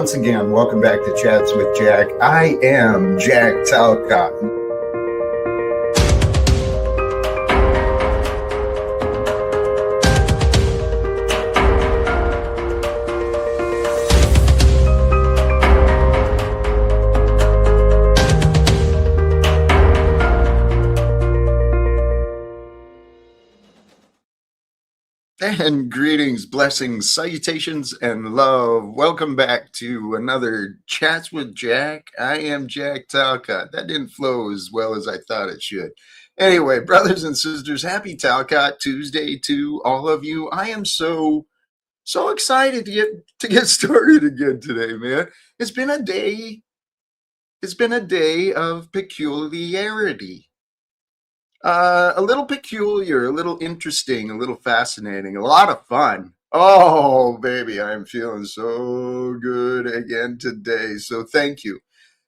once again, welcome back to Chats with Jack. I am Jack Talcott. And greetings, blessings, salutations, and love. Welcome back to another Chats with Jack. I am Jack Talcott. That didn't flow as well as I thought it should. Anyway, brothers and sisters, happy Talcott Tuesday to all of you. I am so excited to get started again today, man. It's been a day. It's been a day of peculiarity. A little peculiar, a little interesting, a little fascinating, a lot of fun. Oh, baby, I'm feeling so good again today. So thank you.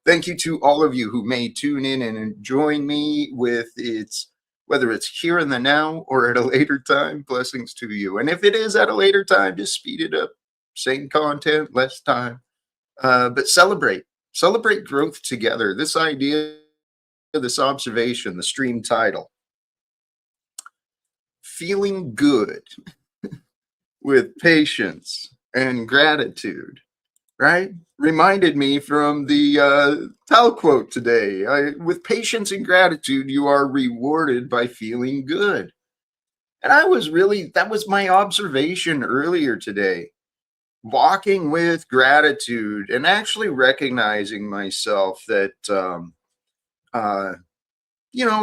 Thank you to all of you who may tune in and join me with whether it's here in the now or at a later time. Blessings to you. And if it is at a later time, just speed it up. Same content, less time. But celebrate growth together. This idea, this observation, the stream title, feeling good with patience and gratitude, right? Reminded me from the Tal quote today. With patience and gratitude, you are rewarded by feeling good. And that was my observation earlier today. Walking with gratitude and actually recognizing myself that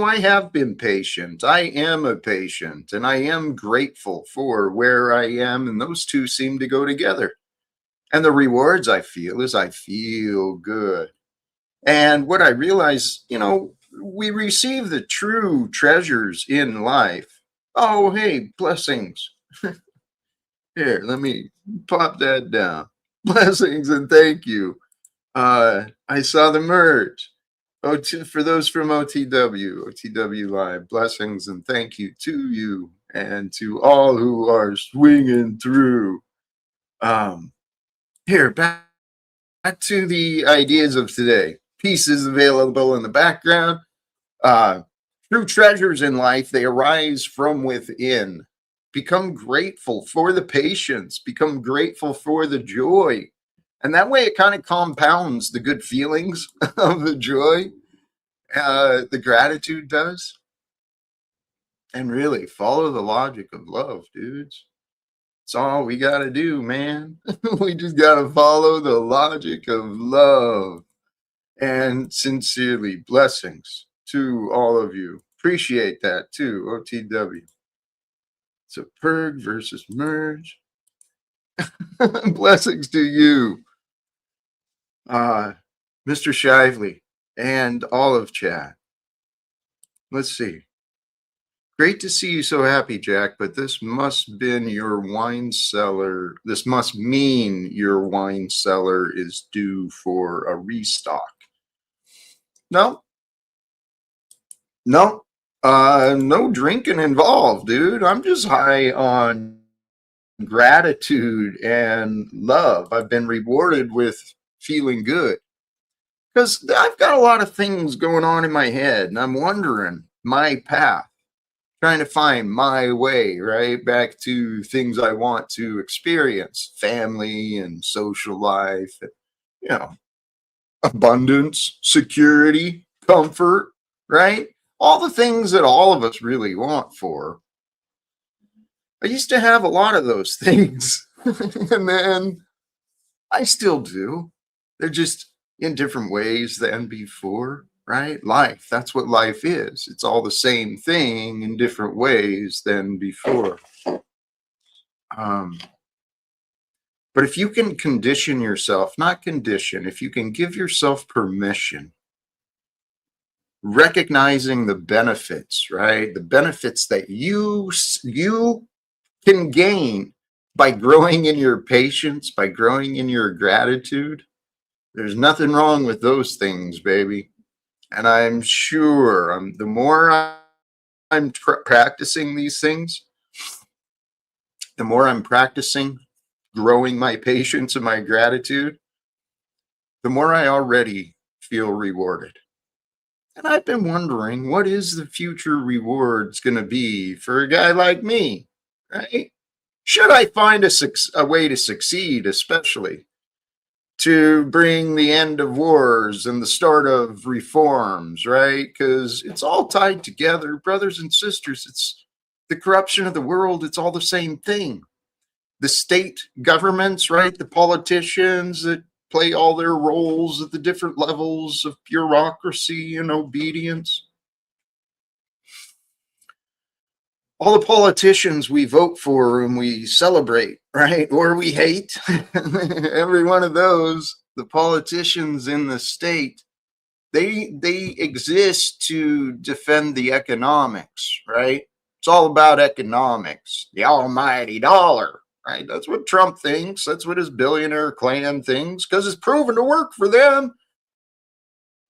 I have been patient. I am a patient, and I am grateful for where I am, and those two seem to go together. And the rewards I feel is I feel good. And what I realize, we receive the true treasures in life. Oh, hey, blessings. Here, let me pop that down. Blessings and thank you. I saw the merge. For those from OTW Live, blessings and thank you to you and to all who are swinging through. Here, back to the ideas of today. Pieces available in the background. True treasures in life, they arise from within. Become grateful for the patience. Become grateful for the joy. And that way it kind of compounds the good feelings of the joy, the gratitude does. And really follow the logic of love, dudes. It's all we got to do, man. We just got to follow the logic of love. And sincerely, blessings to all of you. Appreciate that too, OTW. So purge versus merge. Blessings to you. Mr. Shively and all of chat. Let's see. Great to see you so happy, Jack, but this must mean your wine cellar is due for a restock. No, no drinking involved, dude. I'm just high on gratitude and love. I've been rewarded with feeling good because I've got a lot of things going on in my head and I'm wondering my path, trying to find my way right back to things I want to experience, family and social life, abundance, security, comfort, right? All the things that all of us really want for. I used to have a lot of those things and then I still do. They're just in different ways than before, right? Life, that's what life is. It's all the same thing in different ways than before. But if you can condition yourself, if you can give yourself permission, recognizing the benefits, right? The benefits that you can gain by growing in your patience, by growing in your gratitude. There's nothing wrong with those things, baby. And I'm sure the more I'm practicing these things, the more I'm practicing growing my patience and my gratitude, the more I already feel rewarded. And I've been wondering, what is the future rewards going to be for a guy like me, right? Should I find a way to succeed, especially to bring the end of wars and the start of reforms, right? Because it's all tied together, brothers and sisters. It's the corruption of the world, it's all the same thing. The state governments, right? The politicians that play all their roles at the different levels of bureaucracy and obedience. All the politicians we vote for and we celebrate, right? Or we hate. Every one of those, the politicians in the state, they exist to defend the economics, right? It's all about economics, the almighty dollar, right? That's what Trump thinks. That's what his billionaire clan thinks, because it's proven to work for them.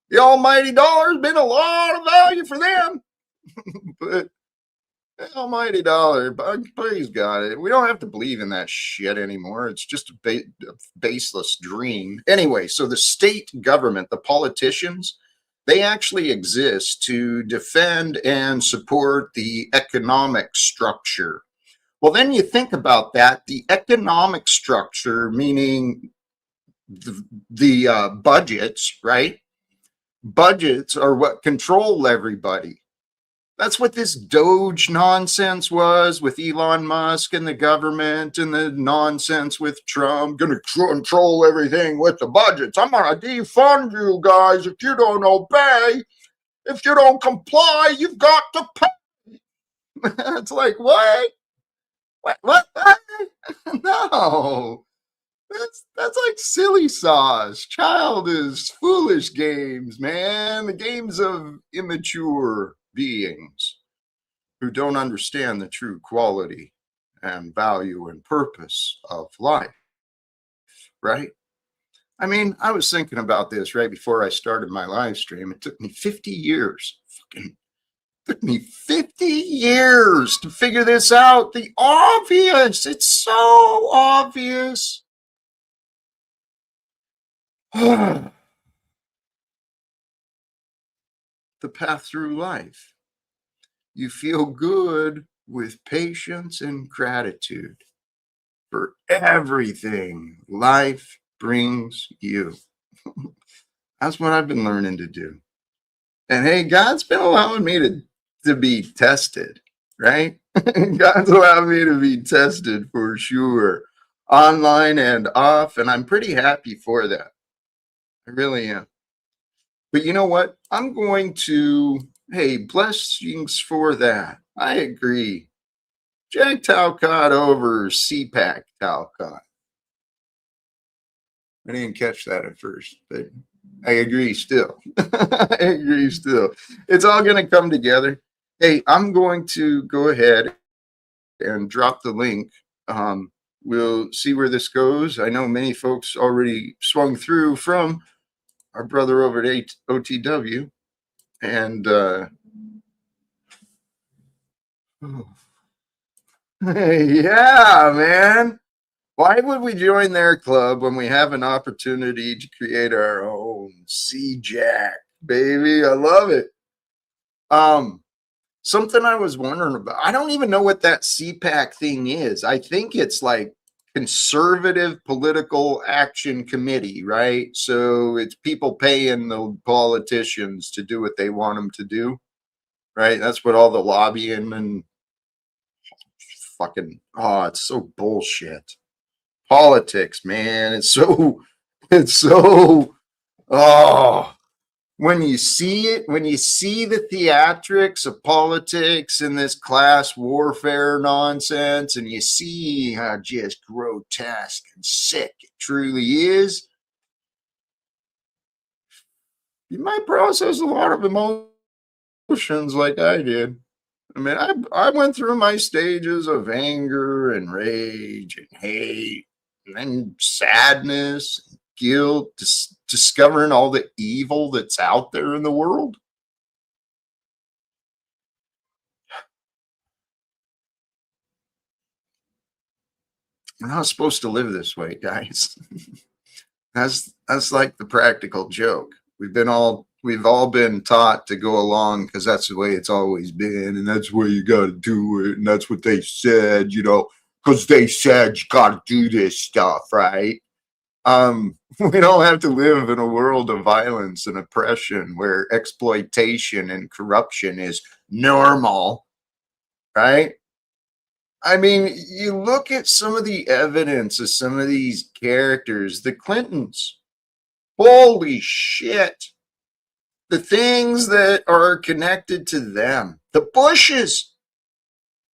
The almighty dollar has been a lot of value for them. But almighty dollar, please God, we don't have to believe in that shit anymore. It's just a baseless dream. Anyway, so the state government, the politicians, they actually exist to defend and support the economic structure. Well, then you think about that, the economic structure, meaning the budgets, right? Budgets are what control everybody. That's what this Doge nonsense was with Elon Musk and the government, and the nonsense with Trump. Going to control everything with the budgets. I'm going to defund you guys if you don't obey. If you don't comply, you've got to pay. It's like, what? What? No. That's like silly sauce, childish, foolish games, man. The games of immature beings who don't understand the true quality and value and purpose of life, right? I mean, I was thinking about this right before I started my live stream. It took me 50 years. Fucking took me 50 years to figure this out. The obvious. It's so obvious. The path through life. You feel good with patience and gratitude for everything life brings you. That's what I've been learning to do. And hey, God's been allowing me to be tested, right? God's allowed me to be tested for sure, online and off. And I'm pretty happy for that. I really am. But you know what? I'm going to, hey, blessings for that. I agree. Jack Talcott over CPAC Talcott. I didn't catch that at first, but I agree still. I agree still. It's all going to come together. Hey, I'm going to go ahead and drop the link. We'll see where this goes. I know many folks already swung through from our brother over at OTW. And yeah, man. Why would we join their club when we have an opportunity to create our own? C-Jack, baby. I love it. Something I was wondering about. I don't even know what that CPAC thing is. I think it's like Conservative Political Action Committee, right? So it's people paying the politicians to do what they want them to do, right? That's what all the lobbying and fucking, oh, it's so bullshit. Politics, man. It's so, oh, when you see it, when you see the theatrics of politics and this class warfare nonsense, and you see how just grotesque and sick it truly is, you might process a lot of emotions like I did. I mean, I went through my stages of anger and rage and hate, and then sadness, and guilt, discovering all the evil that's out there in the world. We're not supposed to live this way, guys. That's like the practical joke. We've all been taught to go along because that's the way it's always been, and that's the way you got to do it, and that's what they said, because they said you got to do this stuff, right? We don't have to live in a world of violence and oppression where exploitation and corruption is normal, right? I mean, you look at some of the evidence of some of these characters, the Clintons. Holy shit. The things that are connected to them. The Bushes.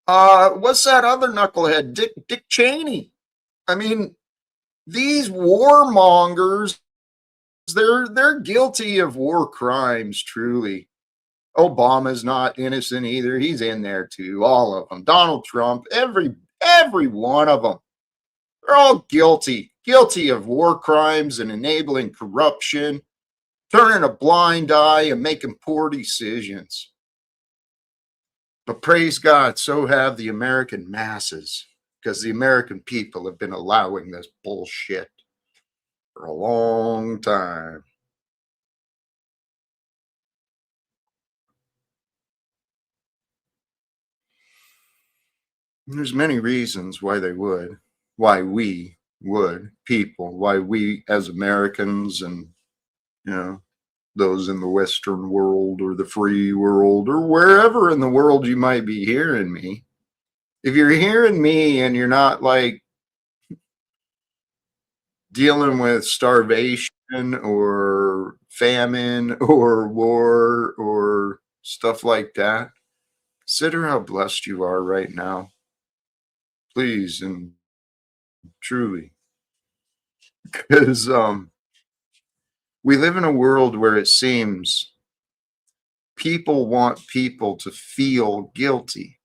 What's that other knucklehead? Dick Cheney. I mean, these warmongers, they're guilty of war crimes, truly. Obama's not innocent either. He's in there too. All of them. Donald Trump, every one of them. They're all guilty of war crimes and enabling corruption, turning a blind eye and making poor decisions. But praise God, so have the American masses, because the American people have been allowing this bullshit for a long time. And there's many reasons why we would, people, why we as Americans and, those in the Western world or the free world or wherever in the world you might be hearing me. If you're hearing me and you're not like dealing with starvation or famine or war or stuff like that, consider how blessed you are right now. Please and truly. Because we live in a world where it seems people want people to feel guilty.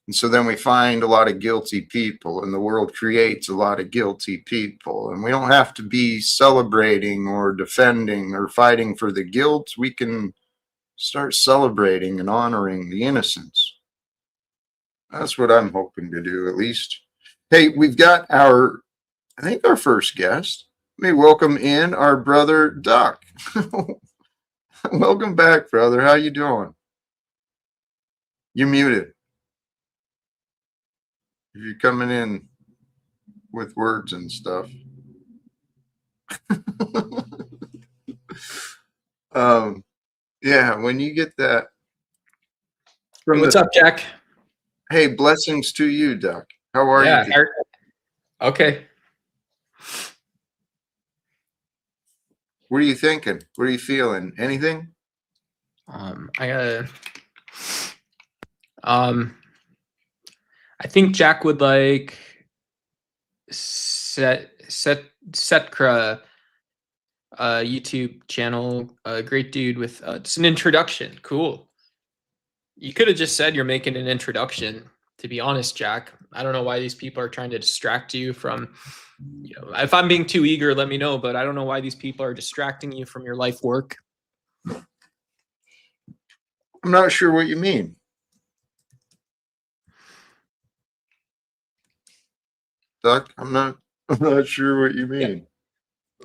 And so then we find a lot of guilty people, and the world creates a lot of guilty people. And we don't have to be celebrating or defending or fighting for the guilt. We can start celebrating and honoring the innocence. That's what I'm hoping to do, at least. Hey, we've got our first guest. Let me welcome in our brother Duck. Welcome back, brother. How you doing? You're muted. If you're coming in with words and stuff. Yeah, when you get that from What's up, Jack? Hey, blessings to you, Duck. How are you today? Okay. What are you thinking? What are you feeling? Anything? I think Jack would like Setkra YouTube channel. Great dude with just an introduction. Cool. You could have just said you're making an introduction. To be honest, Jack, I don't know why these people are trying to distract you from. If I'm being too eager, let me know. But I don't know why these people are distracting you from your life work. I'm not sure what you mean. Duck, I'm not sure what you mean.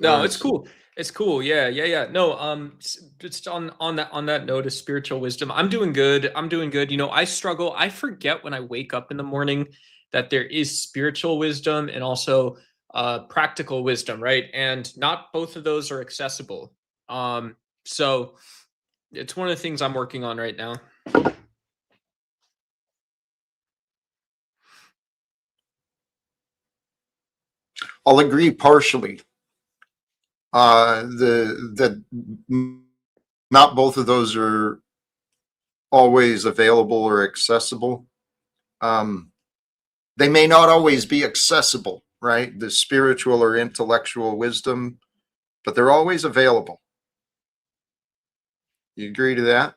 Yeah. No, it's cool. It's cool. Yeah. No, just on that note of spiritual wisdom, I'm doing good. I struggle. I forget when I wake up in the morning that there is spiritual wisdom and also practical wisdom, right? And not both of those are accessible. So it's one of the things I'm working on right now. I'll agree partially. Not both of those are always available or accessible. They may not always be accessible, right? The spiritual or intellectual wisdom, but they're always available. You agree to that?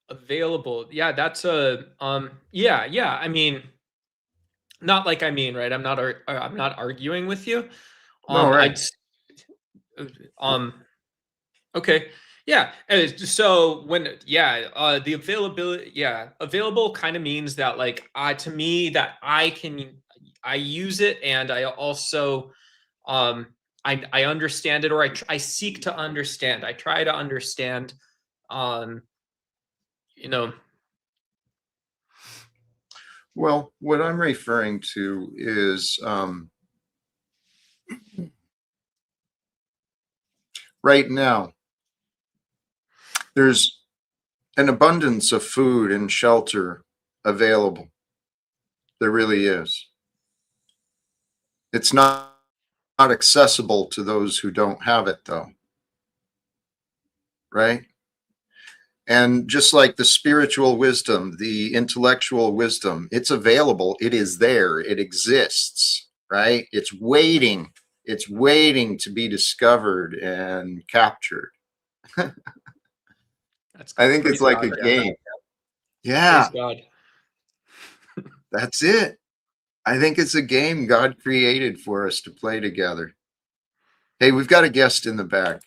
Available. Yeah, that's a yeah. I mean, not like right? I'm not arguing with you. No, right. Okay. Yeah. So when the availability, available kind of means that to me that I use it, and I also I understand it, or I seek to understand. I try to understand. Um, you know, Well, what I'm referring to is right now, there's an abundance of food and shelter available. There really is. It's not accessible to those who don't have it, though, right? And just like the spiritual wisdom, the intellectual wisdom, it's available. It is there. It exists, right? It's waiting. It's waiting to be discovered and captured. that's I think it's praise like God. a Yeah, game. praise Yeah, God. that's it. I think it's a game God created for us to play together. Hey, we've got a guest in the back.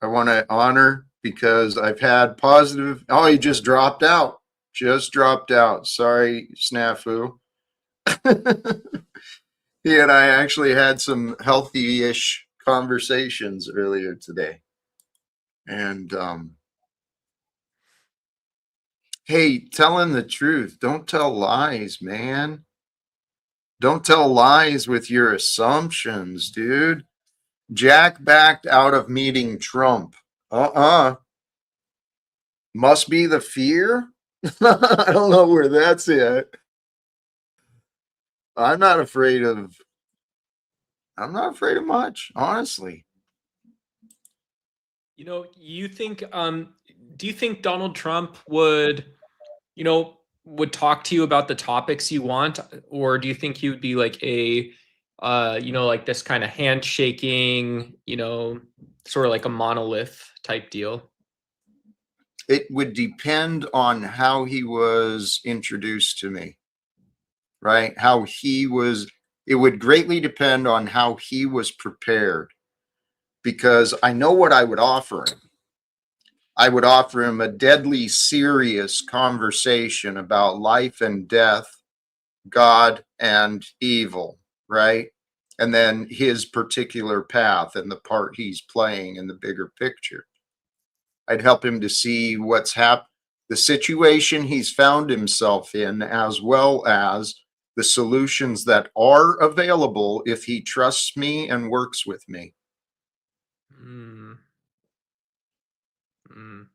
I want to honor because I've had positive. Oh, he just dropped out. Just dropped out. Sorry, Snafu. He and I actually had some healthy-ish conversations earlier today. And hey, telling the truth. Don't tell lies, man. Don't tell lies with your assumptions, dude. Jack backed out of meeting Trump. Uh-uh. Must be the fear? I don't know where that's at. I'm not afraid of I'm not afraid of much, honestly. You think do you think Donald Trump would talk to you about the topics you want, or do you think he would be like a like this kind of handshaking, sort of like a monolith type deal? It would depend on how he was introduced to me, right? It would greatly depend on how he was prepared because I know what I would offer him. I would offer him a deadly serious conversation about life and death, God and evil, right? And then his particular path and the part he's playing in the bigger picture. I'd help him to see what's happened, the situation he's found himself in, as well as the solutions that are available if he trusts me and works with me. Mm, mm.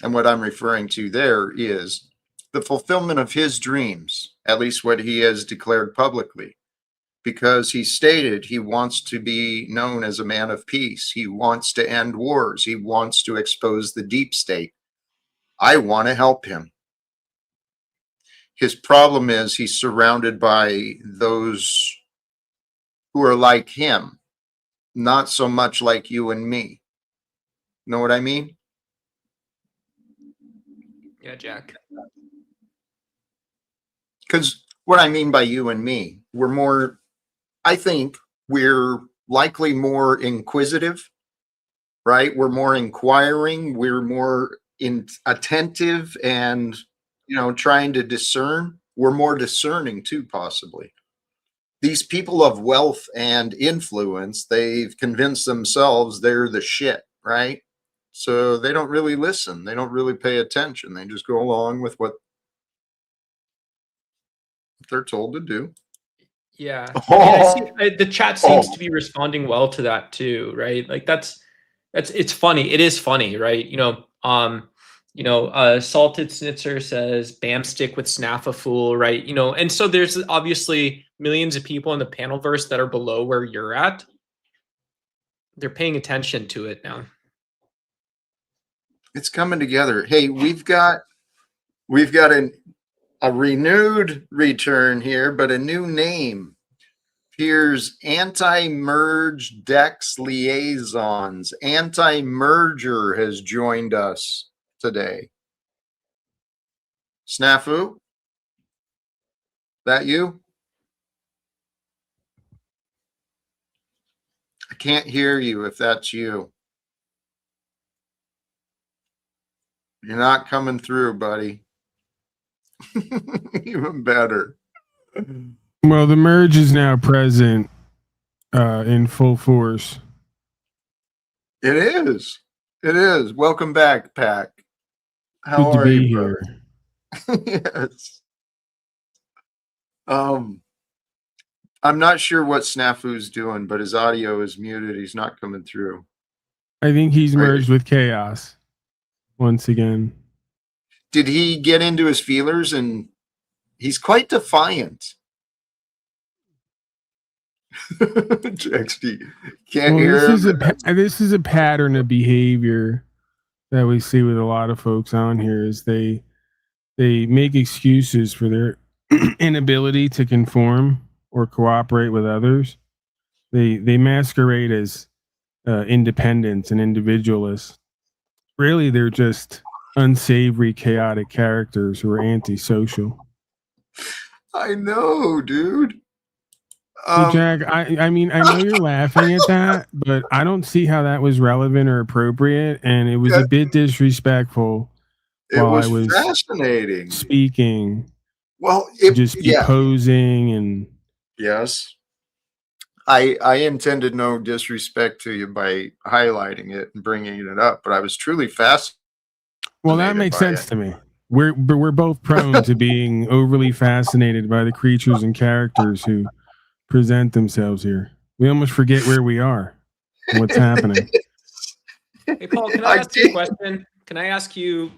And what I'm referring to there is the fulfillment of his dreams, at least what he has declared publicly, because he stated he wants to be known as a man of peace. He wants to end wars. He wants to expose the deep state. I want to help him. His problem is he's surrounded by those who are like him, not so much like you and me. Know what I mean? Yeah, Jack. Because what I mean by you and me, I think we're likely more inquisitive, right? We're more inquiring, we're more attentive and, trying to discern. We're more discerning too, possibly. These people of wealth and influence, they've convinced themselves they're the shit, right? So they don't really listen. They don't really pay attention. They just go along with what they're told to do. Yeah. I mean, Oh, the chat seems oh, to be responding well to that too, right? Like it's funny. It is funny, right? Salted Snitzer says Bam stick with Snafa fool, right? And so there's obviously millions of people in the panel verse that are below where you're at. They're paying attention to it now. it's coming together. Hey, we've got a renewed return here, but a new name. Here's anti-merge Dex liaisons. Anti-merger has joined us today. Snafu, that you? I can't hear you if that's you. You're not coming through, buddy. Even better. Well, the merge is now present in full force. It is. It is. Welcome back, Pack. How Good to are you, be here. brother? Yes. Um, I'm not sure what Snafu's doing, but his audio is muted. He's not coming through. I think he's Right. merged with chaos once again. Did he get into his feelers? And he's quite defiant. XD can't Well, hear him. this is a pattern of behavior that we see with a lot of folks on here. Is they make excuses for their inability to conform or cooperate with others. They masquerade as independents and individualists. Really, they're just unsavory, chaotic characters who are antisocial. I know, dude. Hey, Jack, I mean, I know you're laughing at that, but I don't see how that was relevant or appropriate, and it was a bit disrespectful while I was fascinating speaking. Well, just be posing and yes. I intended no disrespect to you by highlighting it and bringing it up, but I was truly fascinated. Well, that makes sense to me. We're both prone to being overly fascinated by the creatures and characters who present themselves here. We almost forget where we are and what's happening. Hey, Paul, can I ask you a question? Can I ask you,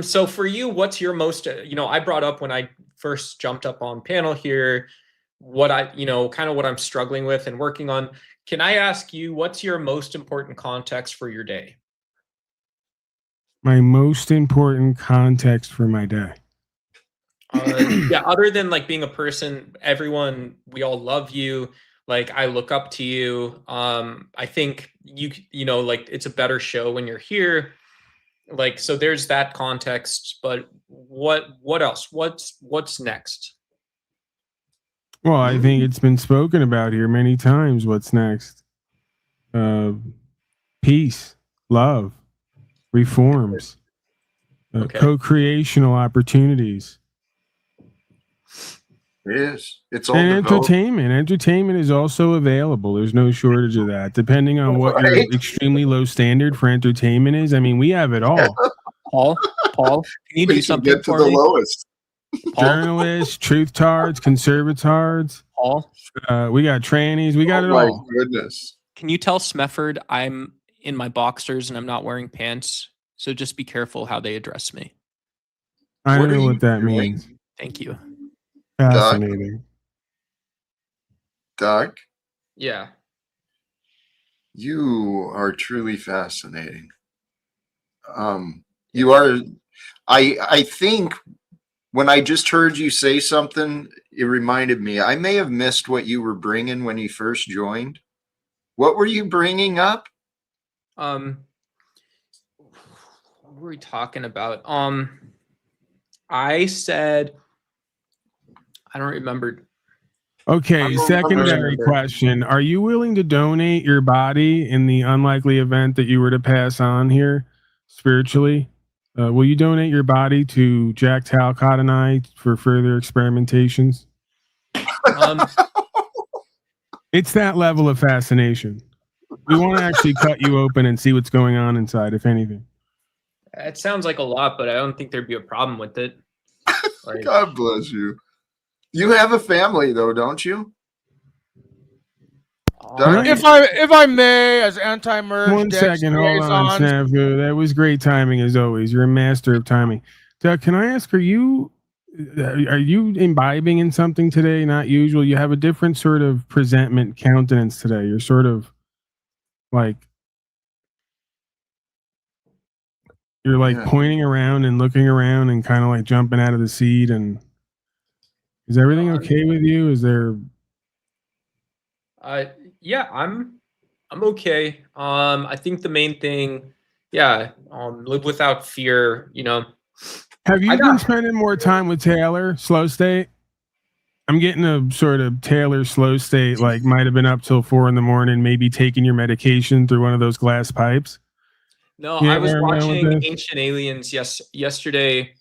so for you, what's your most, I brought up when I first jumped up on panel here, what I, kind of what I'm struggling with and working on. Can I ask you, what's your most important context for your day? My most important context for my day. Yeah, other than like being a person, everyone, we all love you. Like I look up to you. I think like it's a better show when you're here. Like, so there's that context, but what else? What's next? Well, I think it's been spoken about here many times. What's next? Peace, love, reforms, co-creational opportunities. Yes, it's all and entertainment. Entertainment is also available. There's no shortage of that. Depending on what your extremely low standard for entertainment is, I mean, we have it all. Paul, can you do something get to the lowest? Journalists, truth tards, conservatards. Paul, we got trannies. We got it all. My goodness. Can you tell Smefford I'm in my boxers and I'm not wearing pants? So just be careful how they address me. I don't know what that means. Thank you. Fascinating. Duck? Yeah. You are truly fascinating. You are, I think when I just heard you say something, it reminded me, I may have missed what you were bringing when you first joined. What were you bringing up? What were we talking about? I said, I don't remember. Okay, secondary question. Are you willing to donate your body in the unlikely event that you were to pass on here spiritually? Will you donate your body to Jack Talcott and I for further experimentations? It's that level of fascination. We want to actually cut you open and see what's going on inside, if anything. It sounds like a lot, but I don't think there'd be a problem with it. Like, God bless you. You have a family, though, don't you? If I may, as anti-merge, one second, hold on, Snafu. That was great timing as always. You're a master of timing. Doug, can I ask, are you imbibing in something today? Not usual. You have a different sort of presentment, countenance today. You're sort of like pointing around and looking around and kind of like jumping out of the seat. And is everything okay with you? Is there? Yeah, I'm okay. I think the main thing, live without fear, Have you been spending more time with Taylor, slow state? I'm getting a sort of Taylor slow state, like might have been up till 4 a.m, maybe taking your medication through one of those glass pipes. No, I was watching Ancient Aliens yesterday.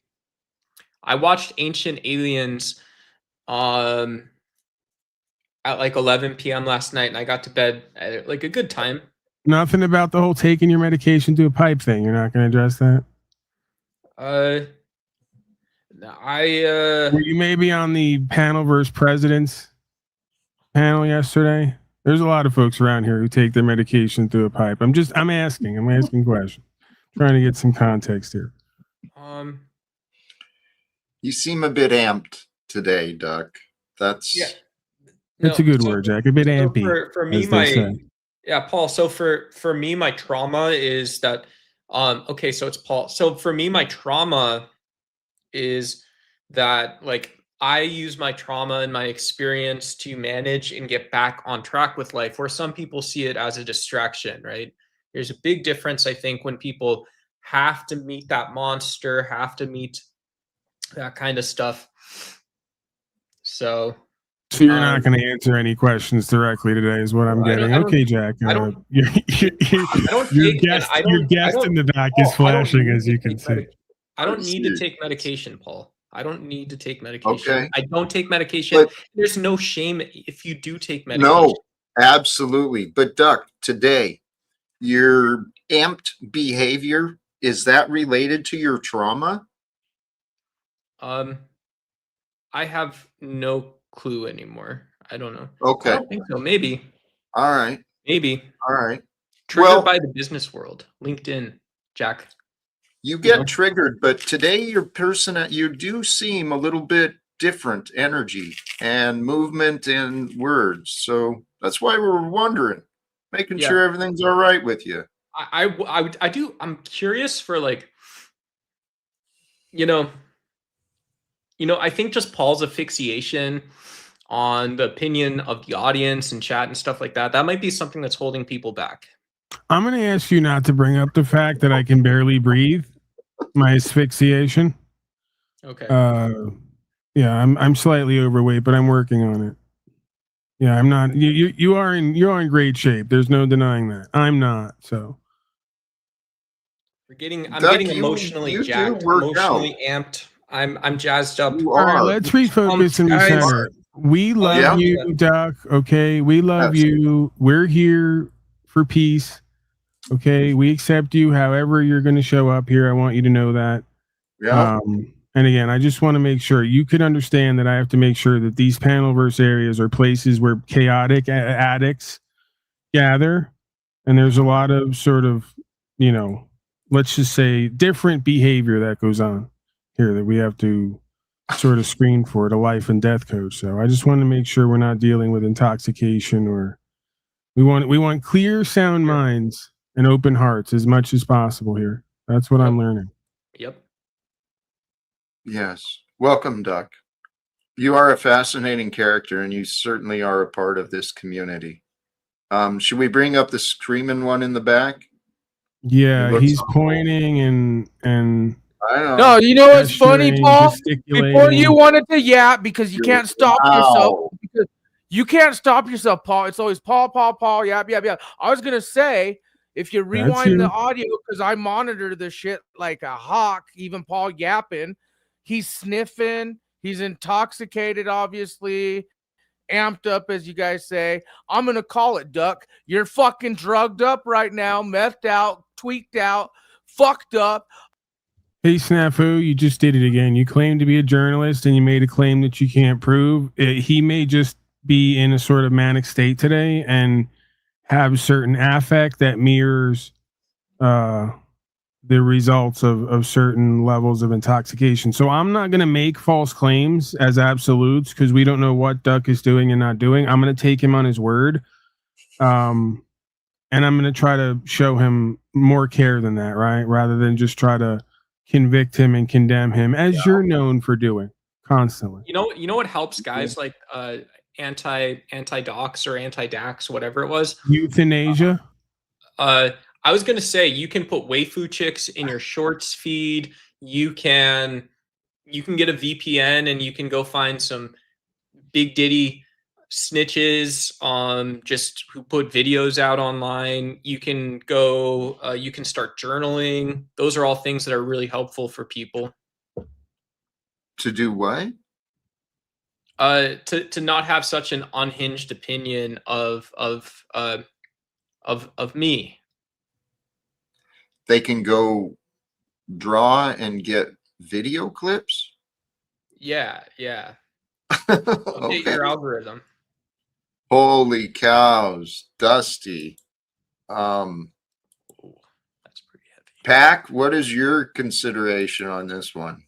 I watched Ancient Aliens at like 11 p.m. last night, and I got to bed at like a good time. Nothing about the whole taking your medication to a pipe thing. You're not going to address that? Were you maybe on the panel versus presidents panel yesterday? There's a lot of folks around here who take their medication through a pipe. I'm asking questions. Trying to get some context here. You seem a bit amped today, Duck. That's It's a good word, Jack. A bit ampy. For me, Paul. So for me, my trauma is that. Okay, so it's Paul. So for me, my trauma is that like I use my trauma and my experience to manage and get back on track with life, where some people see it as a distraction, right? There's a big difference, I think, when people have to meet that monster, have to meet that kind of stuff. So you're not going to answer any questions directly today, is what I'm getting. Okay, Jack. Your guest in the back is flashing, as you can see. I don't need to take medication, Paul. I don't need to take medication. Okay. I don't take medication. But there's no shame if you do take medication. No, absolutely. But Duck, today, your amped behavior, is that related to your trauma? I have no clue anymore. I don't know. Okay. I don't think so. Maybe. All right. Maybe. All right. Triggered by the business world. LinkedIn, Jack. You get triggered, but today you do seem a little bit different energy and movement and words. So that's why we're wondering, making sure everything's all right with you. I do. I'm curious for like, I think just Paul's asphyxiation on the opinion of the audience and chat and stuff like that. That might be something that's holding people back. I'm going to ask you not to bring up the fact that I can barely breathe. My asphyxiation. Okay. I'm slightly overweight, but I'm working on it. Yeah, I'm not. You're in great shape. There's no denying that. I'm not. So. I'm getting emotionally jacked, emotionally amped. I'm jazzed up. All right, let's refocus and recenter. We love you, Duck. Okay, we love you. We're here for peace. Okay, we accept you however you're going to show up here. I want you to know that. Yeah. And again, I just want to make sure you can understand that I have to make sure that these panelverse areas are places where chaotic addicts gather. And there's a lot of sort of, let's just say different behavior that goes on here that we have to sort of screen for at a life and death coach. So I just want to make sure we're not dealing with intoxication, or we want clear, sound minds and open hearts as much as possible here. That's what I'm learning. Yep. Yes. Welcome, Duck. You are a fascinating character, and you certainly are a part of this community. Should we bring up the screaming one in the back? Yeah, he's pointing and I don't know. No, you know what's funny, Paul? Before you wanted to yap because you can't stop yourself. Because you can't stop yourself, Paul. It's always Paul, yap. I was gonna say, if you rewind the audio, because I monitor this shit like a hawk, even Paul yapping, he's sniffing, he's intoxicated, obviously, amped up, as you guys say. I'm gonna call it, Duck. You're fucking drugged up right now, methed out, tweaked out, fucked up. Hey, Snafu, you just did it again. You claim to be a journalist and you made a claim that you can't prove. He may just be in a sort of manic state today and have certain affect that mirrors the results of certain levels of intoxication. So I'm not going to make false claims as absolutes because we don't know what Duck is doing and not doing. I'm going to take him on his word. And I'm going to try to show him more care than that, right? Rather than just try to convict him and condemn him, as you're known for doing constantly. You know what helps guys like anti-docs or anti-dax, whatever it was. Euthanasia. I was gonna say you can put waifu chicks in your shorts feed. You can get a VPN and you can go find some big ditty snitches just who put videos out online. You can go you can start journaling. Those are all things that are really helpful for people. To do what? To not have such an unhinged opinion of me. They can go draw and get video clips. Yeah. Update your algorithm. Holy cows, Dusty. Ooh, that's pretty heavy. Pack, what is your consideration on this one?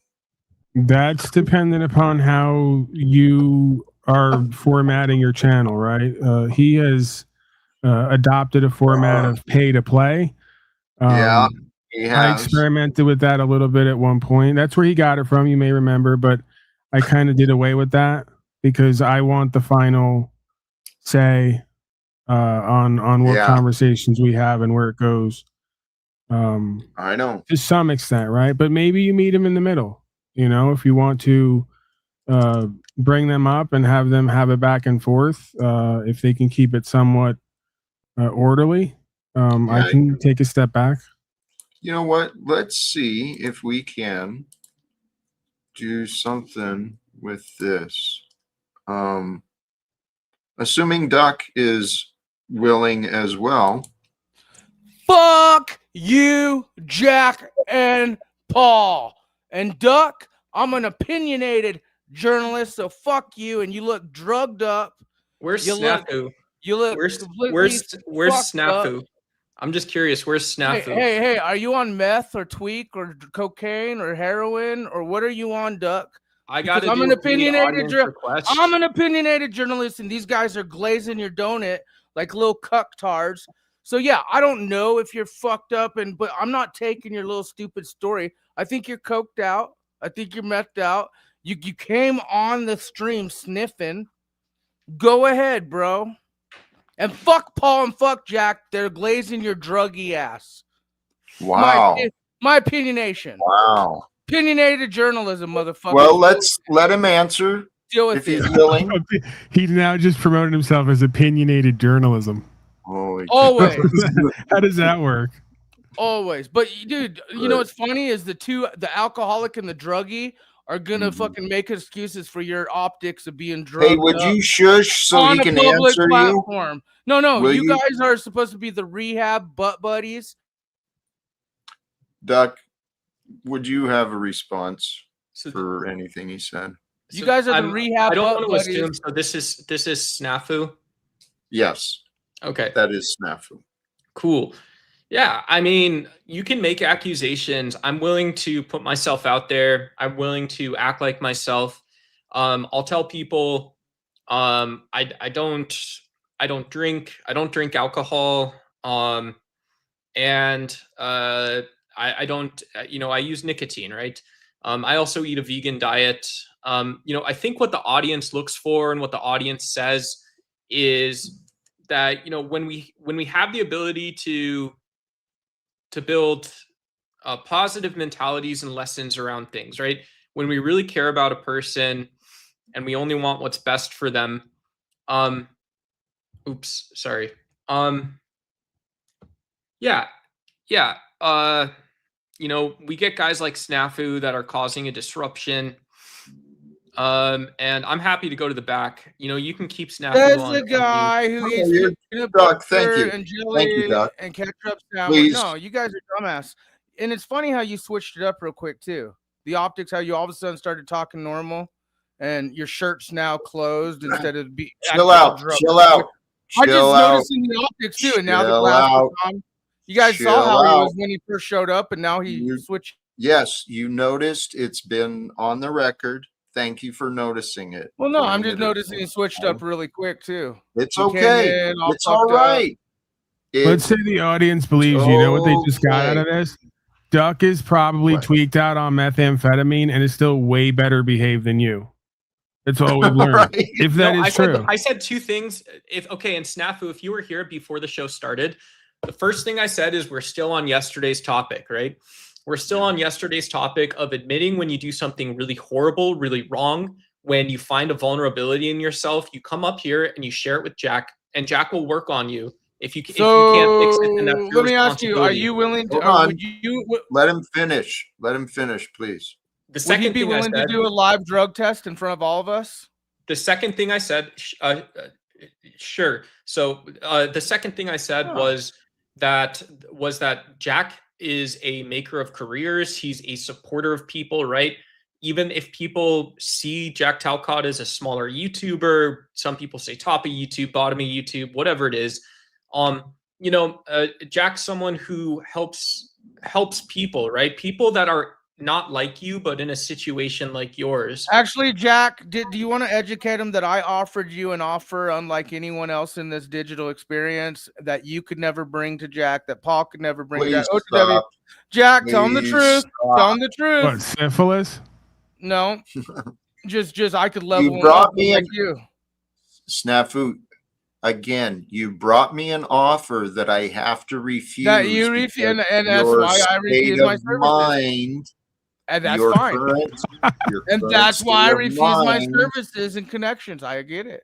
That's dependent upon how you are formatting your channel, right? He has adopted a format of pay to play. Yeah, he has. I experimented with that a little bit at one point. That's where he got it from, you may remember, but I kind of did away with that because I want the final say on what conversations we have and where it goes. I know. To some extent, right? But maybe you meet him in the middle. You know, if you want to bring them up and have them have it back and forth, if they can keep it somewhat orderly, I can take a step back. You know what? Let's see if we can do something with this. Assuming Duck is willing as well. Fuck you, Jack and Paul. And Duck, I'm an opinionated journalist, so fuck you. And you look drugged up. Where's Snafu? Where's Snafu? Up. I'm just curious. Where's Snafu? Hey, are you on meth or tweak or cocaine or heroin or what are you on, Duck? I'm an opinionated journalist, and these guys are glazing your donut like little cucktards. So yeah, I don't know if you're fucked up, but I'm not taking your little stupid story. I think you're coked out. I think you're methed out. You came on the stream sniffing. Go ahead, bro. And fuck Paul and fuck Jack. They're glazing your druggy ass. Wow. My opinionation. Wow. Opinionated journalism, motherfucker. Well, let's let him answer. Deal with if he's willing. He now just promoted himself as opinionated journalism. Always. How does that work? Always. But dude, you know what's funny is the alcoholic and the druggie are gonna fucking make excuses for your optics of being drugged. Hey, would you shush so he can answer platform. you? No, you guys are supposed to be the rehab butt buddies. Duck, would you have a response for anything he said? You guys are the rehab. I don't want to assume. So this is Snafu. Yes. Okay. That is Snafu. Cool. Yeah, I mean, you can make accusations. I'm willing to put myself out there. I'm willing to act like myself. I'll tell people I don't drink. I don't drink alcohol. And I don't, I use nicotine, right? I also eat a vegan diet. I think what the audience looks for and what the audience says is that, when we have the ability to build positive mentalities and lessons around things, right? When we really care about a person and we only want what's best for them. We get guys like Snafu that are causing a disruption. And I'm happy to go to the back. You can keep Snafu There's on. There's a guy who eats peanut butter and jelly and ketchup sandwich. No, you guys are dumbass. And it's funny how you switched it up real quick too. The optics, how you all of a sudden started talking normal, and your shirt's now closed instead of be. Chill out. I just noticing the optics too, and now the glasses on. You guys saw how he was when he first showed up, and now he switched. Yes, you noticed. It's been on the record. Thank you for noticing it. Well, no, I'm just noticing he switched up really quick too. It's okay. It's all right. Let's say the audience believes you know what they just got out of this. Duck is probably tweaked out on methamphetamine and is still way better behaved than you. That's all we've learned. Right. If that is true. I said two things. And Snafu, if you were here before the show started, the first thing I said is we're still on yesterday's topic, right? We're still on yesterday's topic of admitting when you do something really horrible, really wrong. When you find a vulnerability in yourself, you come up here and you share it with Jack, and Jack will work on you. If you can't fix it, then that's your let me ask you: are you willing to? Let him finish. Let him finish, please. Would you be willing to do a live drug test in front of all of us? The second thing I said, sure. So the second thing I said was that Jack is a maker of careers. He's a supporter of people, right? Even if people see Jack Talcott as a smaller YouTuber, some people say top of YouTube, bottom of YouTube, whatever it is. Jack's someone who helps people, right? People that are not like you, but in a situation like yours. Actually, Jack, do you want to educate him that I offered you an offer unlike anyone else in this digital experience that you could never bring to Jack, that Paul could never bring to Jack? Jack, tell him the truth. Tell him the truth. What, syphilis? No. just I could level you brought me like you. Snafu. Again, you brought me an offer that I have to refuse. That you refuse, and that's why I refuse my services. And that's fine. And that's why I refuse my services and connections. I get it.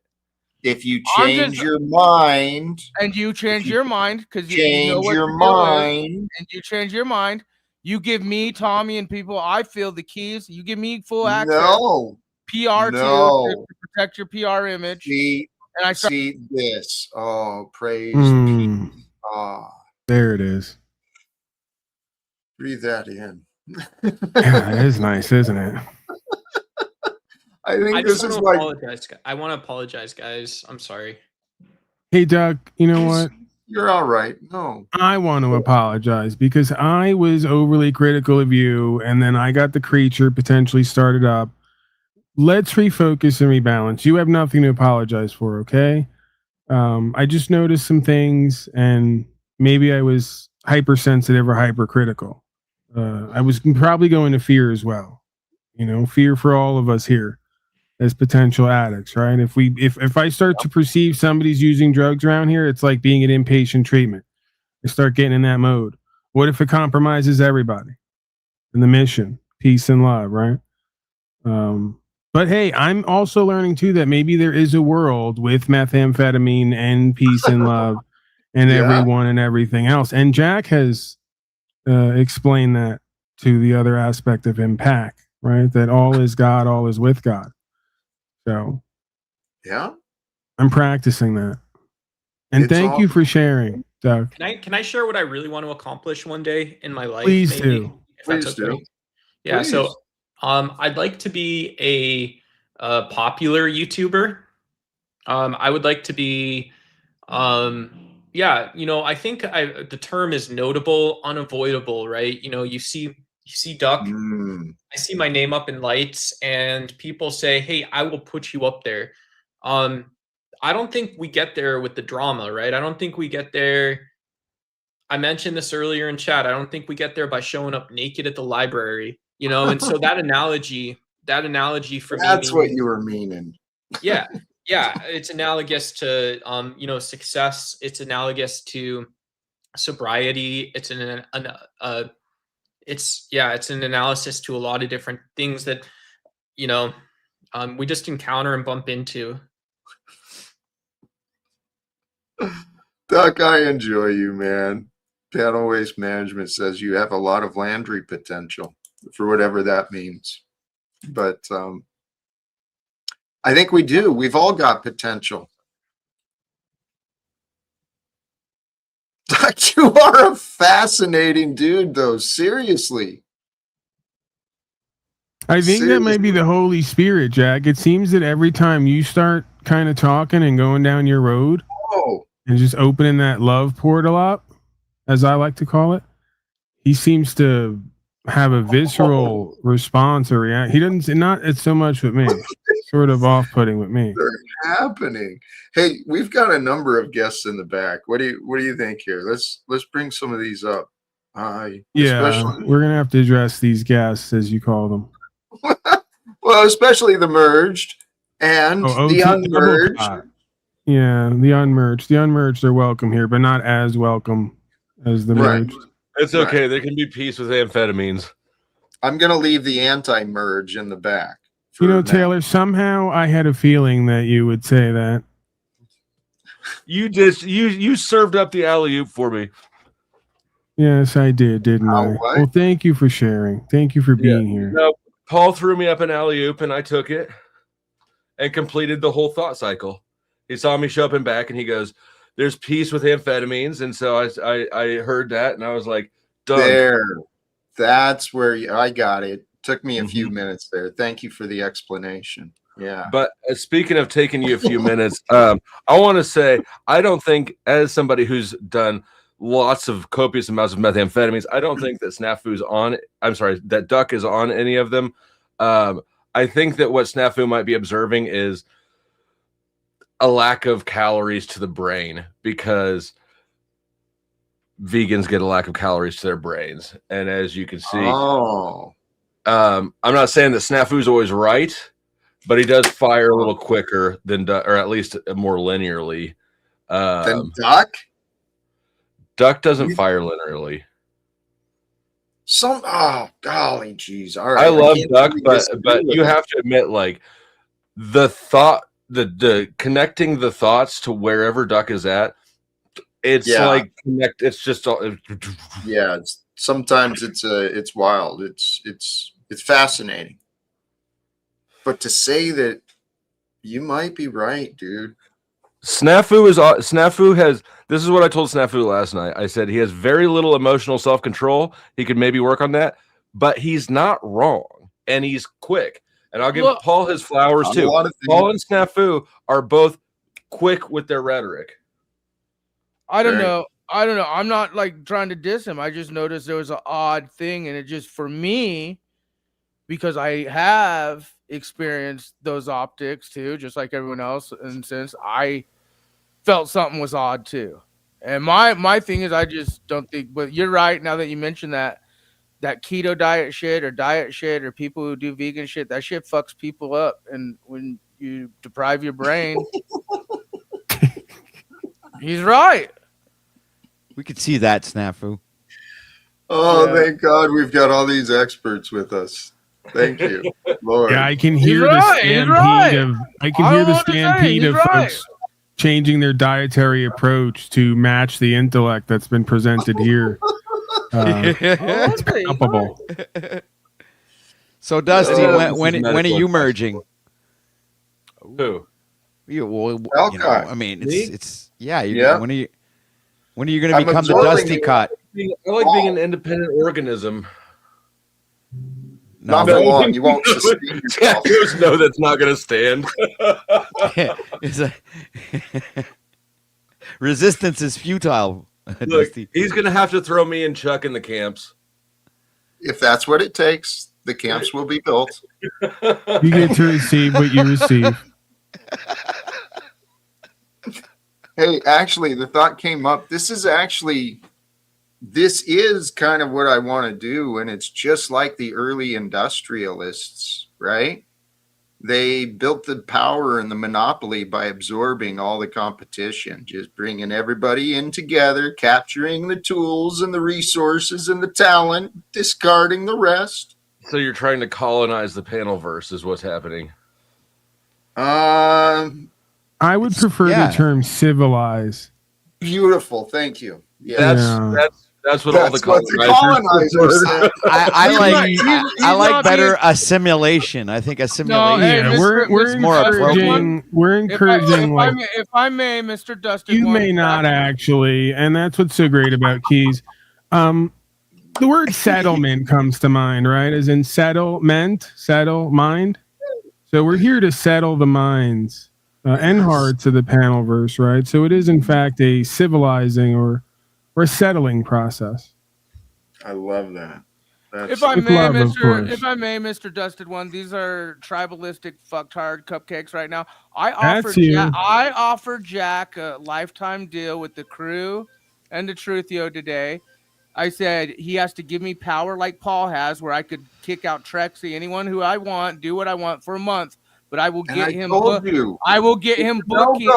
If you change your mind, and you change your mind, because you know what your mind, and you change your mind, you give me, Tommy, and people I feel the keys. You give me full access. No, PR to protect your PR image. See, and I see this. Oh, praise peace. There it is. Breathe that in. Yeah, it is nice, isn't it? I think this is like. I want to apologize, guys. I'm sorry. Hey, Doug. You know what? You're all right. No, I want to apologize because I was overly critical of you, and then I got the creature potentially started up. Let's refocus and rebalance. You have nothing to apologize for, okay? I just noticed some things, and maybe I was hypersensitive or hypercritical. I was probably going to fear as well. You know, fear for all of us here as potential addicts, right? If I start to perceive somebody's using drugs around here, it's like being in inpatient treatment. I start getting in that mode. What if it compromises everybody and the mission, peace and love, right? But hey, I'm also learning too that maybe there is a world with methamphetamine and peace and love and everyone and everything else. And Jack has explained that to the other aspect of impact, right? That all is God, all is with God. So yeah, I'm practicing that. And thank you for sharing, Doug. Can I share what I really want to accomplish one day in my life? Please do. Please do. Yeah. Please. So I'd like to be a popular YouTuber. I would like to be I think the term is notable, unavoidable, right? You see Duck. I see my name up in lights and people say, hey, I will put you up there. I don't think we get there with the drama, right? I don't think we get there. I mentioned this earlier in chat. I don't think we get there by showing up naked at the library, and so that analogy for me. That's what you were meaning. Yeah. Yeah. It's analogous to, success. It's analogous to sobriety. It's it's an analysis to a lot of different things that, we just encounter and bump into. Duck, I enjoy you, man. Panel Waste Management says you have a lot of Landry potential, for whatever that means. But I think we do. We've all got potential. Duck, you are a fascinating dude, though. Seriously. I think that might be the Holy Spirit, Jack. It seems that every time you start kind of talking and going down your road and just opening that love portal up, as I like to call it, he seems to have a visceral response or react. He doesn't, not it's so much with me, sort of off-putting with me. They're happening. Hey, we've got a number of guests in the back. What do you think here? Let's bring some of these up. We're gonna have to address these guests, as you call them. Well, especially the merged and the unmerged. Yeah, the unmerged. The unmerged are welcome here, but not as welcome as the merged. It's okay. There can be peace with amphetamines. I'm going to leave the anti-merge in the back. Taylor, somehow I had a feeling that you would say that. You served up the alley-oop for me. Yes, I did, didn't I? What? Well, thank you for sharing. Thank you for being here. No, Paul threw me up an alley-oop, and I took it and completed the whole thought cycle. He saw me show up and back, and he goes, "There's peace with amphetamines," and so I heard that, and I was like, "Done." There, that's where I got it. Took me a few minutes there. Thank you for the explanation. Yeah. But speaking of taking you a few minutes, I want to say I don't think, as somebody who's done lots of copious amounts of methamphetamines, I don't think that Snafu's on. I'm sorry, that Duck is on any of them. I think that what Snafu might be observing is a lack of calories to the brain, because vegans get a lack of calories to their brains. And as you can see, I'm not saying that Snafu's always right, but he does fire a little quicker than Duck, or at least more linearly. Than Duck? Duck doesn't fire linearly. Golly geez. All right. I love Duck, but you have to admit, like, the thought, the connecting the thoughts to wherever Duck is at, it's like connect. It's just all. Yeah. Sometimes it's wild. It's fascinating. But to say that you might be right, dude. Snafu has. This is what I told Snafu last night. I said he has very little emotional self-control. He could maybe work on that, but he's not wrong, and he's quick. And I'll give Paul his flowers too. Paul and Snafu are both quick with their rhetoric. I don't know. I'm not like trying to diss him. I just noticed there was an odd thing, and it just, for me, because I have experienced those optics too, just like everyone else, and since I felt something was odd too. And my thing is, I just don't think, but you're right. Now that you mentioned that keto diet shit or people who do vegan shit, that shit fucks people up. And when you deprive your brain, he's right. We could see that, Snafu. Oh, thank God we've got all these experts with us. Thank you, Lord. Yeah, I can hear the stampede of folks changing their dietary approach to match the intellect that's been presented here. It's palpable. So, Dusty, when are you merging? Who? Talcott. I mean, it's when are you going to become the Dusty Cut? I like being an independent organism. Not for long. You won't sustain yourself. No, that's not going to stand. Resistance is futile. Look, he's going to have to throw me and Chuck in the camps. If that's what it takes, the camps will be built. You get to receive what you receive. Hey, actually, the thought came up. This is kind of what I want to do, and it's just like the early industrialists, right? They built the power and the monopoly by absorbing all the competition, just bringing everybody in together, capturing the tools and the resources and the talent, discarding the rest. So you're trying to colonize the panelverse is what's happening. I would prefer the term civilize. Beautiful, thank you. Yeah. That's what all the colonizers said. I like better assimilation. I think assimilation. No, we're more appropriate. We're encouraging. If I may, Mr. Dustin. You may not actually, and that's what's so great about Keys. The word settlement comes to mind, right? As in settle mind. So we're here to settle the minds and hearts of the panelverse, right? So it is in fact a civilizing or a settling process. I love that. If I may, Mr. Dusted One, these are tribalistic fucktard cupcakes right now. I offered Jack a lifetime deal with the crew and the Truthio today. I said he has to give me power like Paul has, where I could kick out Trexie, anyone who I want, do what I want for a month. But I will get him. I will get him bookings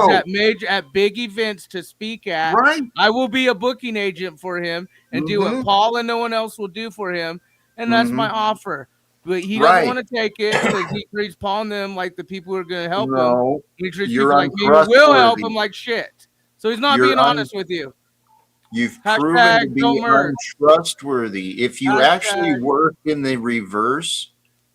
at big events to speak at. Right. I will be a booking agent for him and do what Paul and no one else will do for him, and that's my offer. But he doesn't want to take it because he treats Paul and them like the people who are going to help him. He treats people like me who will help him like shit. So he's not being honest with you. You've proven to be untrustworthy. If you actually work in the reverse,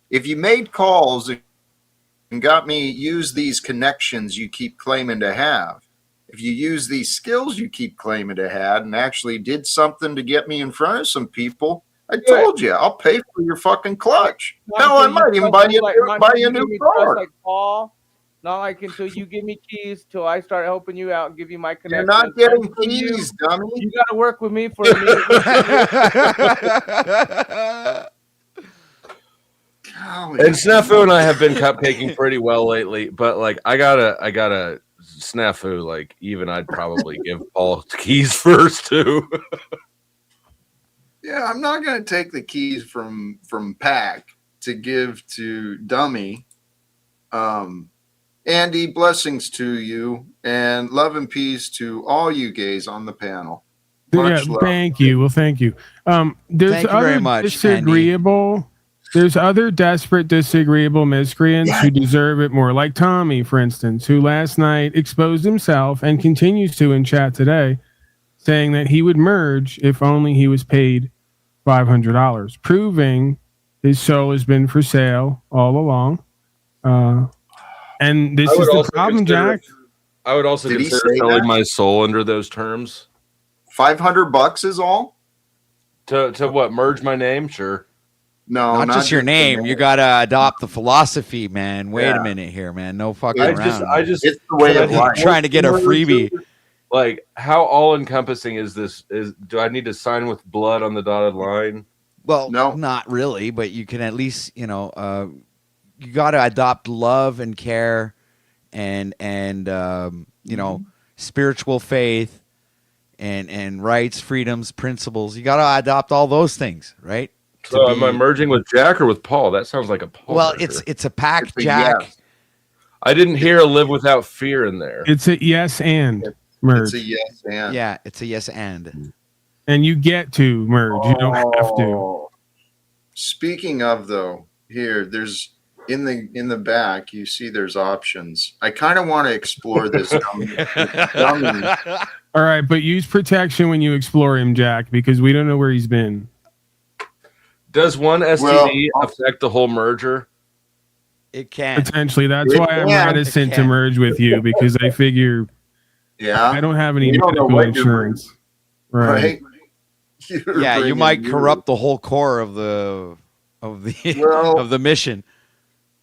if you made calls and got me use these connections you keep claiming to have, if you use these skills you keep claiming to have and actually did something to get me in front of some people, I told you, I'll pay for your fucking clutch. Hell, I might even buy you a new car. Like Paul, not like until you give me keys, till I start helping you out and give you my connection. You're not getting keys, dummy. You got to work with me for a minute. And Snafu and I have been cupcaking pretty well lately, but like I gotta Snafu, like even I'd probably give Paul keys first too. Yeah, I'm not gonna take the keys from Pack to give to Dummy. Andy, blessings to you and love and peace to all you gays on the panel. Much love. Thank you. Well, thank you. There's thank you other very much, disagreeable. Andy. There's other desperate, disagreeable miscreants who deserve it more, like Tommy, for instance, who last night exposed himself and continues to in chat today, saying that he would merge if only he was paid $500, proving his soul has been for sale all along. And this is the problem, Jack. I would also consider selling my soul under those terms. $500 is all? To what? Merge my name? Sure. No, not just your name. You gotta adopt the philosophy, man. Wait a minute here, man. No fucking around. It's the way of life. Trying to get a freebie. Like, how all-encompassing is this? Do I need to sign with blood on the dotted line? Well, no, not really. But you can at least, you gotta adopt love and care, and spiritual faith, and rights, freedoms, principles. You gotta adopt all those things, right? So am I merging with Jack or with Paul? That sounds like a Paul. Well, it's a pact, Jack. Yes. I didn't hear a live without fear in there. It's a yes and merge. It's a yes and. Yeah, it's a yes and. And you get to merge. You don't have to. Speaking of though, here there's in the back. You see, there's options. I kind of want to explore this. All right, but use protection when you explore him, Jack, because we don't know where he's been. Does one STD affect the whole merger? It can. Potentially. That's why I'm reticent to merge with you, because I figure I don't have any medical insurance. Right. Yeah, you might corrupt the whole core of the of the mission.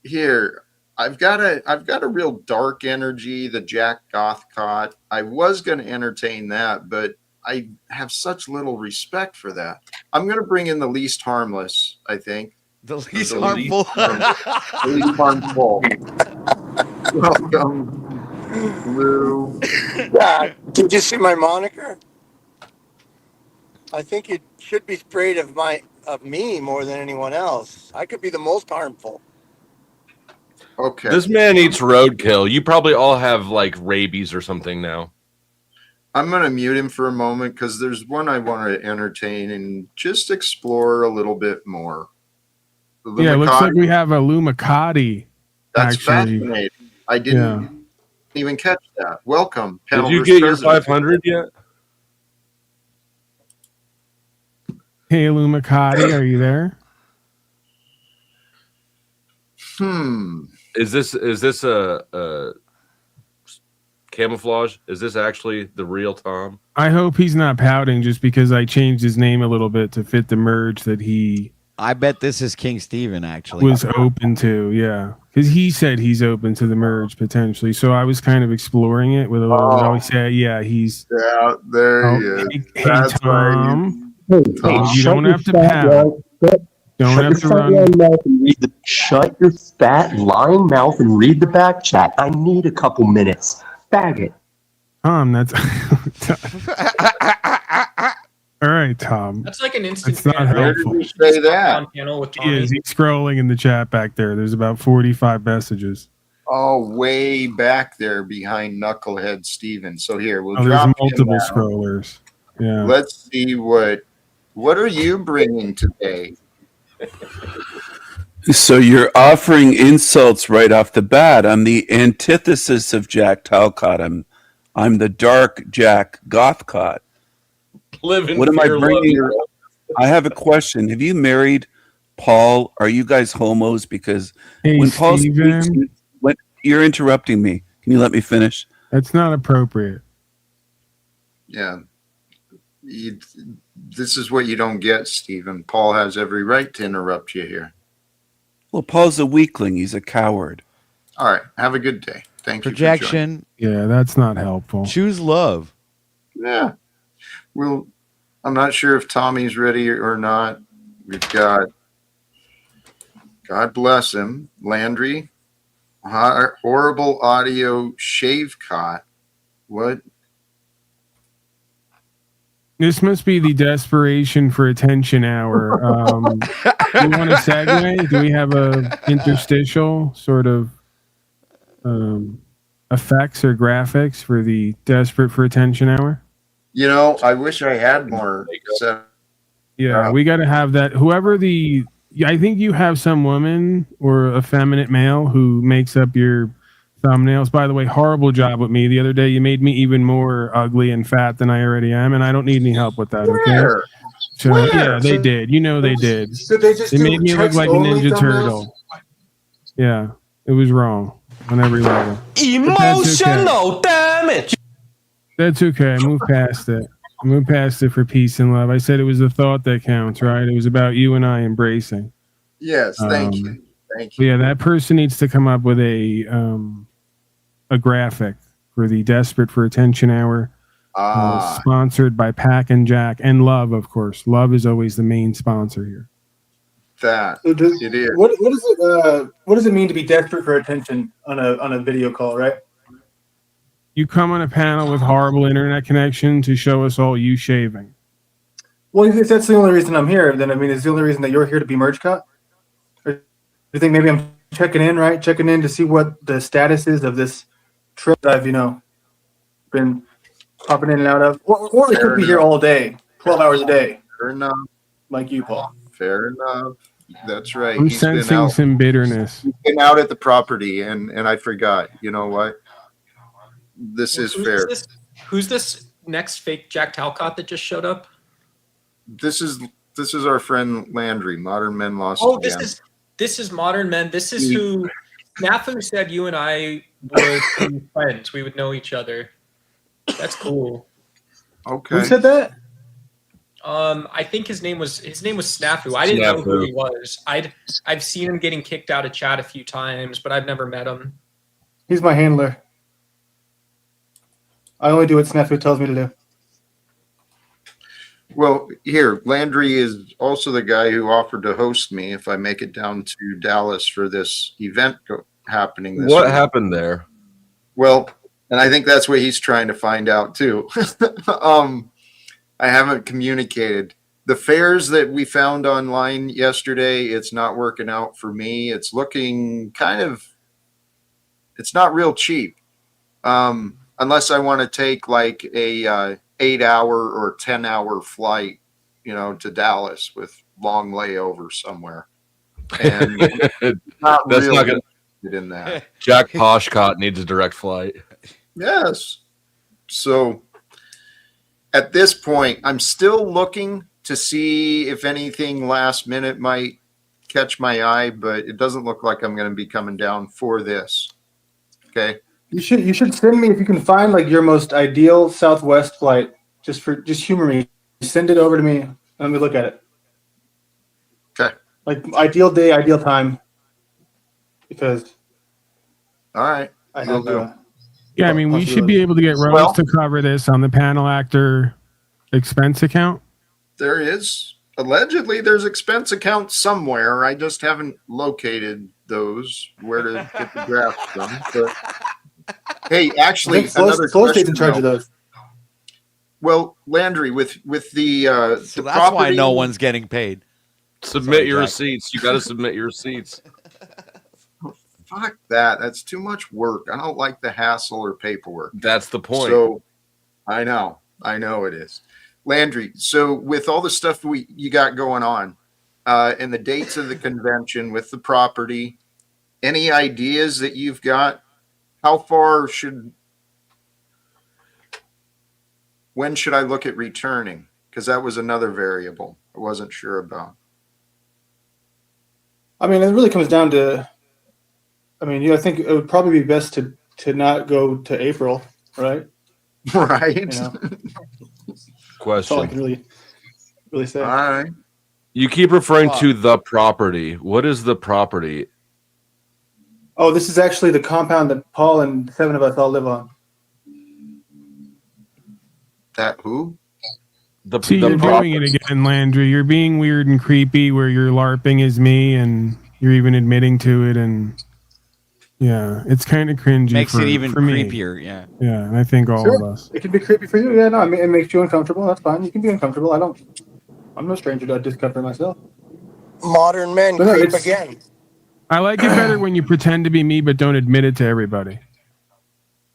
Here, I've got a real dark energy, the Jack Gothcott. I was going to entertain that, but I have such little respect for that. I'm going to bring in the least harmless, I think. The least harmful. The least harmful. Welcome, Lou. Did you see my moniker? I think it should be sprayed of me more than anyone else. I could be the most harmful. Okay. This man eats roadkill. You probably all have like rabies or something now. I'm going to mute him for a moment because there's one I want to entertain and just explore a little bit more. Yeah, it looks like we have a Lumicati. That's fascinating. I didn't even catch that. Welcome. Did you get your 500 yet? Hey, Lumicati, are you there? Is this a camouflage? Is this actually the real Tom? I hope he's not pouting just because I changed his name a little bit to fit the merge that he. I bet this is King Steven actually was open to, because he said he's open to the merge potentially. So I was kind of exploring it with a little. I said, he's. Yeah, there he is. Hey, Tom. You don't have to pout. Don't have to run. Shut your fat, lying mouth and read the back chat. I need a couple minutes. Faggot. Tom, that's... All right, Tom. That's like an instant. It's not helpful. Where did you say that? He's scrolling in the chat back there. There's about 45 messages. Oh, way back there behind Knucklehead Steven. So here, we'll there's drop multiple scrollers. Yeah. Let's see what are you bringing today? So you're offering insults right off the bat. I'm the antithesis of Jack Talcott. I'm the dark Jack Gothcott. What am I bringing? I have a question. Have you married Paul, are you guys homos? Because Hey, when Paul speaks, Steven, when you're interrupting me, can you let me finish? that's not appropriate. Yeah. This is what you don't get, Stephen. Paul has every right to interrupt you here. Well, Paul's a weakling. He's a coward. All right. Have a good day. Thank you for joining. Projection. Yeah, that's not helpful. Choose love. Yeah. Well, I'm not sure if Tommy's ready or not. We've got, God bless him, Landry, horrible audio shave cot. What? This must be the desperation for attention hour. Do you want a segue? Do we have a interstitial sort of effects or graphics for the desperate for attention hour? You know, I wish I had more. Yeah, we got to have that. Whoever I think you have some woman or effeminate male who makes up your thumbnails. By the way, horrible job with me. The other day, you made me even more ugly and fat than I already am, and I don't need any help with that. Okay? So, yeah, they did. You know they did. They made me look like a Ninja Turtle. Yeah, it was wrong on every level. Emotional damage. That's okay. Move past it. Move past it for peace and love. I said it was the thought that counts, right? It was about you and I embracing. Yes, thank you. Thank you. Yeah, that person needs to come up with a graphic for the Desperate for Attention Hour, sponsored by Pack and Jack and Love, of course. Love is always the main sponsor here. It is. What does it mean to be desperate for attention on a video call, right? You come on a panel with horrible internet connection to show us all you shaving. Well, if that's the only reason I'm here, then I mean, is the only reason that you're here to be merge cut? Or do you think maybe I'm checking in, right? Checking in to see what the status is of this trip that I've, been popping in and out of, or I could be here all day, 12 hours a day. Fair enough. Like you, Paul. Fair enough. That's right. I'm sensing some bitterness. He's been out at the property, and I forgot. You know what? This is fair. Who's this next fake Jack Talcott that just showed up? This is our friend Landry, Modern Men Lost. Oh, this is Modern Men. This is who Snafu said you and I would be friends. We would know each other. That's cool. Okay. Who said that? I think his name was Snafu. I didn't know who he was. I've seen him getting kicked out of chat a few times, but I've never met him. He's my handler. I only do what Snafu tells me to do. Well, here, Landry is also the guy who offered to host me if I make it down to Dallas for this event happening this What week. happened there? Well, and I think that's what he's trying to find out too. I haven't communicated. The fares that we found online yesterday, it's not working out for me. It's looking it's not real cheap. Unless I want to take like a 8-hour or 10-hour flight, to Dallas with long layover somewhere. And not That's really not gonna interested in that. Jack Poshcott needs a direct flight. Yes. So at this point, I'm still looking to see if anything last minute might catch my eye, but it doesn't look like I'm going to be coming down for this. Okay. You should send me if you can find like your most ideal Southwest flight. Just humor me. Send it over to me. Let me look at it. Okay. Like ideal day, ideal time. Because. All right. I have. Yeah, I mean, we should be able to get Rose to cover this on the panel actor expense account. There is. Allegedly, there's expense accounts somewhere. I just haven't located those, where to get the graphs from. But hey, actually, another question. In charge of those. Well, Landry, with the so that's property, why no one's getting paid. Submit your receipts. You got to submit your receipts. Fuck that. That's too much work. I don't like the hassle or paperwork. That's the point. So I know it is. Landry, so with all the stuff you got going on, and the dates of the convention with the property, any ideas that you've got? When should I look at returning? Because that was another variable I wasn't sure about. I mean, it really comes down to. I mean, I think it would probably be best to not go to April, right? Right. You know, that's all I can Question. really say. All right. You keep referring to the property. What is the property? Oh, this is actually the compound that Paul and 7 of us all live on. That who? See, you're doing it again, Landry. You're being weird and creepy where you're LARPing as me and you're even admitting to it. And yeah, it's kind of cringy. Makes it even for me. creepier. Yeah. Yeah, and I think all of us. It can be creepy for you. Yeah, no, I mean, it makes you uncomfortable. That's fine. You can be uncomfortable. I'm no stranger to discomfort myself. Modern men creep again. I like it better when you pretend to be me but don't admit it to everybody.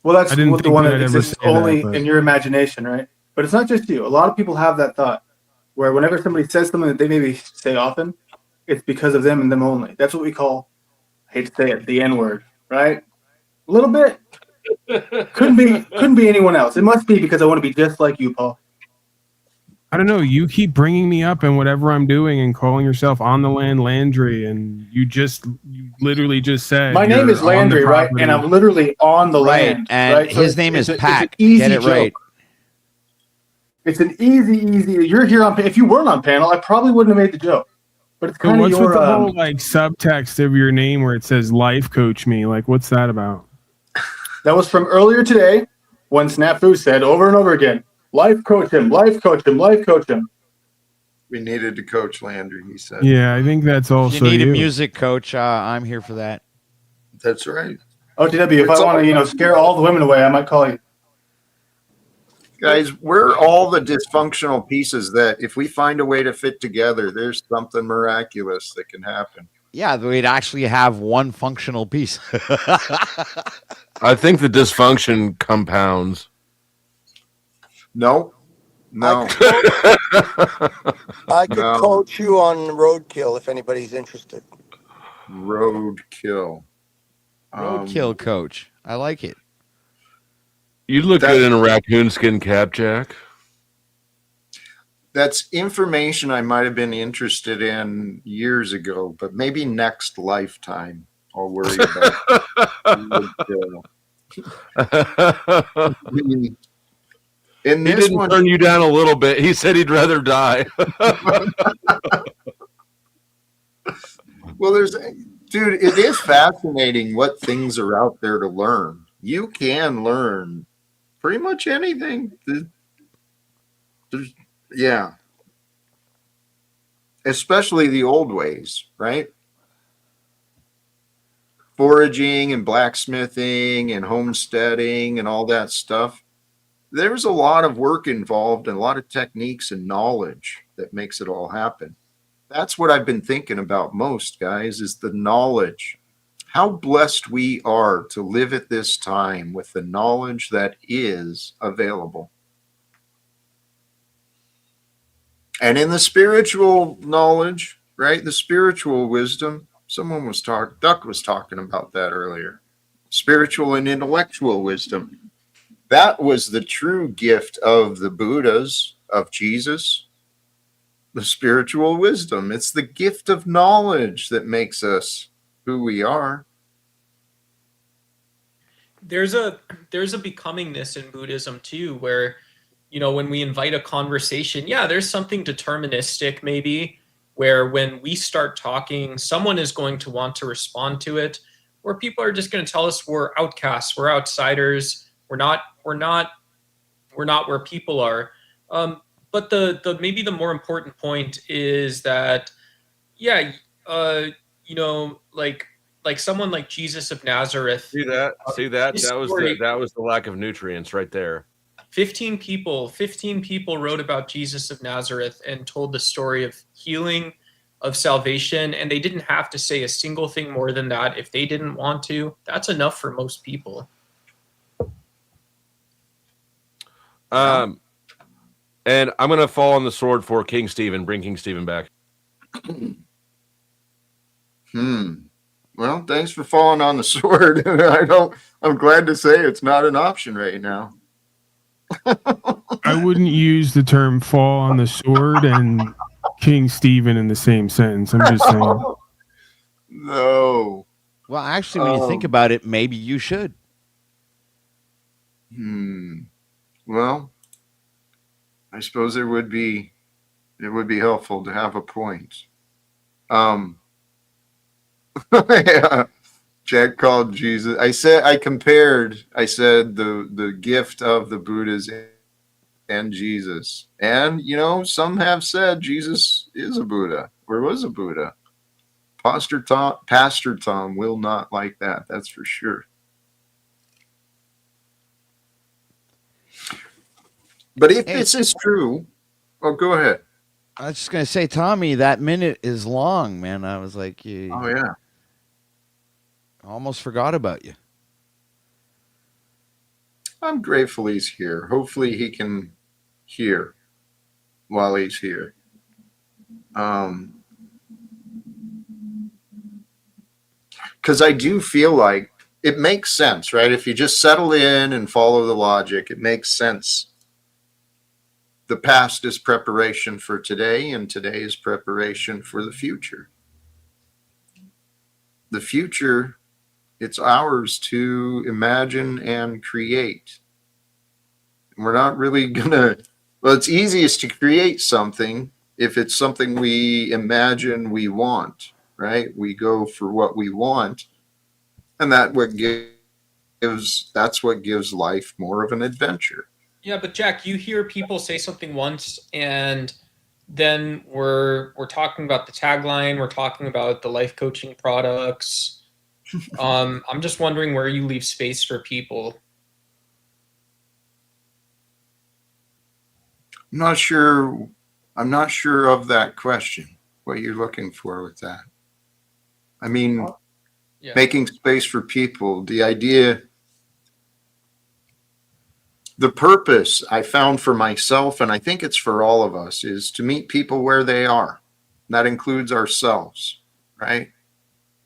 Well, that's the one that I'd ever exists say that, only but- in your imagination, right? But it's not just you. A lot of people have that thought where whenever somebody says something that they maybe say often, it's because of them and them only. That's what we call, I hate to say it, the N-word, right? A little bit. Couldn't be anyone else. It must be because I want to be just like you, Paul. I don't know. You keep bringing me up in whatever I'm doing and calling yourself on the land Landry, and you literally just said My name you're is Landry, on the right? property. And I'm literally on the land, and right? his name is It's Pack. an easy Get it joke. right. It's an easy. You're here on. If you weren't on panel, I probably wouldn't have made the joke. But it's So kind of what's your. with the whole like subtext of your name where it says "life coach me"? Like, what's that about? That was from earlier today when Snafu said over and over again, "Life coach him, life coach him, life coach him." We needed to coach Landry, he said. Yeah, I think that's also If you need a music coach, I'm here for that. That's right. OTW, if I want to, scare all the women away, I might call you. Guys, we're all the dysfunctional pieces that if we find a way to fit together, there's something miraculous that can happen. Yeah, we'd actually have one functional piece. I think the dysfunction compounds. No. I could coach you on roadkill if anybody's interested. Roadkill. Roadkill coach. I like it. You look good in a raccoon skin cap, Jack. That's information I might have been interested in years ago, but maybe next lifetime I'll worry about. In He this didn't one, turn you down a little bit. He said he'd rather die. well, dude, it is fascinating what things are out there to learn. You can learn pretty much anything. Yeah. Especially the old ways, right? Foraging and blacksmithing and homesteading and all that stuff. There's a lot of work involved and a lot of techniques and knowledge that makes it all happen. That's what I've been thinking about most, guys, is the knowledge. How blessed we are to live at this time with the knowledge that is available. And in the spiritual knowledge, right, the spiritual wisdom, Duck was talking about that earlier. Spiritual and intellectual wisdom. That was the true gift of the Buddhas, of Jesus, the spiritual wisdom. It's the gift of knowledge that makes us who we are. There's a becomingness in Buddhism too, where, when we invite a conversation, there's something deterministic maybe, where when we start talking, someone is going to want to respond to it, where people are just going to tell us we're outcasts, we're outsiders, we're not where people are. But the maybe the more important point is that, like someone like Jesus of Nazareth. See that? That was the lack of nutrients right there. 15 people wrote about Jesus of Nazareth and told the story of healing, of salvation, and they didn't have to say a single thing more than that if they didn't want to. That's enough for most people. And I'm gonna fall on the sword for King Stephen. Bring King Stephen back. Well, thanks for falling on the sword. I'm glad to say it's not an option right now. I wouldn't use the term "fall on the sword" and King Stephen in the same sentence. I'm just saying. No. Well, actually, when you think about it, maybe you should. Well, I suppose it would be helpful to have a point. Yeah. Jack called Jesus. I said the gift of the Buddhas and Jesus. And some have said Jesus is a Buddha or was a Buddha. Pastor Tom will not like that, that's for sure. But if this is true, go ahead. I was just gonna say, Tommy, that minute is long, man. I was like, oh yeah, almost forgot about you. I'm grateful he's here. Hopefully he can hear while he's here. Because I do feel like it makes sense, right? If you just settle in and follow the logic, it makes sense. The past is preparation for today, and today is preparation for the future. The future, it's ours to imagine and create. We're not really gonna, well, it's easiest to create something if it's something we imagine we want, right? We go for what we want, and that's what gives life more of an adventure. Yeah, but Jack, you hear people say something once, and then we're talking about the tagline, we're talking about the life coaching products. I'm just wondering where you leave space for people. I'm not sure of that question, what you're looking for with that. I mean, making space for people, the idea, the purpose I found for myself, and I think it's for all of us, is to meet people where they are. That includes ourselves, right?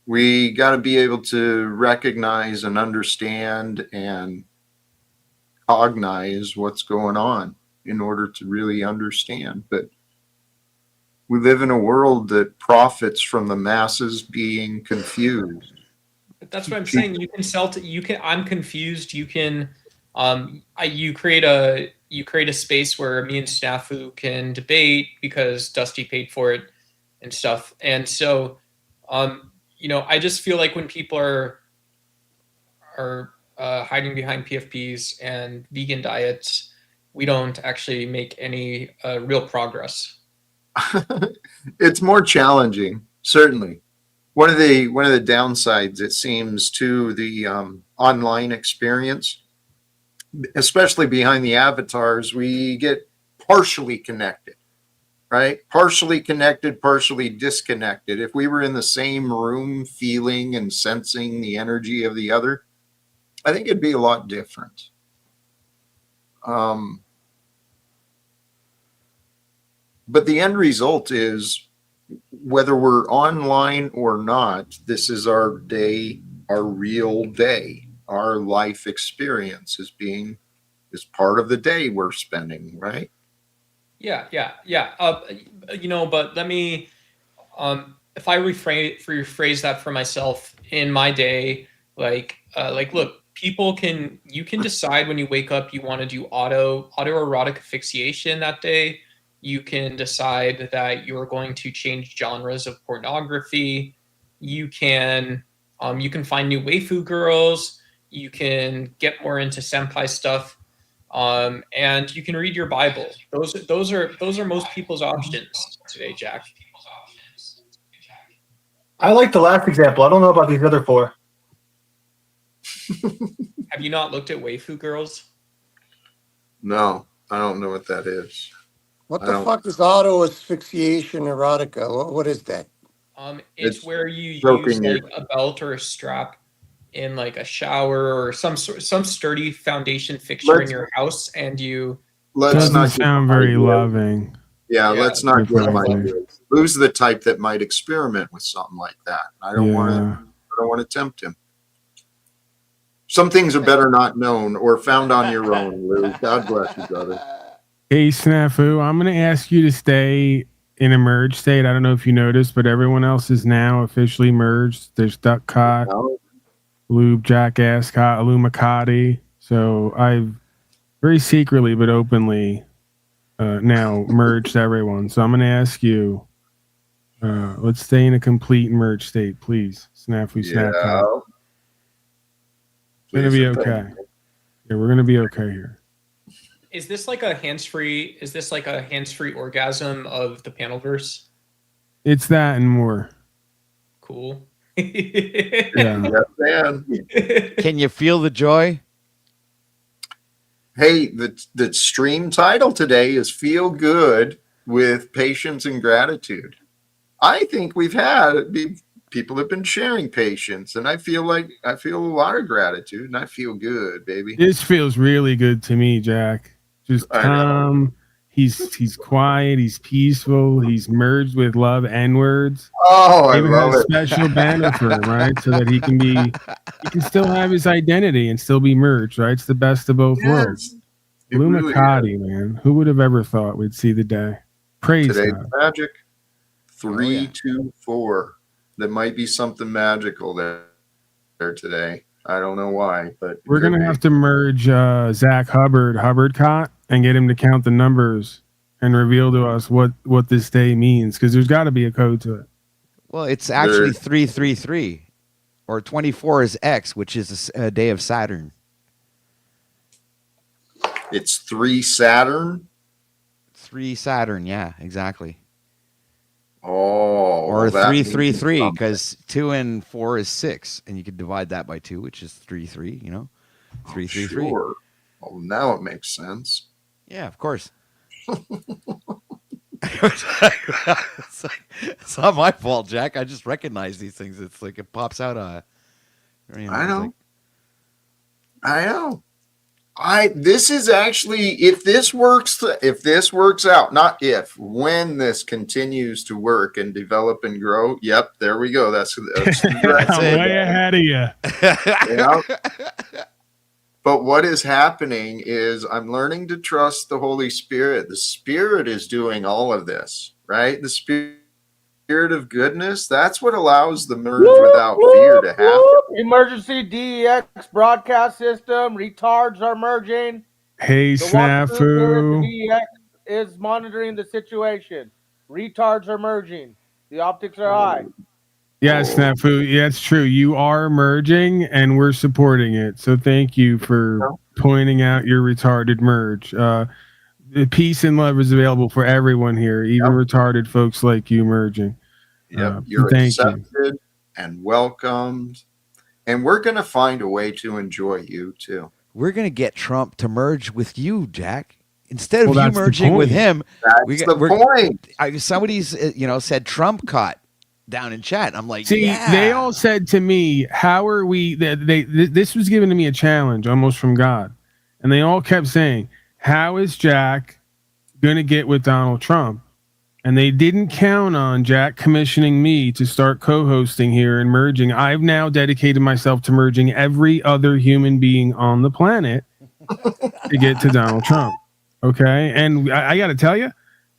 We got to be able to recognize and understand and cognize what's going on in order to really understand. But we live in a world that profits from the masses being confused. But that's what I'm saying. You can sell to, I'm confused. You can, you create a space where me and Snafu can debate because Dusty paid for it and stuff. And so, I just feel like when people are hiding behind PFPs and vegan diets, we don't actually make any real progress. It's more challenging, certainly. One of the downsides, it seems, to the online experience, especially behind the avatars, we get partially connected, right? Partially connected, partially disconnected. If we were in the same room feeling and sensing the energy of the other, I think it'd be a lot different. But the end result is, whether we're online or not, this is our day, our real day. Our life experience is part of the day we're spending, right? Yeah. But let me, if I rephrase that for myself in my day, look, you can decide when you wake up, you want to do autoerotic asphyxiation that day. You can decide that you're going to change genres of pornography. You can find new waifu girls. You can get more into senpai stuff, and you can read your Bible. Those are most people's options today, Jack. I like the last example. I don't know about these other four. Have you not looked at waifu girls? No, I don't know what that is. What the fuck is auto asphyxiation erotica? What is that? It's where you use like a belt or a strap in like a shower or some sturdy foundation fixture in your house, and you. Doesn't sound very loving. Yeah, let's not give them ideas. Lou's the type that might experiment with something like that. I don't want to tempt him. Some things are better not known or found on your own, Lou. God bless you, brother. Hey, Snafu, I'm going to ask you to stay in a merge state. I don't know if you noticed, but everyone else is now officially merged. There's Duckcott, Lube, Jackass, Illumicati. So I've very secretly but openly now merged everyone. So I'm going to ask you, let's stay in a complete merge state, please. Snafu, Snapchat. It's going to be okay. Yeah, we're going to be okay here. Is this like a hands-free? Is this like a hands-free orgasm of the Panelverse? It's that and more. Cool. Yeah. Man. Can you feel the joy? Hey, the stream title today is "Feel Good with Patience and Gratitude." I think people have been sharing patience, and I feel a lot of gratitude, and I feel good, baby. This feels really good to me, Jack. Just calm. He's quiet. He's peaceful. He's merged with love and words. Oh, I even love has it. A special banner for him, right? So that he can still have his identity and still be merged, right? It's the best of both worlds. Illumicati, man. Who would have ever thought we'd see the day? Praise Today's God. magic. 3, 2, 4. There might be something magical there today. I don't know why, but we're gonna have to merge Zach Hubbardcott, and get him to count the numbers and reveal to us what this day means, because there's got to be a code to it. Well, it's actually 333, or 24 is X, which is a day of Saturn. It's 3 Saturn. 3 Saturn, yeah, exactly. Oh, or 333, because 2 and 4 is 6, and you could divide that by 2, which is 3. You know, 333. Sure. Oh, now it makes sense. Yeah, of course. It's not my fault, Jack. I just recognize these things. It's like it pops out. I know. I know. This is actually, if this works out, not if, when this continues to work and develop and grow. Yep, there we go. That's way ahead of you. Yeah. But what is happening is I'm learning to trust the Holy Spirit. The Spirit is doing all of this, right? The Spirit of goodness. That's what allows the merge without fear to happen. Emergency DEX broadcast system. Retards are merging. Hey, Snafu. The DEX is monitoring the situation. Retards are merging. The optics are high. Yeah, Snafu. Yeah, it's true. You are merging, and we're supporting it. So thank you for pointing out your retarded merge. Peace and love is available for everyone here, even retarded folks like you merging. Yep, you're accepted and welcomed, and we're going to find a way to enjoy you too. We're going to get Trump to merge with you, Jack. Instead of you merging with him, that's the point. Somebody's said Trump caught down in chat. I'm like, see, they all said to me, how are we, this was given to me a challenge almost from God. And they all kept saying, how is Jack going to get with Donald Trump? And they didn't count on Jack commissioning me to start co-hosting here and merging. I've now dedicated myself to merging every other human being on the planet to get to Donald Trump. Okay. And I got to tell you,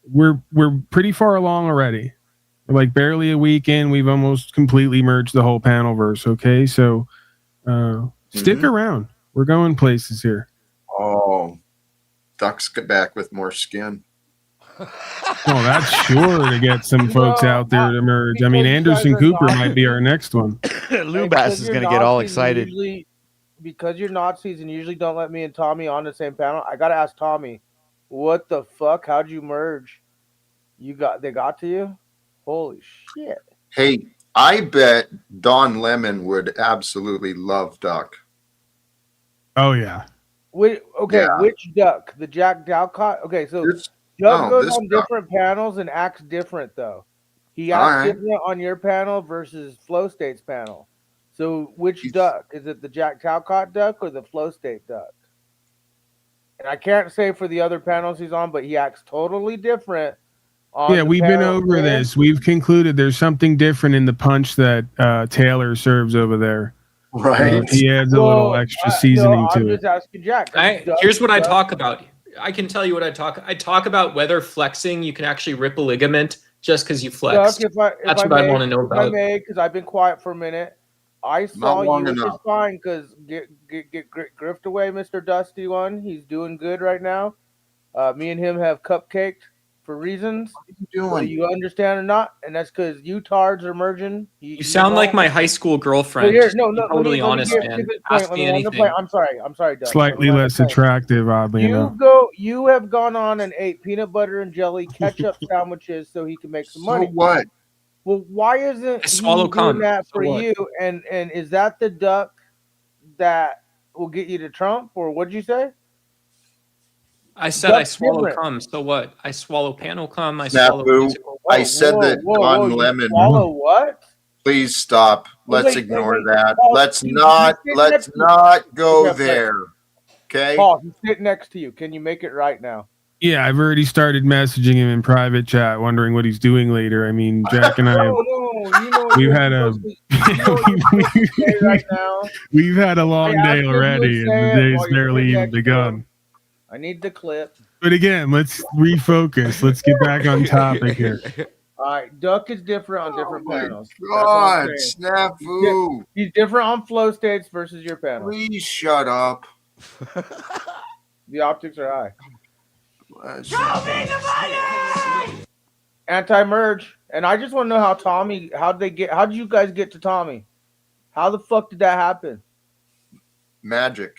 we're pretty far along already. We're like barely a week in. We've almost completely merged the whole panelverse. Okay. So stick around. We're going places here. Oh, Duck's back with more skin. Well, that's sure to get some folks out there to merge. I mean, Anderson Cooper might be our next one. Lubass is going to get all excited. Because you're Nazis and usually don't let me and Tommy on the same panel, I got to ask Tommy, what the fuck? How'd you merge? They got to you? Holy shit. Hey, I bet Don Lemon would absolutely love Duck. Oh, yeah. Which Duck? The Jack Talcott? Okay, so Duck goes on different panels and acts different, though. He acts different on your panel versus Flow State's panel. So which Duck? Is it the Jack Talcott Duck or the Flow State Duck? And I can't say for the other panels he's on, but he acts totally different. Yeah, we've been over this. We've concluded there's something different in the punch that Taylor serves over there. Right. He adds a little extra seasoning to it. I'm just asking Jack. Here's what I talk about. I can tell you what I talk about whether flexing, you can actually rip a ligament just because you Duck, flexed. if That's I what I may, want to know if I about. may, because I've been quiet for a minute. I saw you, long which is enough. fine. Because get grift away, Mr. Dusty One. He's doing good right now. Me and him have cupcaked for reasons, whether Doing. you understand or not, and that's because you tards are merging. You sound like my high school girlfriend. But here, Just no, to be no. totally let me honest, get man. to this Ask point. me Let me land the anything. plane. I'm sorry, Doug. Slightly less attractive, oddly enough. You have gone on and ate peanut butter and jelly ketchup sandwiches so he can make some money. So what? Well, why isn't he swallow doing cum. that So for what? you? And is that the duck that will get you to Trump, or what'd you say? I said I Duck's swallow different. cum. So what? I swallow panel cum. I Snafu, swallow musical. I said that Don You Lemon. swallow what? Please stop. Let's Wait, ignore wait. that. Paul, Let's he's not. sitting Let's next to you. not go Okay, there. Okay. Paul, he's sitting next to you. Can you make it right now? Yeah, I've already started messaging him in private chat, wondering what he's doing later. I mean, Jack and I, we've had a right now. we've had a long day already, and the day's barely even begun. I need the clip. But again, let's refocus. Let's get back on topic here. All right, Duck is different on different panels. God, Snafu. He's different on flow states versus your panel. Please shut up. The optics are high. Show me the money! Anti-merge. And I just want to know how did you guys get to Tommy? How the fuck did that happen? Magic.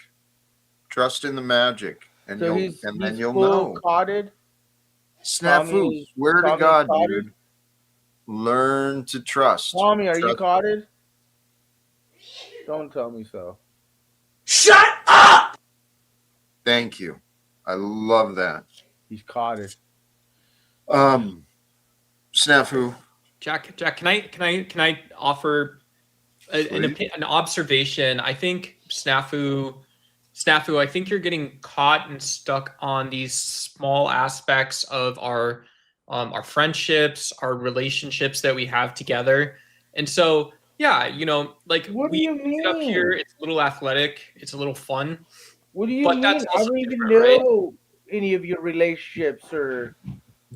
Trust in the magic. And So then you'll know. Cotted. Snafu, swear to God, dude. Learn to trust. Tommy, are you cotted? Don't tell me so. Shut up! Thank you. I love that. He's cotted. Snafu. Jack, can I offer an observation? I think Snafu, I think you're getting caught and stuck on these small aspects of our friendships, our relationships that we have together. And so, yeah, like what do you mean? Up here, it's a little athletic, it's a little fun. What do you mean? I don't even know any of your relationships or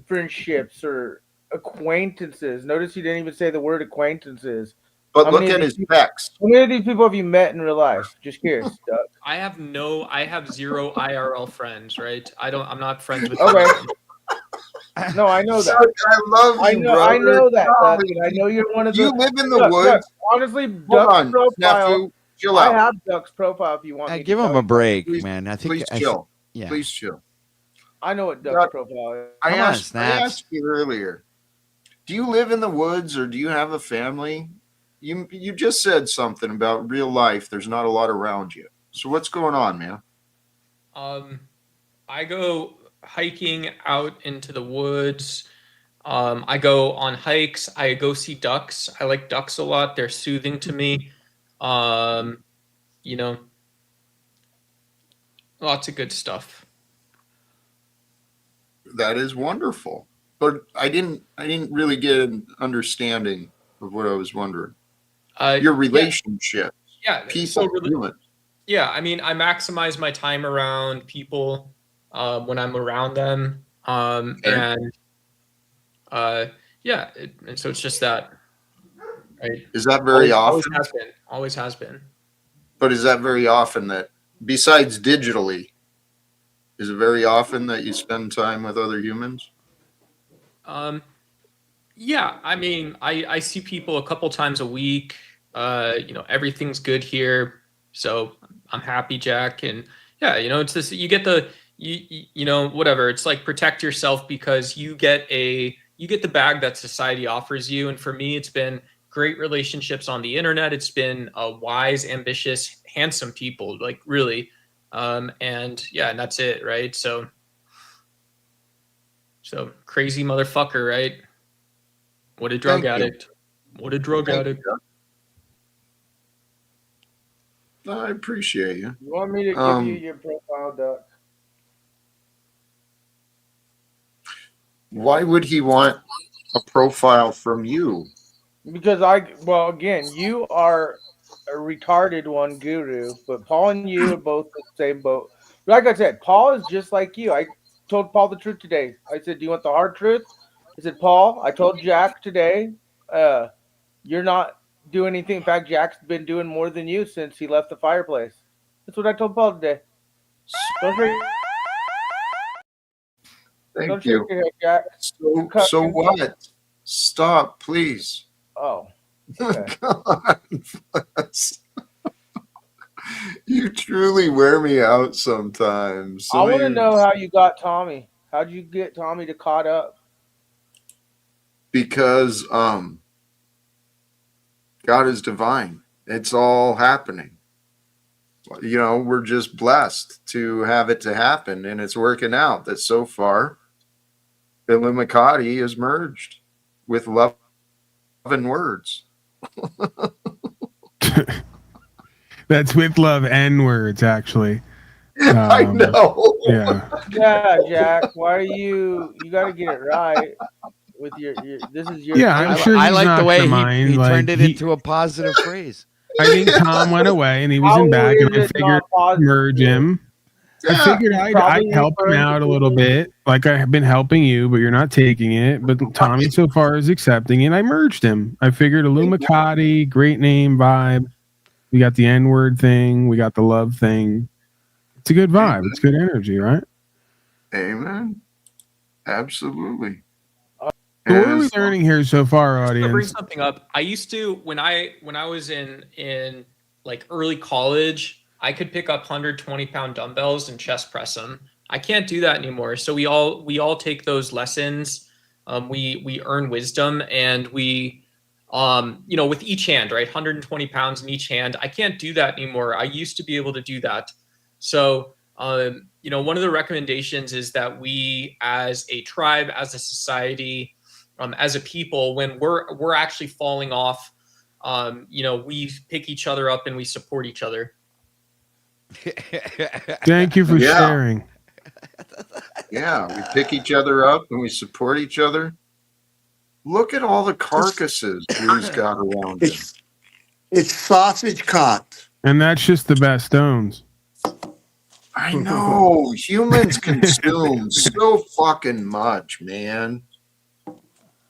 friendships or acquaintances. Notice you didn't even say the word acquaintances. But look at his pecs. How many of these people have you met in real life? Just curious, Doug. I have zero IRL friends, right? I'm not friends with Okay. No, I know that. I love you, brother. I know that, Doug. I know you're one of the. You live in the woods. Doug, honestly, Duck's profile. Snafu, chill out. I have Duck's profile if you want me give him a break, man. I think please chill. Yeah. Please chill. I know what Duck's profile is. I asked you earlier. Do you live in the woods or do you have a family? You just said something about real life. There's not a lot around you. So what's going on, man? I go hiking out into the woods. I go on hikes. I go see ducks. I like ducks a lot. They're soothing to me. Lots of good stuff. That is wonderful. But I didn't really get an understanding of what I was wondering. Your relationship. Yeah. People. Yeah. I mean, I maximize my time around people when I'm around them. And so it's just that. Right? Is that very often? Always has been. But is that very often that, besides digitally, is it very often that you spend time with other humans? Yeah, I mean, I see people a couple times a week. Everything's good here, so I'm happy, Jack. And yeah, it's this. You get whatever. It's like protect yourself because you get the bag that society offers you. And for me, it's been great relationships on the internet. It's been wise, ambitious, handsome people, like really. And that's it, right? So crazy motherfucker, right? What a drug addict. What a drug addict. I appreciate you. You want me to give you your profile, Duck? Why would he want a profile from you? Because again, you are a retarded one guru, but Paul and you are both the same boat. Like I said, Paul is just like you. I told Paul the truth today. I said, do you want the hard truth? I said, Paul, I told Jack today, you're not doing anything. In fact, Jack's been doing more than you since he left the fireplace. That's what I told Paul today. Don't shake Thank your you. head, Jack. So what? Stop, please. Oh. Okay. God, you truly wear me out sometimes. I want to know how you got Tommy. How'd you get Tommy to caught up? Because God is divine. It's all happening. You know, we're just blessed to have it to happen, and it's working out that so far Illuminati is merged with love and words. That's with love and words, actually. I know. Yeah. Yeah, Jack. Why are you got to get it right with your this is your. Yeah, I'm sure I he's like the not way mind. he Like, turned it into a positive phrase. I think Tom went away and he was How in back, is and I it figured not positive? merge him. Yeah. I figured I'd Probably help him referring out to a little bit, like I have been helping you, but you're not taking it. But Tommy so far is accepting it. I merged him. I figured Illumicati, great name, vibe. We got the N-word thing. We got the love thing. It's a good vibe. It's good energy, right? Amen. Absolutely. So what are we learning here so far, To bring audience? something up, I used to when I was in like early college, I could pick up 120-pound dumbbells and chest press them. I can't do that anymore. So we all take those lessons. We earn wisdom, and we with each hand, right? 120 pounds in each hand. I can't do that anymore. I used to be able to do that. So one of the recommendations is that we, as a tribe, as a society, as a people, when we're actually falling off, we pick each other up and we support each other. Thank you for sharing. Yeah, we pick each other up and we support each other. Look at all the carcasses Blue's got around him. It's sausage caught. And that's just the best stones. I know. Humans consume so fucking much, man.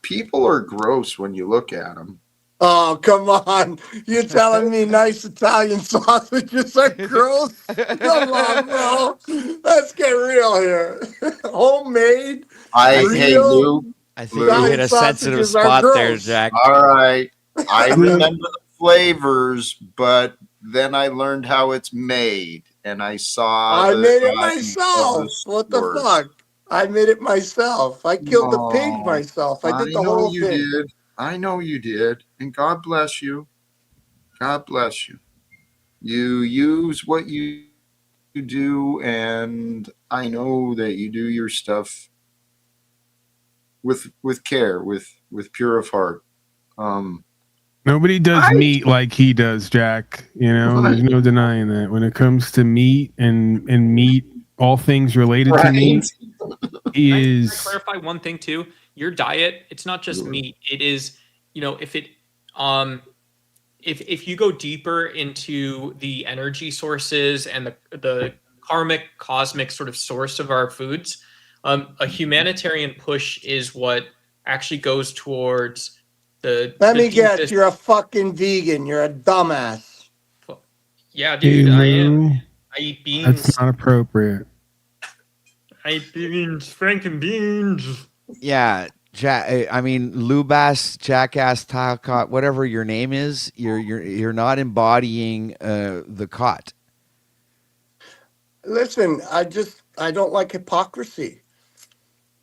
People are gross when you look at them. Oh, come on. You're telling me nice Italian sausages are gross? Come on, bro. Let's get real here. Homemade. Hey, Lou. I think you hit a sensitive spot there, Jack. All right. I remember the flavors, but then I learned how it's made, and I saw. I made it myself. What the fuck? I made it myself. I killed the pig myself. I did the whole thing. Did. I know you did, and God bless you. God bless you. You use what you do, and I know that you do your stuff with care, with pure of heart. Nobody does meat like he does, Jack. You know, there's no denying that. When it comes to meat and meat, all things related to meat, he is. Can I clarify one thing too? Your diet, it's not just meat. It is, if you go deeper into the energy sources and the karmic, cosmic sort of source of our foods, a humanitarian push is what actually goes towards Let me guess, you're a fucking vegan. You're a dumbass. Yeah, dude, I am. I eat beans. That's not appropriate. I eat beans, Franken beans. Yeah, Lubas, Jackass, Talcott, whatever your name is, you're not embodying the cot. Listen, I don't like hypocrisy.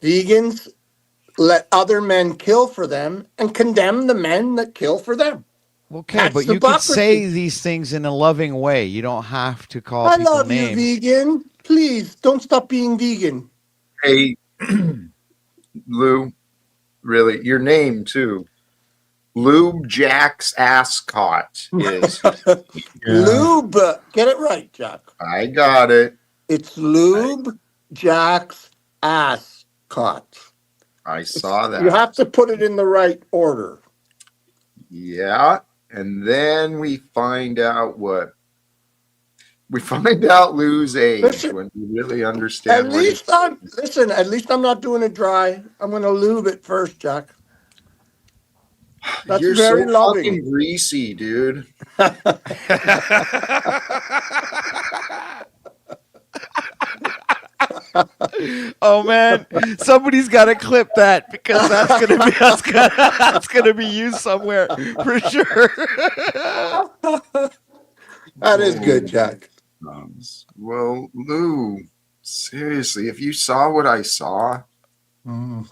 Vegans let other men kill for them and condemn the men that kill for them. Okay, That's but you hypocrisy. could say these things in a loving way. You don't have to call people love names. you, vegan. Please don't stop being vegan. Hey, Lou, really, your name too. Lube Jack's Ascot is. Lube. Get it right, Jack. I got it. It's Lube Jack's Ascot. I saw that. You have to put it in the right order. Yeah. And then we find out what We find out Lou's age Listen, when we really understand. At least I'm not doing it dry. I'm gonna lube it first, Jack. That's You're very so loving. fucking greasy, dude. Oh man, somebody's got to clip that because that's gonna be used somewhere for sure. That is good, Jack. Well, Lou, seriously, if you saw what I saw, Have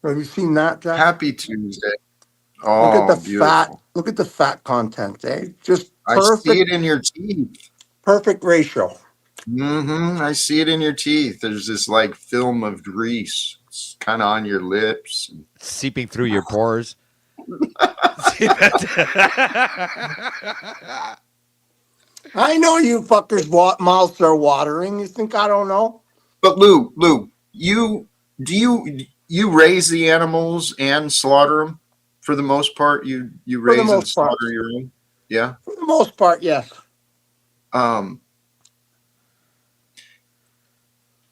you seen that, Jack? happy Tuesday. Look Oh, at the beautiful. fat. Look at the fat content, eh? Just I see it in your teeth. perfect ratio. I see it in your teeth. There's this like film of grease. It's kind of on your lips. Seeping through your pores. I know you fuckers' mouths are watering. You think I don't know? But Lou, you raise the animals and slaughter them for the most part? You raise and slaughter your own? Yeah. For the most part, yes.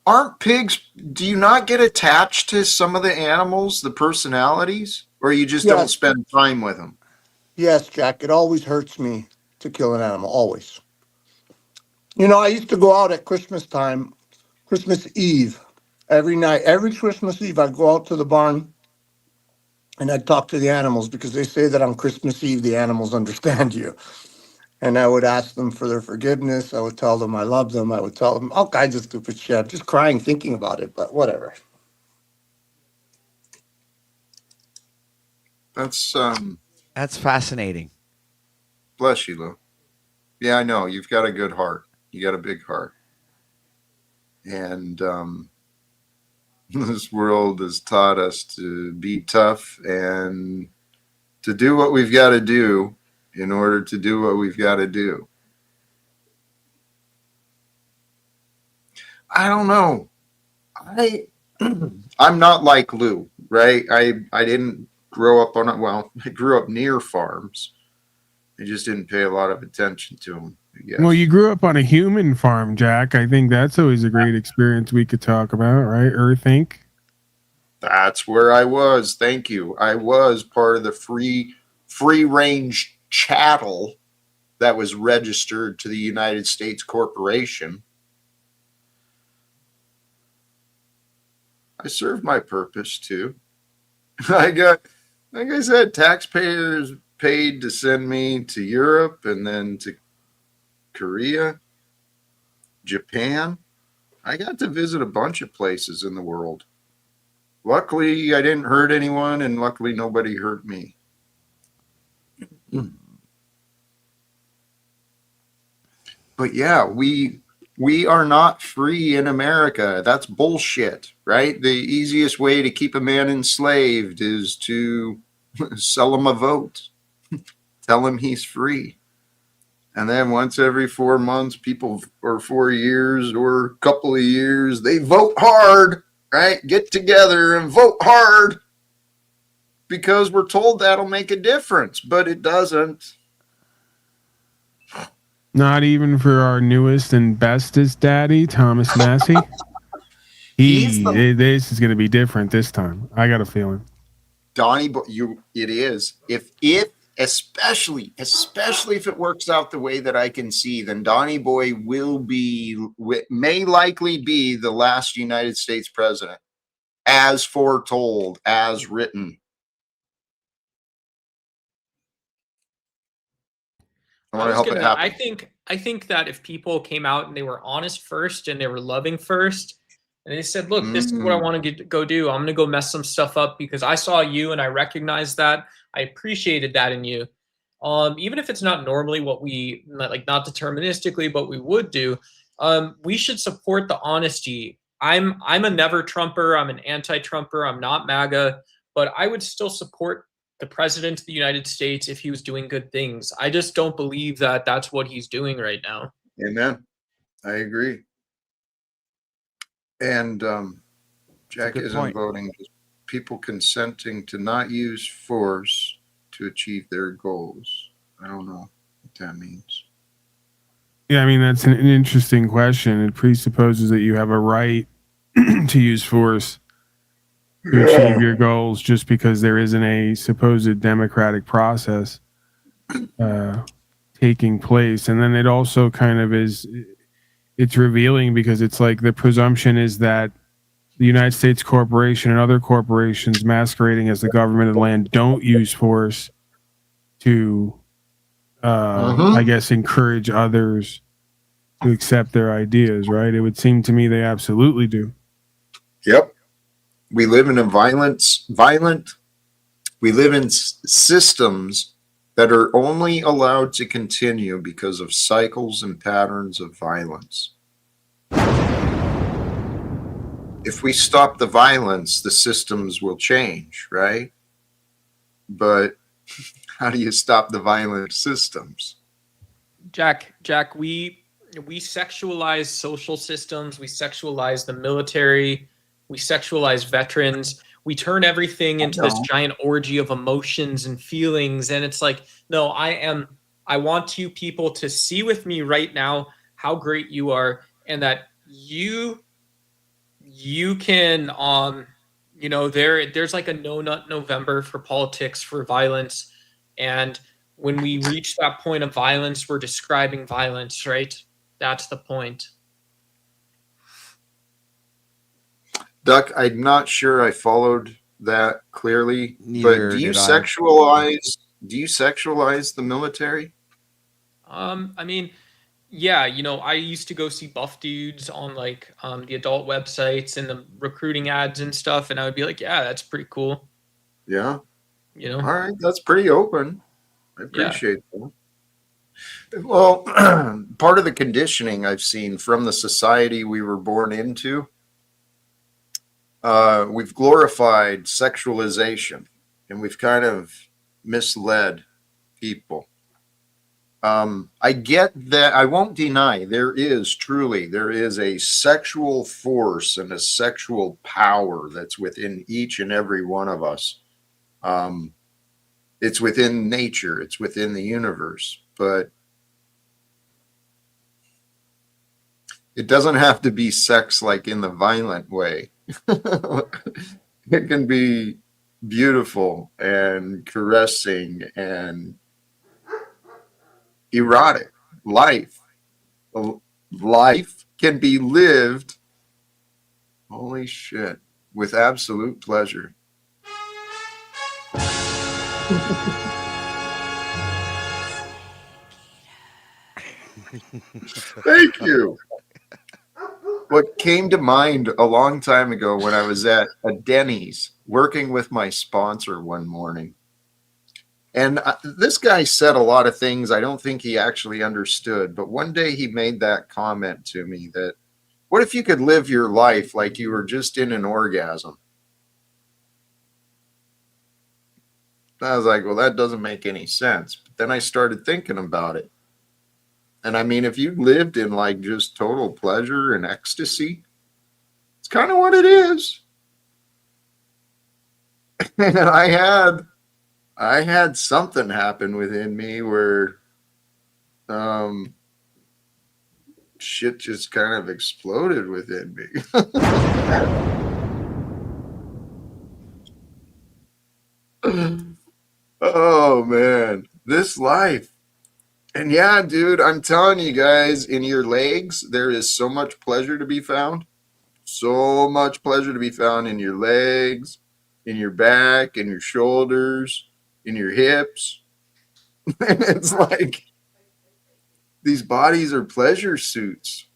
Aren't pigs, do you not get attached to some of the animals, the personalities, or you just don't spend time with them? Yes, Jack. It always hurts me to kill an animal. Always. You know, I used to go out at Christmas time, Christmas Eve, every night. Every Christmas Eve, I'd go out to the barn and I'd talk to the animals because they say that on Christmas Eve, the animals understand you. And I would ask them for their forgiveness. I would tell them I love them. I would tell them all kinds of stupid shit. I'm just crying thinking about it, but whatever. That's fascinating. Bless you, Lou. Yeah, I know. You've got a good heart. You got a big heart. And this world has taught us to be tough and to do what we've got to do in order to do what we've got to do. I don't know. I'm not like Lou, right? I didn't grow up on it. Well, I grew up near farms. I just didn't pay a lot of attention to them. Well, you grew up on a human farm, Jack. I think that's always a great experience we could talk about, right? Earth Inc. That's where I was. Thank you. I was part of the free range chattel that was registered to the United States Corporation. I served my purpose too. I got, like I said, taxpayers paid to send me to Europe and then to Korea, Japan. I got to visit a bunch of places in the world. Luckily, I didn't hurt anyone, and luckily, nobody hurt me. But yeah, we are not free in America. That's bullshit, right? The easiest way to keep a man enslaved is to sell him a vote. Tell him he's free. And then once every 4 months, people, or 4 years, or a couple of years, they vote hard, right? Get together and vote hard because we're told that'll make a difference, but it doesn't. Not even for our newest and bestest daddy, Thomas Massey. This is going to be different this time. I got a feeling. Donnie, it is. If especially if it works out the way that I can see, then Donnie Boy may likely be the last United States president, as foretold, as written. I think that if people came out and they were honest first and they were loving first, and they said, look, this is what I want to go do. I'm going to go mess some stuff up because I saw you and I recognized that. I appreciated that in you. Even if it's not normally what we, not deterministically, but we would do, we should support the honesty. I'm a never Trumper. I'm an anti-Trumper. I'm not MAGA, but I would still support the president of the United States if he was doing good things. I just don't believe that that's what he's doing right now. Amen. I agree. And Jack isn't voting. Just people consenting to not use force to achieve their goals. I don't know what that means. Yeah, I mean, that's an interesting question. It presupposes that you have a right to use force to achieve your goals just because there isn't a supposed democratic process taking place. And then it also kind of is, it's revealing because it's like the presumption is that the United States corporation and other corporations masquerading as the government of the land don't use force to, I guess, encourage others to accept their ideas, right? It would seem to me they absolutely do. Yep. We live in a we live in systems that are only allowed to continue because of cycles and patterns of violence. If we stop the violence, the systems will change, right? But how do you stop the violent systems? Jack, we sexualize social systems, we sexualize the military, we sexualize veterans, we turn everything into this giant orgy of emotions and feelings. And it's like, no, I want you people to see with me right now how great you are, and that you can, there's like a no nut November for politics, for violence. And when we reach that point of violence, we're describing violence, right? That's the point. Duck, I'm not sure I followed that clearly, Neither but do you did I. sexualize the military? I mean, yeah, I used to go see buff dudes on like the adult websites and the recruiting ads and stuff, and I would be like, yeah, that's pretty cool. Yeah. All right, that's pretty open. I appreciate that. Well, part of the conditioning I've seen from the society we were born into, we've glorified sexualization, and we've kind of misled people. I get that. I won't deny there is a sexual force and a sexual power that's within each and every one of us. It's within nature, it's within the universe, but it doesn't have to be sex like in the violent way. It can be beautiful and caressing and erotic. Life can be lived, holy shit, with absolute pleasure. Thank you. What came to mind a long time ago when I was at a Denny's working with my sponsor one morning. And this guy said a lot of things I don't think he actually understood. But one day he made that comment to me that, what if you could live your life like you were just in an orgasm? I was like, well, that doesn't make any sense. But then I started thinking about it. And I mean, if you lived in like just total pleasure and ecstasy, it's kind of what it is. And I had something happen within me where shit just kind of exploded within me. Oh man, this life. And yeah, dude, I'm telling you guys, in your legs, there is so much pleasure to be found. So much pleasure to be found in your legs, in your back, in your shoulders, in your hips. And it's like these bodies are pleasure suits.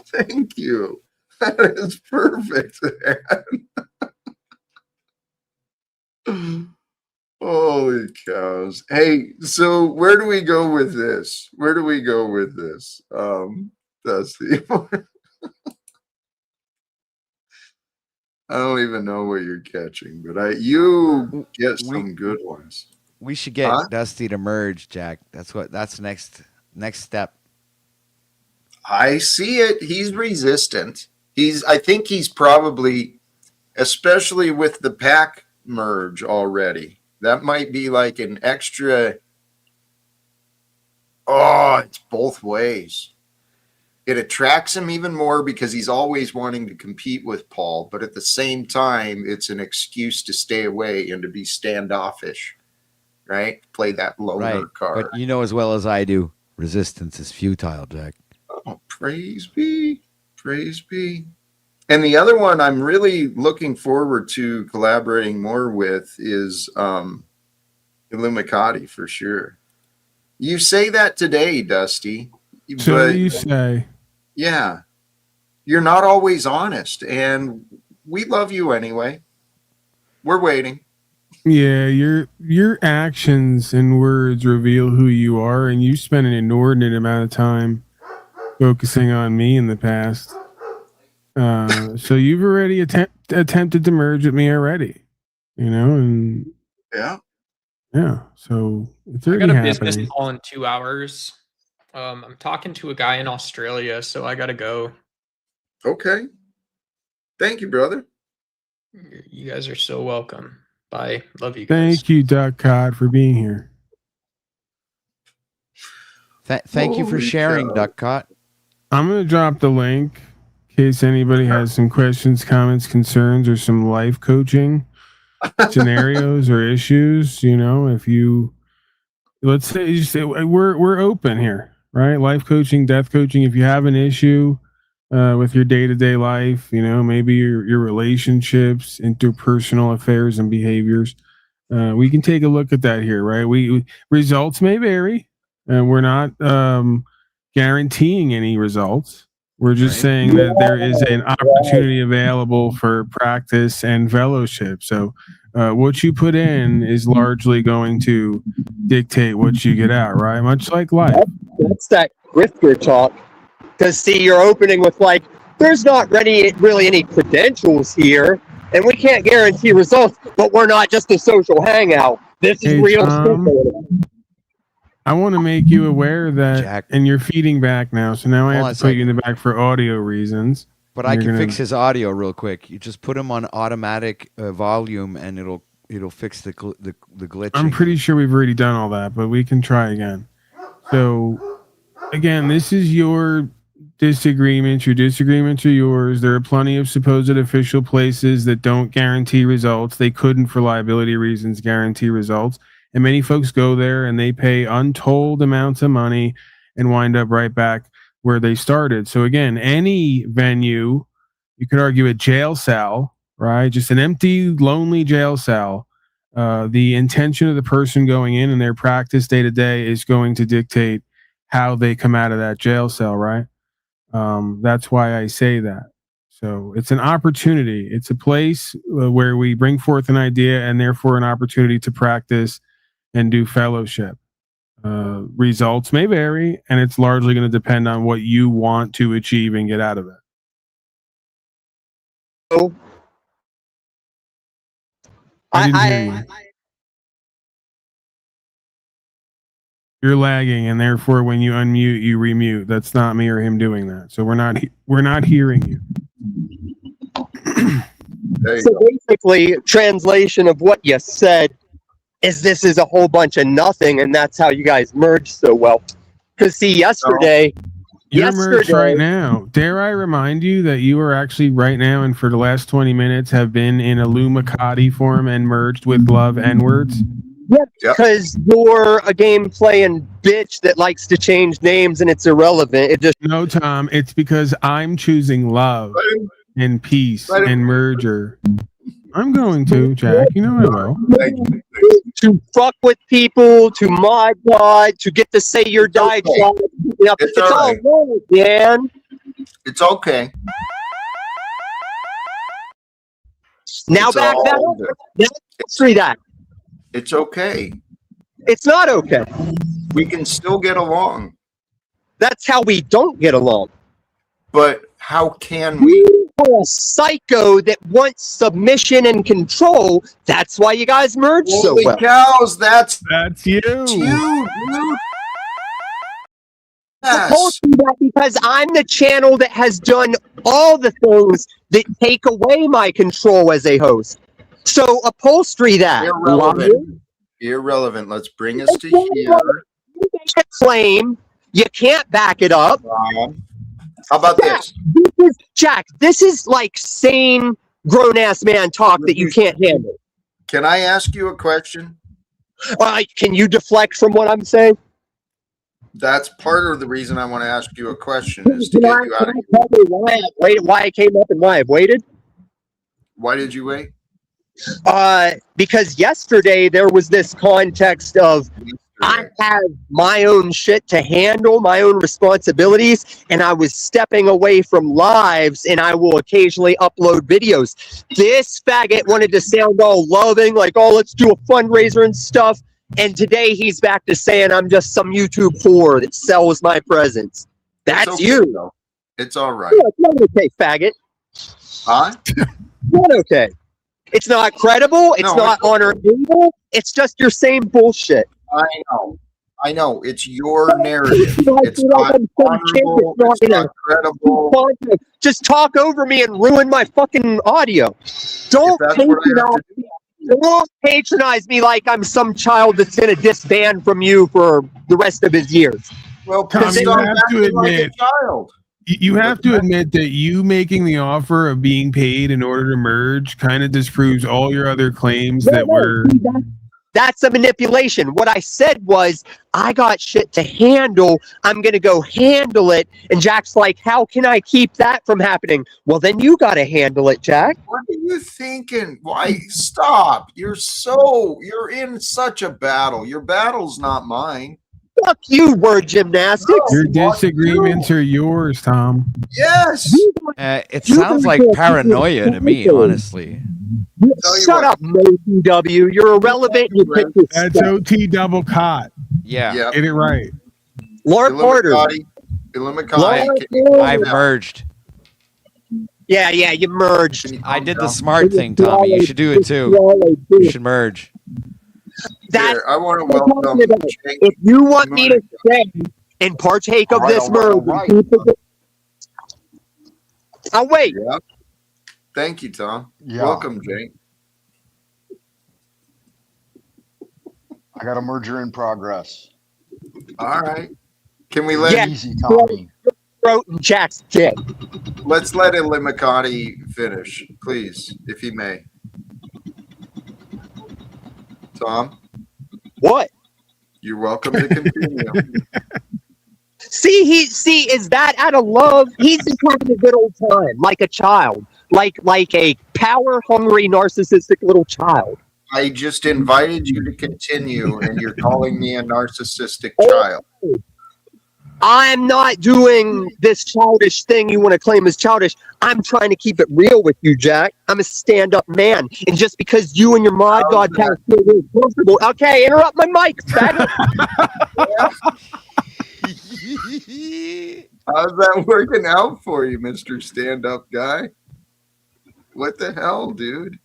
Thank you. That is perfect, man. Holy cows. Hey, so where do we go with this? Dusty? I don't even know what you're catching, but you get some good ones. We should get Dusty to merge, Jack. That's next step. I see it. He's resistant. I think he's probably, especially with the pack merge already. That might be like an extra. Oh, it's both ways. It attracts him even more because he's always wanting to compete with Paul, but at the same time, it's an excuse to stay away and to be standoffish, right? Play that loner card. But you know as well as I do, resistance is futile, Jack. Oh, praise be. Praise be. And the other one I'm really looking forward to collaborating more with is Illumicati for sure. You say that today, Dusty. So you say. Yeah. You're not always honest, and we love you anyway. We're waiting. Yeah, your actions and words reveal who you are, and you spend an inordinate amount of time focusing on me in the past. So you've already attempted to merge with me already, and yeah. So it's I already got a happening. business call in 2 hours. I'm talking to a guy in Australia, so I gotta go. Okay. Thank you, brother. You guys are so welcome. Bye. Love you guys. Thank you, Talcott, for being here. Thank you for sharing, Talcott. I'm going to drop the link in case anybody has some questions, comments, concerns, or some life coaching scenarios or issues. If you, let's say, we're open here, right? Life coaching, death coaching. If you have an issue with your day-to-day life, maybe your relationships, interpersonal affairs and behaviors, we can take a look at that here, right? We results may vary, and we're not guaranteeing any results. We're just saying that there is an opportunity available for practice and fellowship. So what you put in is largely going to dictate what you get out, right? Much like life. That's that grifter talk. Because, see, you're opening with, there's not really any credentials here, and we can't guarantee results, but we're not just a social hangout. This is real shit. I want to make you aware that, Jack, and you're feeding back now, so now I have to put you in the back for audio reasons. But I can fix his audio real quick. You just put him on automatic volume, and it'll fix the glitch. I'm pretty sure we've already done all that, but we can try again. So, again, this is your disagreements. Your disagreements are yours. There are plenty of supposed official places that don't guarantee results. They couldn't, for liability reasons, guarantee results. And many folks go there and they pay untold amounts of money and wind up right back where they started. So again, any venue, you could argue a jail cell, right? Just an empty, lonely jail cell. The intention of the person going in and their practice day to day is going to dictate how they come out of that jail cell, right? That's why I say that. So it's an opportunity. It's a place where we bring forth an idea and therefore an opportunity to practice and do fellowship. Results may vary, and it's largely going to depend on what you want to achieve and get out of it. So, You're lagging, and therefore, when you unmute, you remute. That's not me or him doing that. So we're not hearing you. So basically, translation of what you said is this is a whole bunch of nothing, and that's how you guys merged so well. Because see, yesterday, merged right now. Dare I remind you that you are actually right now, and for the last 20 minutes, have been in Illumicati form and merged with love N-words? Yeah, because you're a game playing bitch that likes to change names, and it's irrelevant. It just no, Tom. It's because I'm choosing love and peace and merger. I'm going to, Jack. You know I will. To fuck with people, to mod God, to get to say your died. It's all right, man. It's okay. Now back that up. Now that. It's okay. It's not okay. We can still get along. That's how we don't get along. But how can we? You're a psycho that wants submission and control. That's why you guys merged so well. Holy cows, that's you. Dude. I told you that because I'm the channel that has done all the things that take away my control as a host. So upholstery that. Irrelevant. Let's bring us to here. You make a claim. You can't back it up. How about this? Jack, this is like sane grown-ass man talk that you can't handle. Can I ask you a question? Can you deflect from what I'm saying? That's part of the reason I want to ask you a question is to get you out of here. Why I came up and why I've waited? Why did you wait? Because yesterday there was this context of I have my own shit to handle, my own responsibilities, and I was stepping away from lives, and I will occasionally upload videos. This faggot wanted to sound all loving, like, oh, let's do a fundraiser and stuff. And today he's back to saying I'm just some YouTube whore that sells my presence. That's okay, you. Though. It's all right. Yeah, it's not okay, faggot. Huh? Not okay. It's not credible. It's not honorable. It's just your same bullshit. I know. It's your narrative. It's not honorable. It's not credible. Just talk over me and ruin my fucking audio. Don't patronize me like I'm some child that's going to disband from you for the rest of his years. Well, Tommy, you have to admit, you have to admit that you making the offer of being paid in order to merge kind of disproves all your other claims that were. That's a manipulation. What I said was, I got shit to handle. I'm going to go handle it. And Jack's like, how can I keep that from happening? Well, then you got to handle it, Jack. What are you thinking? Why? Stop. You're in such a battle. Your battle's not mine. Fuck you, word gymnastics. Your disagreements are yours, Tom. Yes. It sounds like paranoia to me, honestly. Shut up, OTW. You're irrelevant. That's OT double cot. Yeah. Yep. Get it right. Lord Porter. I've merged. Yeah, you merged. I did the smart thing, Tommy. You should do it too. You should merge. I want to welcome. If you want me to stay and partake of this merge, I'll wait. Yeah. Thank you, Tom. Yeah. Welcome, Jake. I got a merger in progress. All right. Can we let easy, Tommy? Throat and Jack's dick. Let's let Elimikati finish, please, if he may. Tom? What? You're welcome to continue. See, is that out of love? He's just having a good old time, like a child, like a power-hungry, narcissistic little child. I just invited you to continue, and you're calling me a narcissistic child. I'm not doing this childish thing you want to claim as childish. I'm trying to keep it real with you, Jack. I'm a stand-up man. And just because you and your mod god feel really comfortable. Okay, interrupt my mic, faggot. How's that working out for you, Mr. Stand-up guy? What the hell, dude?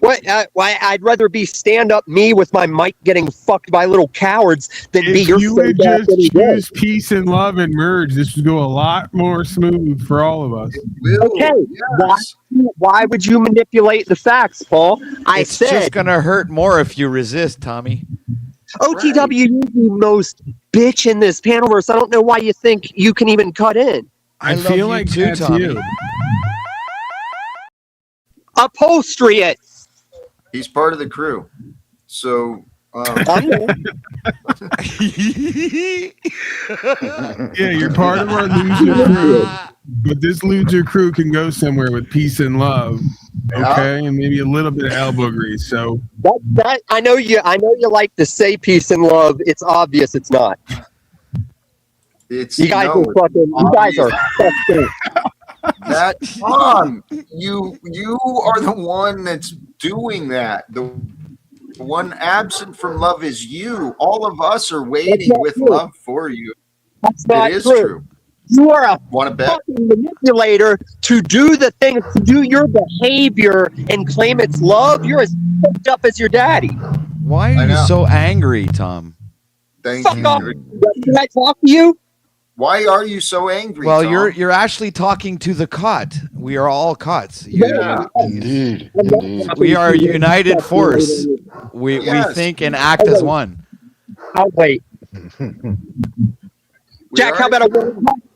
What? Why? I'd rather be stand-up me with my mic getting fucked by little cowards than be your. If you would just choose peace and love and merge, this would go a lot more smooth for all of us. Okay, yes. Why would you manipulate the facts, Paul? It's just gonna hurt more if you resist, Tommy. OTW, you're the most bitch in this panelverse. I don't know why you think you can even cut in. I feel like too, that's Tommy. you. Upholstery it. He's part of the crew. So yeah, you're part of our loser crew. But this loser crew can go somewhere with peace and love. Okay, and maybe a little bit of elbow grease. So that I know you like to say peace and love. It's obvious it's not. It's you guys are fucking. You guys are fucking. That Tom, you are the one that's doing that. The one absent from love is you. All of us are waiting with love for you. That's not true. You are a Want to bet? fucking manipulator to do the thing, to do your behavior and claim it's love. You're as fucked up as your daddy. Why are you so angry, Tom? Thank Fuck you. off. Can I talk to you? Why are you so angry? Well, Tom? you're actually talking to the cot. We are all cots. Indeed. We are a united force. We Yes. think and act as one. I'll wait. Jack, how about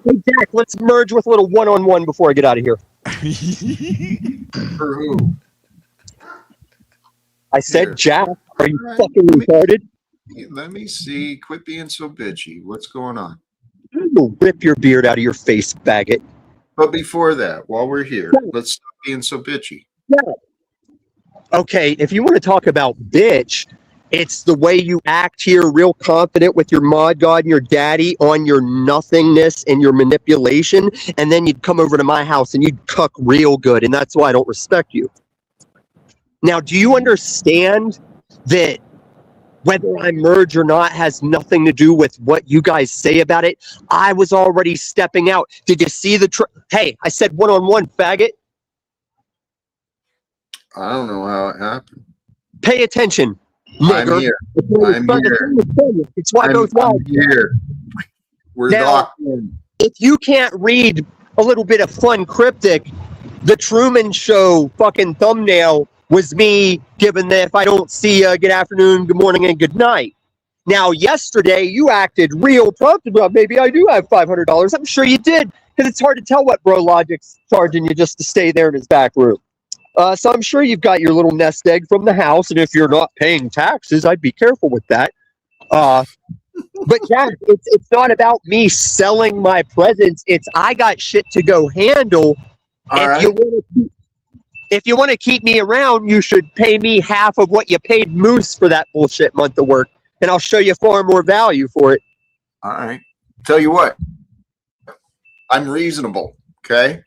hey, Jack, let's merge with a little one-on-one before I get out of here. For who? I said, Here. Jack, are you All right. fucking retarded? Let me see. Quit being so bitchy. What's going on? I will rip your beard out of your face, faggot. But before that, while we're here, let's stop being so bitchy. Okay, if you want to talk about bitch, it's the way you act here, real confident with your mod god and your daddy on your nothingness and your manipulation, and then you'd come over to my house and you'd cuck real good, and that's why I don't respect you. Now, do you understand that whether I merge or not has nothing to do with what you guys say about it? I was already stepping out. Did you see the hey, I said one-on-one, faggot. I don't know how it happened. Pay attention, nigger. I'm here. I'm here. It's why both I'm here. We're now, if you can't read a little bit of fun cryptic, the Truman Show fucking thumbnail was me giving the if I don't see you, good afternoon, good morning, and good night. Now, yesterday, you acted real prompt about maybe I do have $500. I'm sure you did, because it's hard to tell what Bro Logic's charging you just to stay there in his back room. So I'm sure you've got your little nest egg from the house, and if you're not paying taxes, I'd be careful with that. But Jack, it's not about me selling my presence. It's I got shit to go handle. If you want to keep me around, you should pay me half of what you paid Moose for that bullshit month of work, and I'll show you far more value for it. All right. Tell you what, I'm reasonable, okay?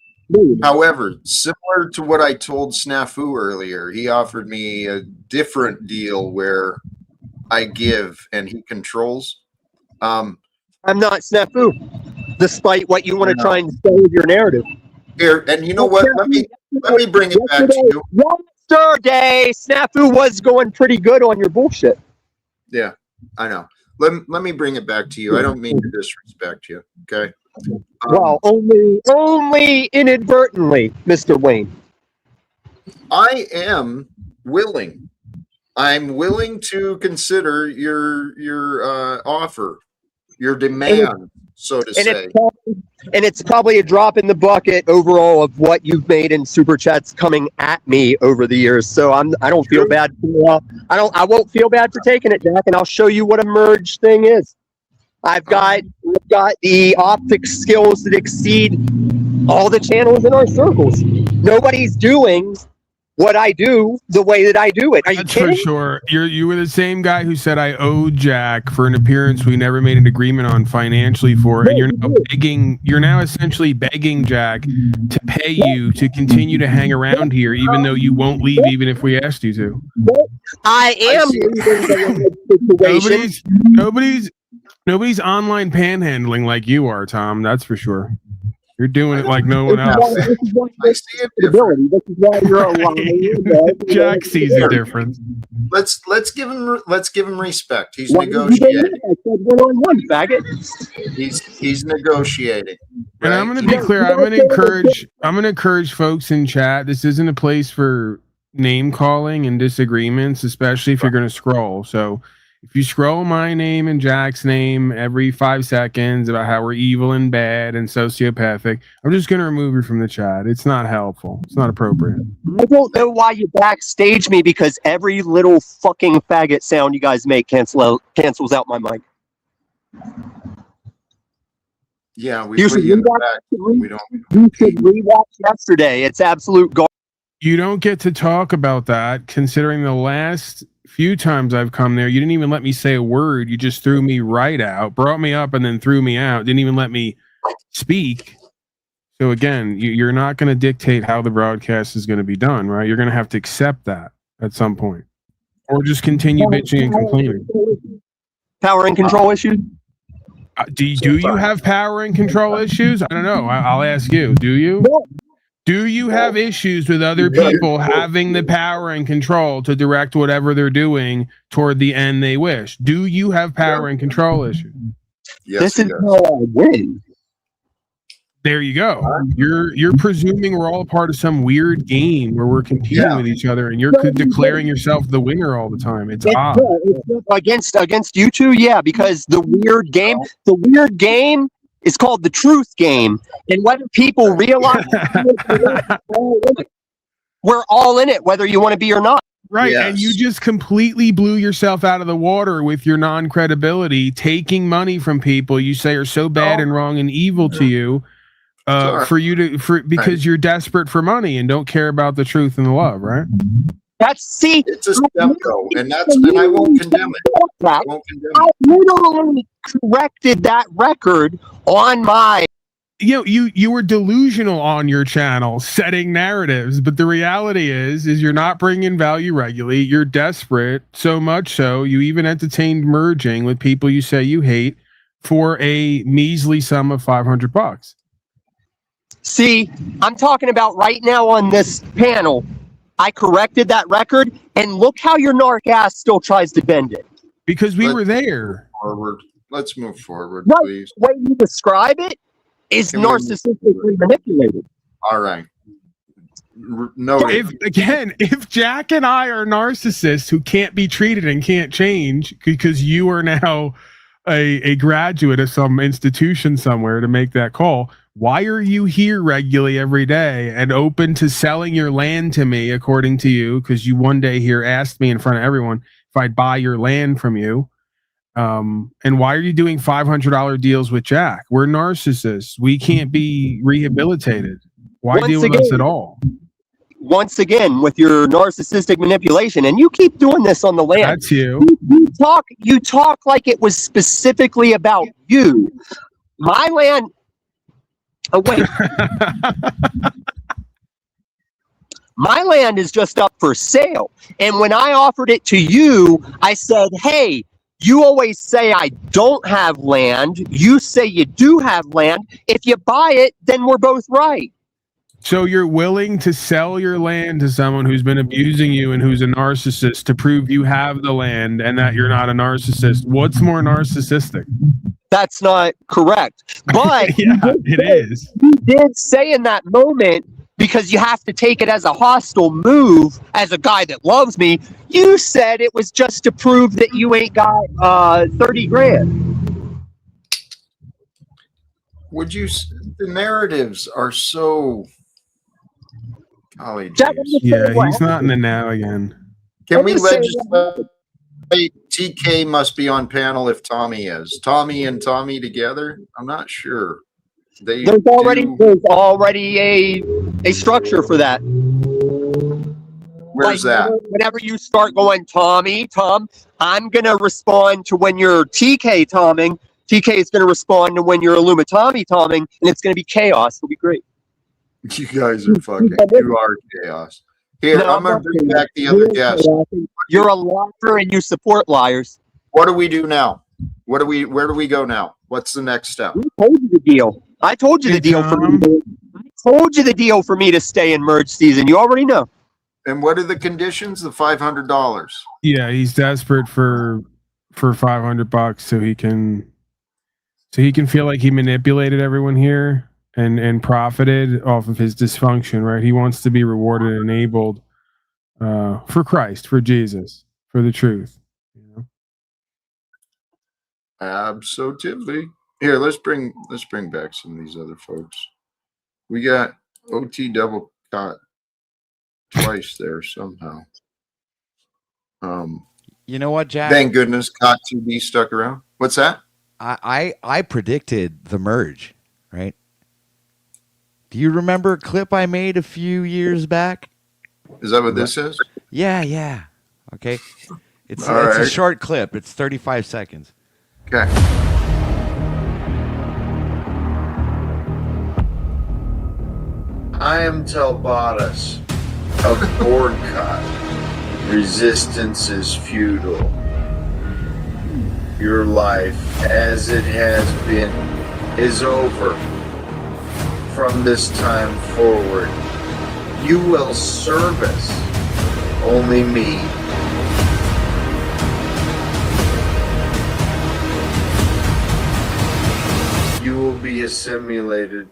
However, similar to what I told Snafu earlier, he offered me a different deal where I give and he controls. I'm not Snafu, despite what you want to try and sell with your narrative. Here, and you know what? Let me bring it back to you. Yesterday, Snafu was going pretty good on your bullshit. Yeah, I know. Let me bring it back to you. I don't mean to disrespect you, okay? Well, only inadvertently, Mr. Wayne. I am willing. I'm willing to consider your offer, your demand, so to say. And it's probably a drop in the bucket overall of what you've made in super chats coming at me over the years. So I don't feel bad. I won't feel bad for taking it, Jack. And I'll show you what a merge thing is. I've got the optic skills that exceed all the channels in our circles. Nobody's doing what I do the way that I do it. Are you kidding? For sure. You were the same guy who said I owed Jack for an appearance we never made an agreement on financially for, and you're now essentially begging Jack to pay you to continue to hang around here, even though you won't leave, even if we asked you to. I am leaving the situation. Nobody's online panhandling like you are, Tom. That's for sure. You're doing it like no one else. I see it different. This is why you're alive. Jack sees a difference. Let's give him respect. He's negotiating. He's negotiating. Right? And I'm going to be clear. I'm going to encourage folks in chat. This isn't a place for name calling and disagreements, especially if you're going to scroll. So if you scroll my name and Jack's name every 5 seconds about how we're evil and bad and sociopathic, I'm just going to remove you from the chat. It's not helpful. It's not appropriate. I don't know why you backstage me, because every little fucking faggot sound you guys make cancels out my mic. Yeah, we put you in the back. You should rewatch yesterday. It's absolute garbage. You don't get to talk about that, considering the last few times I've come there, you didn't even let me say a word. You just threw me right out, brought me up, and then threw me out. Didn't even let me speak. So again, you're not going to dictate how the broadcast is going to be done, right? You're going to have to accept that at some point, or just continue bitching and complaining. Power and control issues? Do you have power and control issues? I don't know. I'll ask you. Do you? Do you have issues with other people having the power and control to direct whatever they're doing toward the end they wish? Do you have power and control issues? Yes, this is how I win. There you go. You're presuming we're all a part of some weird game where we're competing with each other, and you're declaring yourself the winner all the time. It's odd. Against you two, yeah, because the weird game is called the truth game, and whether people realize we're all in it, whether you want to be or not. Right, yes. And you just completely blew yourself out of the water with your non-credibility, taking money from people you say are so bad and wrong and evil to you, because you're desperate for money and don't care about the truth and the love, right? It's a step though, and I won't condemn it. I literally corrected that record on my. You were delusional on your channel setting narratives, but the reality is you're not bringing value regularly. You're desperate, so much so you even entertained merging with people you say you hate for a measly sum of $500. See, I'm talking about right now on this panel. I corrected that record, and look how your narc ass still tries to bend it. Because we were there. Let's move forward, right. Please. The way you describe it is narcissistically manipulated. All right. If Jack and I are narcissists who can't be treated and can't change because you are now a graduate of some institution somewhere to make that call, why are you here regularly every day and open to selling your land to me, according to you? Because you one day here asked me in front of everyone if I'd buy your land from you. And why are you doing $500 deals with Jack? We're narcissists. We can't be rehabilitated. Why deal with us at all? Once again, with your narcissistic manipulation, and you keep doing this on the land. That's you. You talk like it was specifically about you. My land. Oh wait. My land is just up for sale. And when I offered it to you, I said, hey, you always say I don't have land. You say you do have land. If you buy it, then we're both right. So you're willing to sell your land to someone who's been abusing you and who's a narcissist to prove you have the land and that you're not a narcissist. What's more narcissistic? That's not correct. But yeah, it is. You did say in that moment, because you have to take it as a hostile move, as a guy that loves me, you said it was just to prove that you ain't got 30 grand. The narratives are so... Golly, yeah, he's not in the now again. Can we legislate TK must be on panel if Tommy is? Tommy and Tommy together? I'm not sure. There's already a structure for that. Where's that? Whenever you start going, Tom, I'm going to respond to when you're TK Tomming. TK is going to respond to when you're Illumitami Tomming, and it's going to be chaos. It'll be great. You guys are you are chaos. Here, I'm going to bring back the other guest. You're a liar and you support liars. What do we do now? Where do we go now? What's the next step? I told you the deal. I told you the deal for me to stay in merge season. You already know. And what are the conditions? The $500. Yeah, he's desperate for $500 so he can feel like he manipulated everyone here and profited off of his dysfunction, right? He wants to be rewarded and enabled for Christ, for Jesus, for the truth. You know? Absolutely. Here, let's bring back some of these other folks. We got OT double caught twice there somehow. You know what, Jack? Thank goodness Caught 2B stuck around. What's that? I predicted the merge, right? Do you remember a clip I made a few years back? Is that what this is? Yeah. Okay. It's a short clip. It's 35 seconds. Okay. I am Talbottus of Talcott. Resistance is futile. Your life, as it has been, is over. From this time forward, you will service only me. You will be assimilated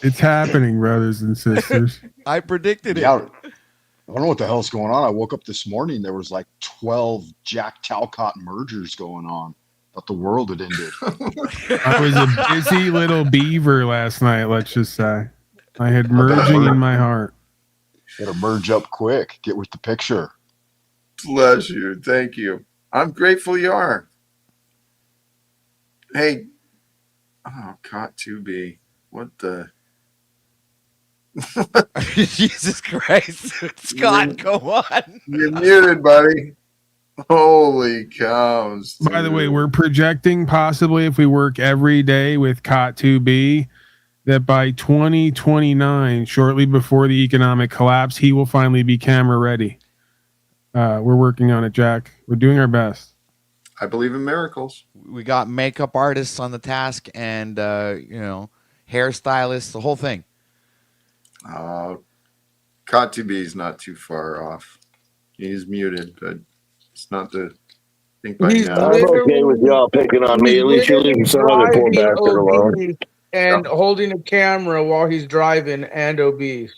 It's happening, brothers and sisters. I predicted it. Yeah. I don't know what the hell's going on. I woke up this morning. There was like 12 Jack Talcott mergers going on. Thought the world had ended. I was a busy little beaver last night, let's just say. I had merging in my heart. Gotta merge up quick. Get with the picture. Bless you. Thank you. I'm grateful you are. Hey. Oh, caught 2B. What the? Jesus Christ. Scott, go on. You're muted, buddy. Holy cows. Dude. By the way, we're projecting possibly if we work every day with COT 2B that by 2029, shortly before the economic collapse, he will finally be camera ready. We're working on it, Jack. We're doing our best. I believe in miracles. We got makeup artists on the task and, hairstylists, the whole thing. COT 2B is not too far off. He's muted, but it's not the think by now. I'm okay with y'all picking on me. At least you're leaving some other poor bastard alone. And holding a camera while he's driving and obese.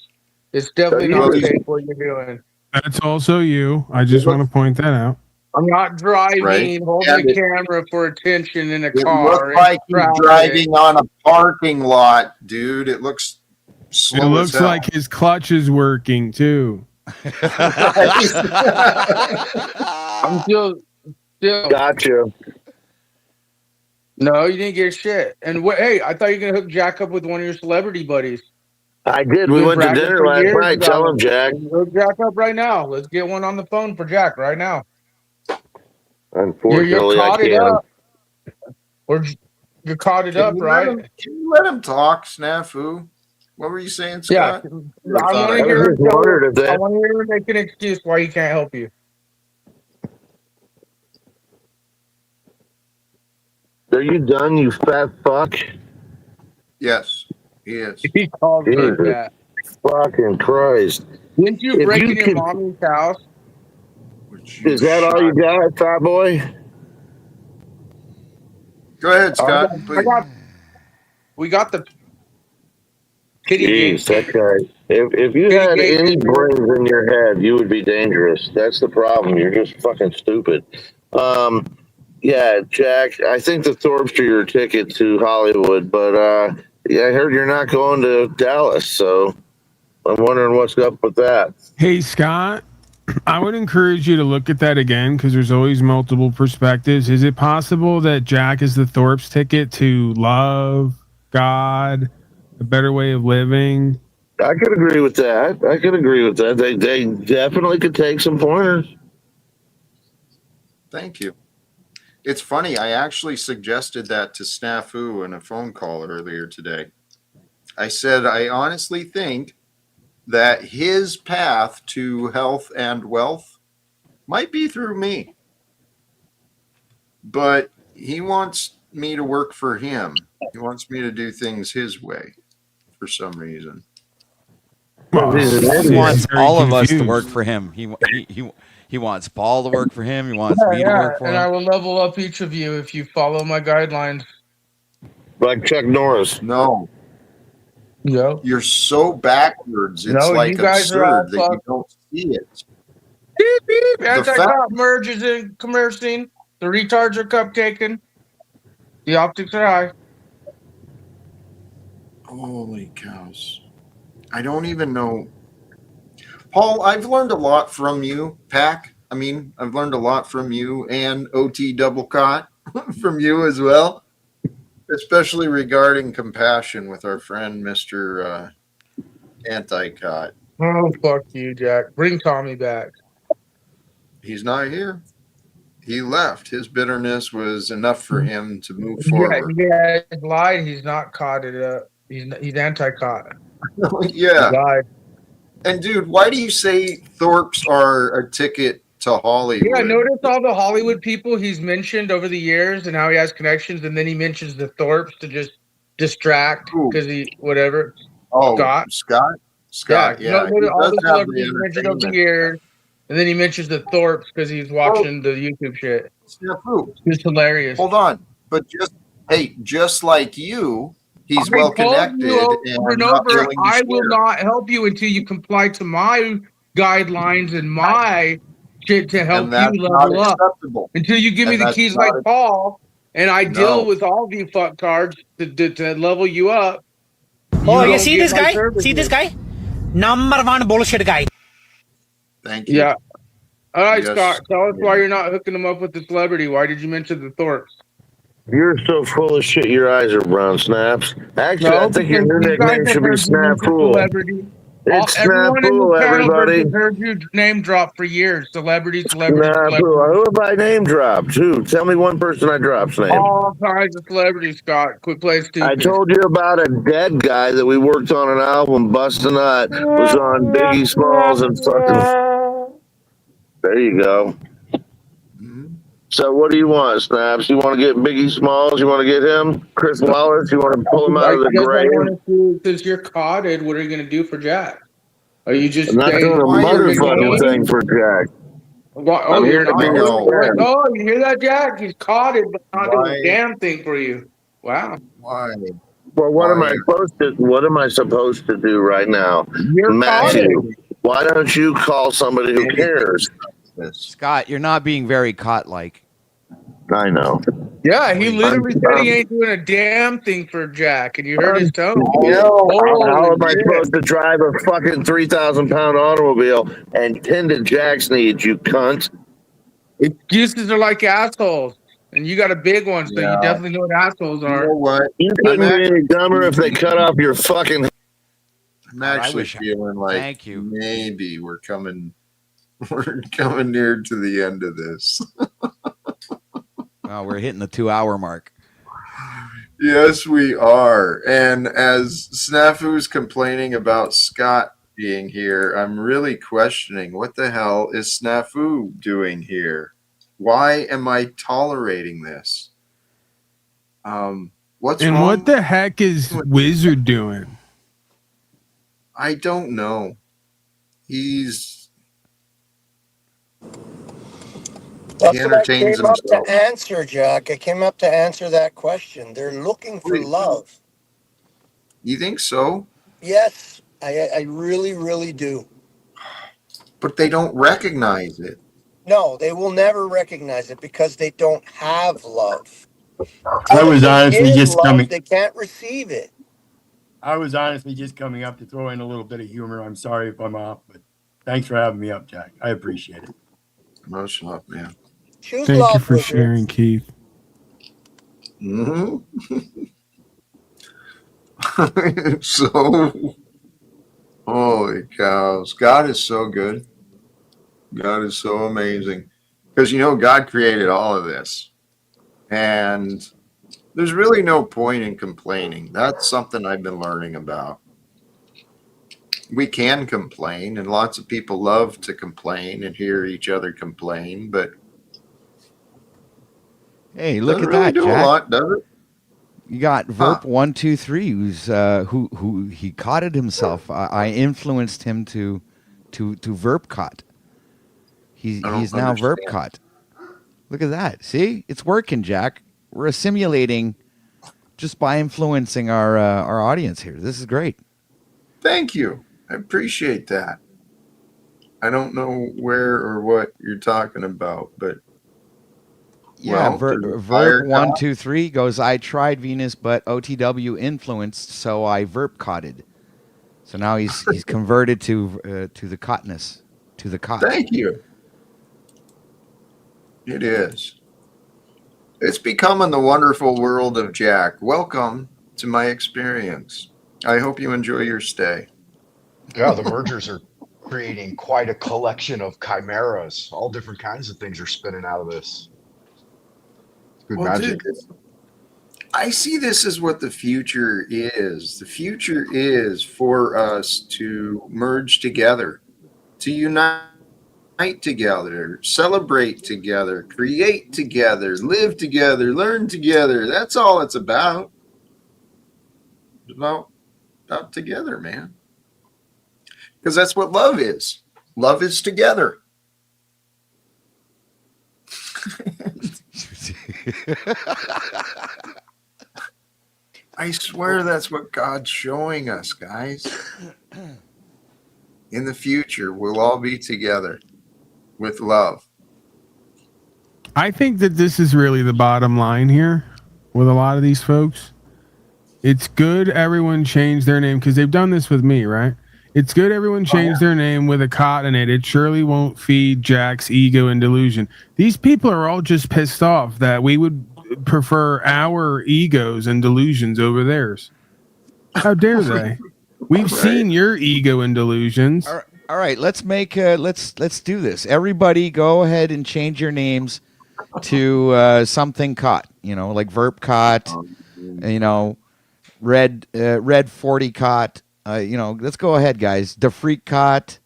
It's definitely not safe what you're doing. That's also you. I just want to point that out. I'm not driving, holding And a camera for attention in a It car. looks like he's driving on a parking lot, dude. It looks slow. It looks like his clutch is working too. I'm still. Gotcha. No, you didn't get shit. And hey, I thought you were gonna hook Jack up with one of your celebrity buddies. I did. We went to dinner last night. Tell him, Jack. Hook Jack up right now. Let's get one on the phone for Jack right now. Unfortunately, I can't. Or you're caught it up, right? Can you let him talk, Snafu? What were you saying, Scott? Yeah, I want to hear him make an excuse why he can't help you. Are you done, you fat fuck? Yes, he is. He called for that. Fucking Christ. Didn't you break in your mommy's house? Is that all you got, fat boy? Go ahead, Scott. We got the kitty Jeez, okay. If you had any brains in your head, you would be dangerous. That's the problem. You're just fucking stupid. Yeah, Jack, I think the Thorpes are your ticket to Hollywood, but yeah, I heard you're not going to Dallas, so I'm wondering what's up with that. Hey, Scott, I would encourage you to look at that again because there's always multiple perspectives. Is it possible that Jack is the Thorpes ticket to love, God, a better way of living? I could agree with that. They definitely could take some pointers. Thank you. It's funny. I actually suggested that to Snafu in a phone call earlier today. I said, I honestly think that his path to health and wealth might be through me. But he wants me to work for him. He wants me to do things his way for some reason. Well, he wants all of us to work for him. He wants Paul to work for him. He wants me to work for him. And I will level up each of you if you follow my guidelines. Like Chuck Norris. No. Yep. You're so backwards. It's like absurd that you don't see it. Beep, beep. Anti-cop merges in commercing. The retards are cupcaking. The optics are high. Holy cows. I don't even know. Paul, I've learned a lot from you, Pac. I've learned a lot from you and OT Double Cot from you as well, especially regarding compassion with our friend, Mr. Anti-Cot. Oh, fuck you, Jack. Bring Tommy back. He's not here. He left. His bitterness was enough for him to move forward. Yeah, he lied. He's not caught it up. He's anti-caught. Yeah. And dude, why do you say Thorpes are a ticket to Hollywood? Yeah, notice all the Hollywood people he's mentioned over the years and how he has connections, and then he mentions the Thorpes to just distract because he whatever. Oh, Scott. Yeah. Notice all the celebrities mentioned over the years, and And then he mentions the Thorpes because he's watching the YouTube shit. Snafu. It's hilarious. Hold on, but just like you, he's well connected over and not over. willing to I will share. not help you until you comply to my guidelines and my shit to help And you that's level not up. acceptable. Until you give me And the that's keys not like Paul, and I deal No. with all of you fucktards to level you up. Oh, you don't see get this my guy? services. See this guy? Number one bullshit guy. Thank you. Yeah. All right, Yes. Scott. Tell us why you're not hooking him up with the celebrity. Why did you mention the Thorpes? You're so full of shit. Your eyes are brown, Snaps. Actually, I think your new because you guys nickname have should be heard you mention Snafu. celebrity. It's Everyone in the Snafu, channel everybody. has heard you name drop for years. Celebrity. Snafu. Who have I name dropped? Who? Tell me one person I dropped name. All kinds of celebrities, Scott. Quit playing stupid. I told you about a dead guy that we worked on an album, Bust a Nut, was on Biggie Smalls and fucking. There you go. So what do you want, Snaps? You want to get Biggie Smalls? You want to get him? Chris Wallace? You want to pull him out of the grave? Since you're cotted, what are you going to do for Jack? Are you just I'm not doing a motherfucking thing for Jack. I'm here to be his friend. Oh, you hear that, Jack? He's cotted, but not doing a damn thing for you. Wow. Why? Well, what am I supposed to do right now? You're Matthew, why don't you call somebody who cares? Scott, you're not being very cot-like. I know. Yeah, he literally said he ain't doing a damn thing for Jack, and you heard his tone. How am I supposed to drive a fucking 3,000-pound automobile and tend to Jack's needs, you cunt? Excuses are like assholes, and you got a big one, so you definitely know what assholes are. You know what? You couldn't be any dumber if they cut off your fucking. I'm actually feeling like maybe we're coming near to the end of this. We're hitting the 2-hour mark. Yes, we are. And as Snafu's complaining about Scott being here, I'm really questioning what the hell is Snafu doing here? Why am I tolerating this? What's wrong? What the heck is Wizard doing? I don't know. That's He what I entertains came up himself. to answer, Jack. I came up to answer that question. They're looking for love. You think so? Yes, I really, really do. But they don't recognize it. No, they will never recognize it because they don't have love. I was honestly just coming. They can't receive it. I was honestly just coming up to throw in a little bit of humor. I'm sorry if I'm off, but thanks for having me up, Jack. I appreciate it. Most love, man. Choose Thank you love, for Wizard. sharing, Keith. So, holy cows. God is so good. God is so amazing. Because, God created all of this. And there's really no point in complaining. That's something I've been learning about. We can complain, and lots of people love to complain and hear each other complain, but Hey, look at really that, do Jack. a lot, does it? You got Verp123, who's who he cotted himself. I influenced him to Verp cot. He's now Verp cot. Look at that. See, it's working, Jack. We're assimilating just by influencing our audience here. This is great. Thank you. I appreciate that. I don't know where or what you're talking about, but yeah, Verp123 goes, I tried Venus, but OTW influenced, so I Verp cotted. So now he's converted to the cotness, to the cot. Thank you. It is. It's becoming the wonderful world of Jack. Welcome to my experience. I hope you enjoy your stay. Yeah, the mergers are creating quite a collection of chimeras. All different kinds of things are spinning out of this. It's good magic. Dude, I see this as what the future is. The future is for us to merge together, to unite together, celebrate together, create together, live together, learn together. That's all it's about. It's about together, man. Because that's what love is. Love is together. I swear that's what God's showing us, guys. In the future, we'll all be together with love. I think that this is really the bottom line here with a lot of these folks. It's good everyone change their name because they've done this with me, right? It's good everyone change their name with a cot in it. It surely won't feed Jack's ego and delusion. These people are all just pissed off that we would prefer our egos and delusions over theirs. How dare they? We've seen your ego and delusions. All right, let's make let's do this. Everybody go ahead and change your names to something cot, like Verp cot, red 40 cot, let's go ahead, guys. The freak cot,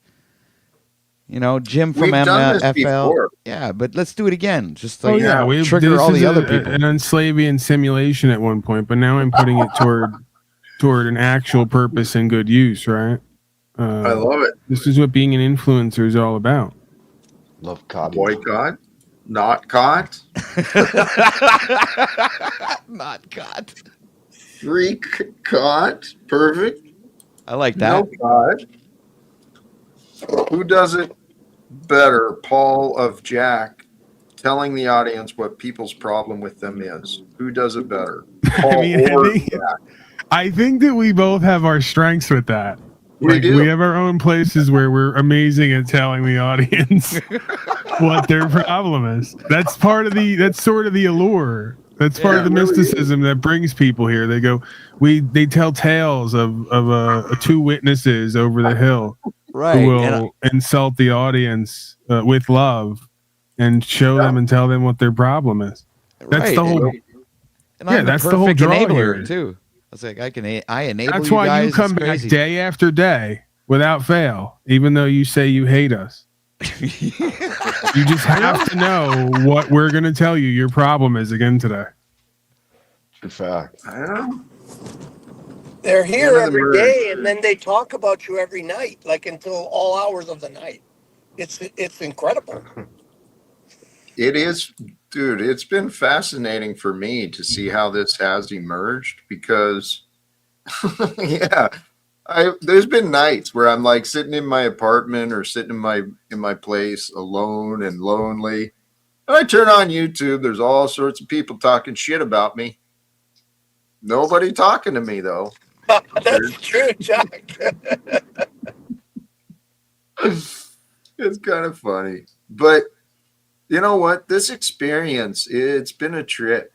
Jim from MFL. Before. Yeah, but let's do it again. Just we trigger all the other people. An Unslavian simulation at one point, but now I'm putting it toward an actual purpose and good use, right? I love it. This is what being an influencer is all about. Love cot. Boycott, not caught. Not caught. Freak caught. Perfect. I like that. No caught. Who does it better, Paul of Jack, telling the audience what people's problem with them is? Who does it better? Paul I think that we both have our strengths with that. We do. We have our own places where we're amazing at telling the audience what their problem is. That's sort of the allure. That's part of the mysticism that brings people here. They go, they tell tales of two witnesses over the hill who will insult the audience with love and show them and tell them what their problem is. That's the whole. That's the whole draw here too. It's like I enable. That's you why guys. you come back day after day without fail, even though you say you hate us. You just have to know what we're going to tell you your problem is again today. Good fact. I know. They're here every day, and then they talk about you every night, like until all hours of the night. It's incredible. It is, dude. It's been fascinating for me to see how this has emerged because, there's been nights where I'm like sitting in my apartment or sitting in my place alone and lonely. And I turn on YouTube. There's all sorts of people talking shit about me. Nobody talking to me though. That's true, Jack. It's kind of funny, but you know what? This experience, it's been a trip,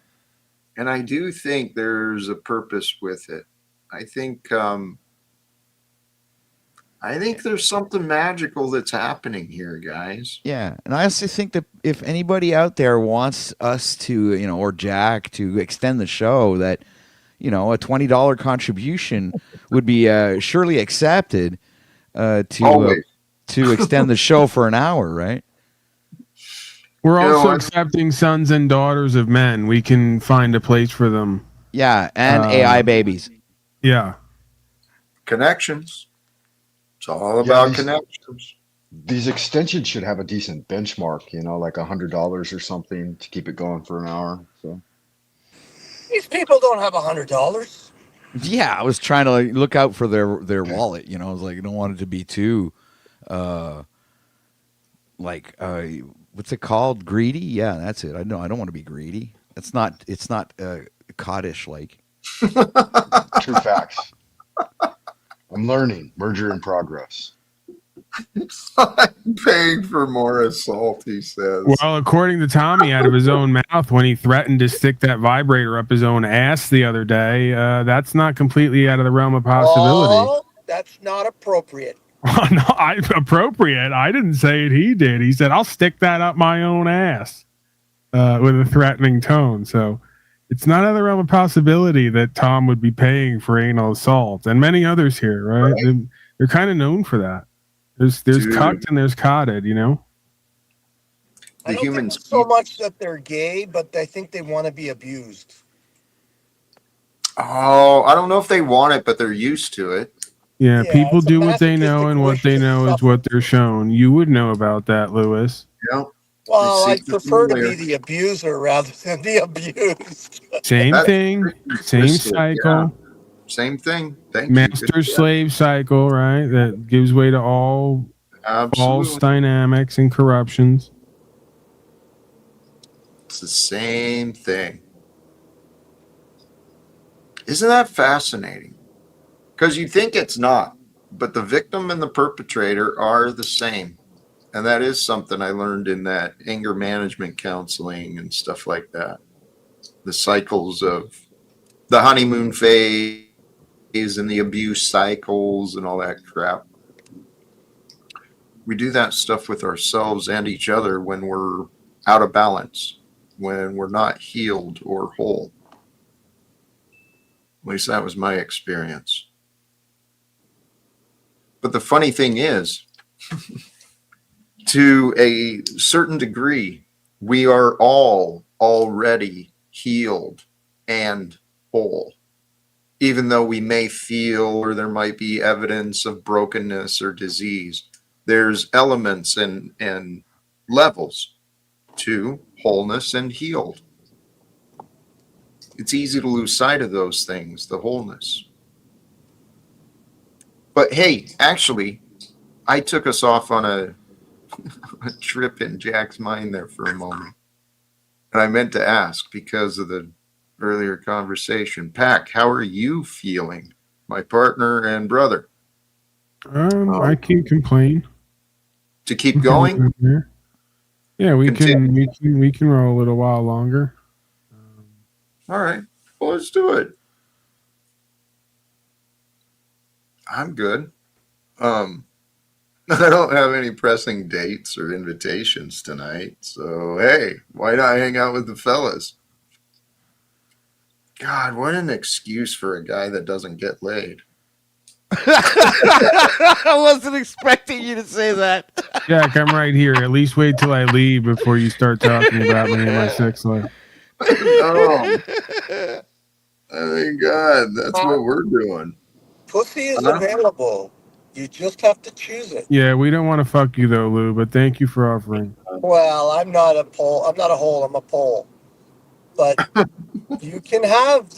and I do think there's a purpose with it. I think there's something magical that's happening here, guys. Yeah, and I also think that if anybody out there wants us to, or Jack to extend the show, that a $20 contribution would be surely accepted to extend the show for an hour, right? We're also accepting sons and daughters of men. We can find a place for them. Yeah, and AI babies. Yeah. Connections. It's all about connections. These extensions should have a decent benchmark, like $100 or something to keep it going for an hour. So These people don't have $100. Yeah, I was trying to look out for their wallet. I was like, I don't want it to be too, what's it called? Greedy? Yeah, that's it. I don't want to be greedy. It's not coddish like. True facts. I'm learning. Merger in progress. I'm paying for more assault, he says. Well, according to Tommy, out of his own mouth, when he threatened to stick that vibrator up his own ass the other day, that's not completely out of the realm of possibility. Oh, that's not appropriate. No, appropriate. I didn't say it. He did. He said, "I'll stick that up my own ass," with a threatening tone. So it's not out of the realm of possibility that Tom would be paying for anal assault, and many others here, right? They're kind of known for that. There's cucked and there's cotted, I don't think it's so much that they're gay, but I think they want to be abused. Oh, I don't know if they want it, but they're used to it. Yeah, people do what they know, and what they know is what they're shown. You would know about that, Lewis. Yep. Well, I'd prefer to be the abuser rather than the abused. Same thing. Same cycle. Yeah. Same thing. Thank Master you. slave cycle, right? That gives way to all false dynamics and corruptions. It's the same thing. Isn't that fascinating? Because you think it's not, but the victim and the perpetrator are the same. And that is something I learned in that anger management counseling and stuff like that. The cycles of the honeymoon phase and the abuse cycles and all that crap. We do that stuff with ourselves and each other when we're out of balance, when we're not healed or whole. At least that was my experience. But the funny thing is, to a certain degree, we are all already healed and whole, even though we may feel or there might be evidence of brokenness or disease. There's elements and levels to wholeness and healed. It's easy to lose sight of those things, the wholeness. But hey, actually, I took us off on a trip in Jack's mind there for a moment. And I meant to ask because of the earlier conversation. Pac, how are you feeling? My partner and brother. I can't complain. To keep going? Yeah, we can roll a little while longer. All right. Well, let's do it. I'm good. I don't have any pressing dates or invitations tonight. So, hey, why not hang out with the fellas? God, what an excuse for a guy that doesn't get laid. I wasn't expecting you to say that. Jack, I'm right here. At least wait till I leave before you start talking about me and my sex life. Oh, thank God. That's what we're doing. Pussy is available. You just have to choose it. Yeah, we don't want to fuck you though, Lou, but thank you for offering. Well, I'm not a pole. I'm not a hole. I'm a pole. But you can have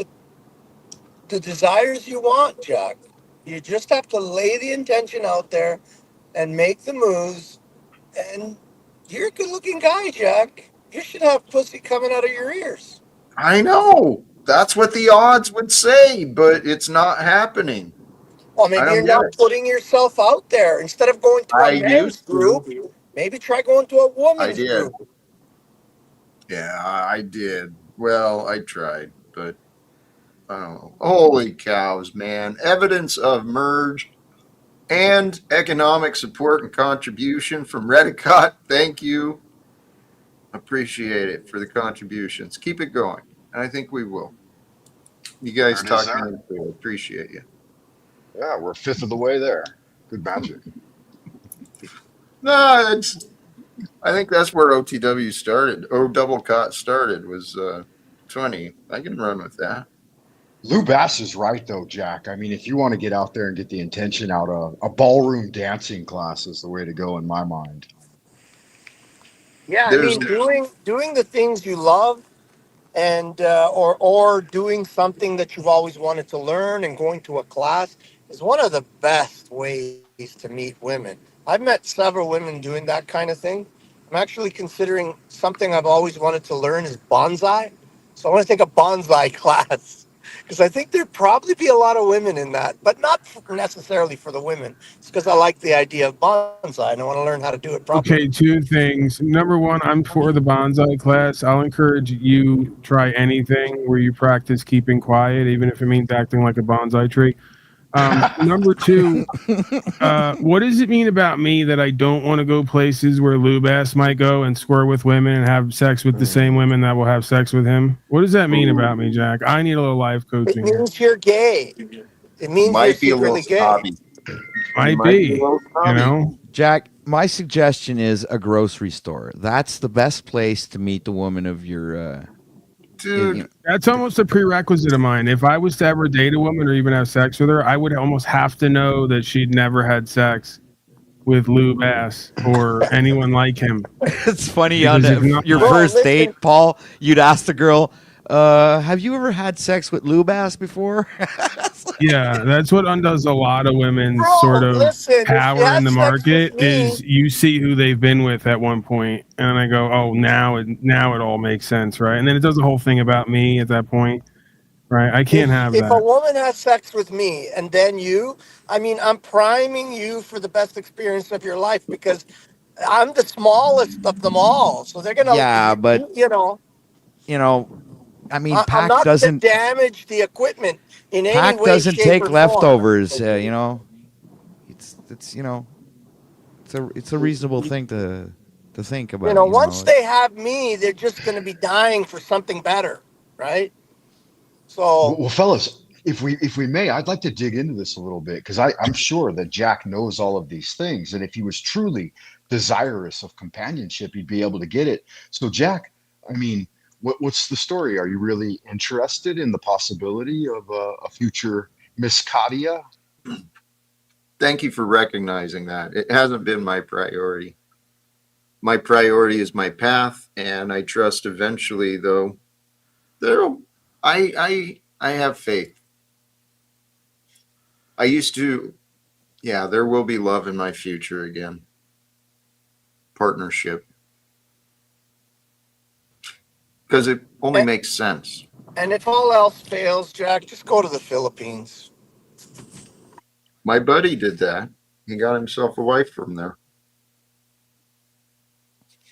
the desires you want, Jack. You just have to lay the intention out there and make the moves. And you're a good-looking guy, Jack. You should have pussy coming out of your ears. I know. That's what the odds would say, but it's not happening. Well, maybe you're not putting yourself out there. Instead of going to a men's group, maybe try going to a woman's group. Yeah, I did. Well, I tried, but I don't know. Holy cows, man. Evidence of merge and economic support and contribution from Redicott. Thank you. Appreciate it for the contributions. Keep it going. I think we will. You guys talk to me. Appreciate you. Yeah, we're a fifth of the way there. Good magic. No, I think that's where OTW started. Double Cot started was 20. I can run with that. Lou Bass is right, though, Jack. I mean, if you want to get out there and get the intention out of a ballroom dancing class is the way to go in my mind. Yeah, I mean, doing the things you love and or doing something that you've always wanted to learn and going to a class is one of the best ways to meet women. I've met several women doing that kind of thing. I'm actually considering something I've always wanted to learn is bonsai. So I want to take a bonsai class because I think there'd probably be a lot of women in that, but not necessarily for the women. It's because I like the idea of bonsai and I want to learn how to do it properly. Okay, two things. Number one, I'm for the bonsai class. I'll encourage you try anything where you practice keeping quiet, even if it means acting like a bonsai tree. Number two, what does it mean about me that I don't want to go places where Lou Bass might go and squirt with women and have sex with the same women that will have sex with him? What does that mean about me, Jack? I need a little life coaching. It means you're gay. It means you're secretly gay. Might be, you know? Jack, my suggestion is a grocery store. That's the best place to meet the woman of your... Dude, that's almost a prerequisite of mine. If I was to ever date a woman or even have sex with her, I would almost have to know that she'd never had sex. with Lou Bass or anyone like him. It's funny on your first date, Paul, you'd ask the girl, have you ever had sex with Lou Bass before? Yeah, that's what undoes a lot of women's sort of power in the market is you see who they've been with at one point, and I go, oh, now it all makes sense, right? And then it does the whole thing about me at that point, right? I can't have If a that. woman has sex with me and then you, I mean, I'm priming you for the best experience of your life because I'm the smallest of them all. So they're gonna, Yeah, but you know, I mean, I'm Pac not going doesn't to damage the equipment in any Pac way, doesn't shape, take or leftovers. form. It's a reasonable thing to think about. You know, once they have me, they're just going to be dying for something better, right? So, Well, fellas, if we may, I'd like to dig into this a little bit because I'm sure that Jack knows all of these things, and if he was truly desirous of companionship, he'd be able to get it. So, Jack, I mean, what's the story? Are you really interested in the possibility of a future Miss Katia? Thank you for recognizing that. It hasn't been my priority. My priority is my path, and I trust eventually, though, I have faith. I used to, yeah, there will be love in my future again. Partnership. Because it only makes sense. and if all else fails, Jack, just go to the Philippines. My buddy did that. He got himself a wife from there.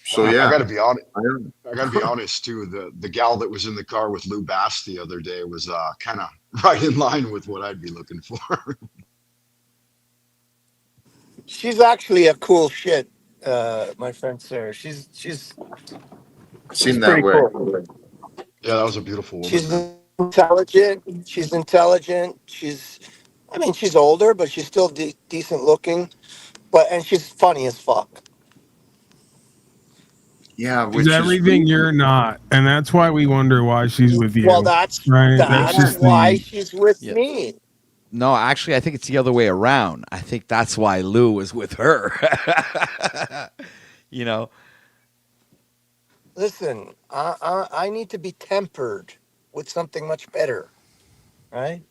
So yeah, I got to be honest. I got to be honest too. The gal that was in the car with Lou Bass the other day was kind of right in line with what I'd be looking for. She's actually a cool shit, my friend Sarah. She's seen that way. cool. Yeah, that was a beautiful woman. She's intelligent. I mean, she's older, but she's still decent looking. And she's funny as fuck. Yeah, She's everything you're not, and that's why we wonder why she's with you. Well, that's right. That's why she's with me. No, actually, I think it's the other way around. I think that's why Lou was with her. Listen, I need to be tempered with something much better, right?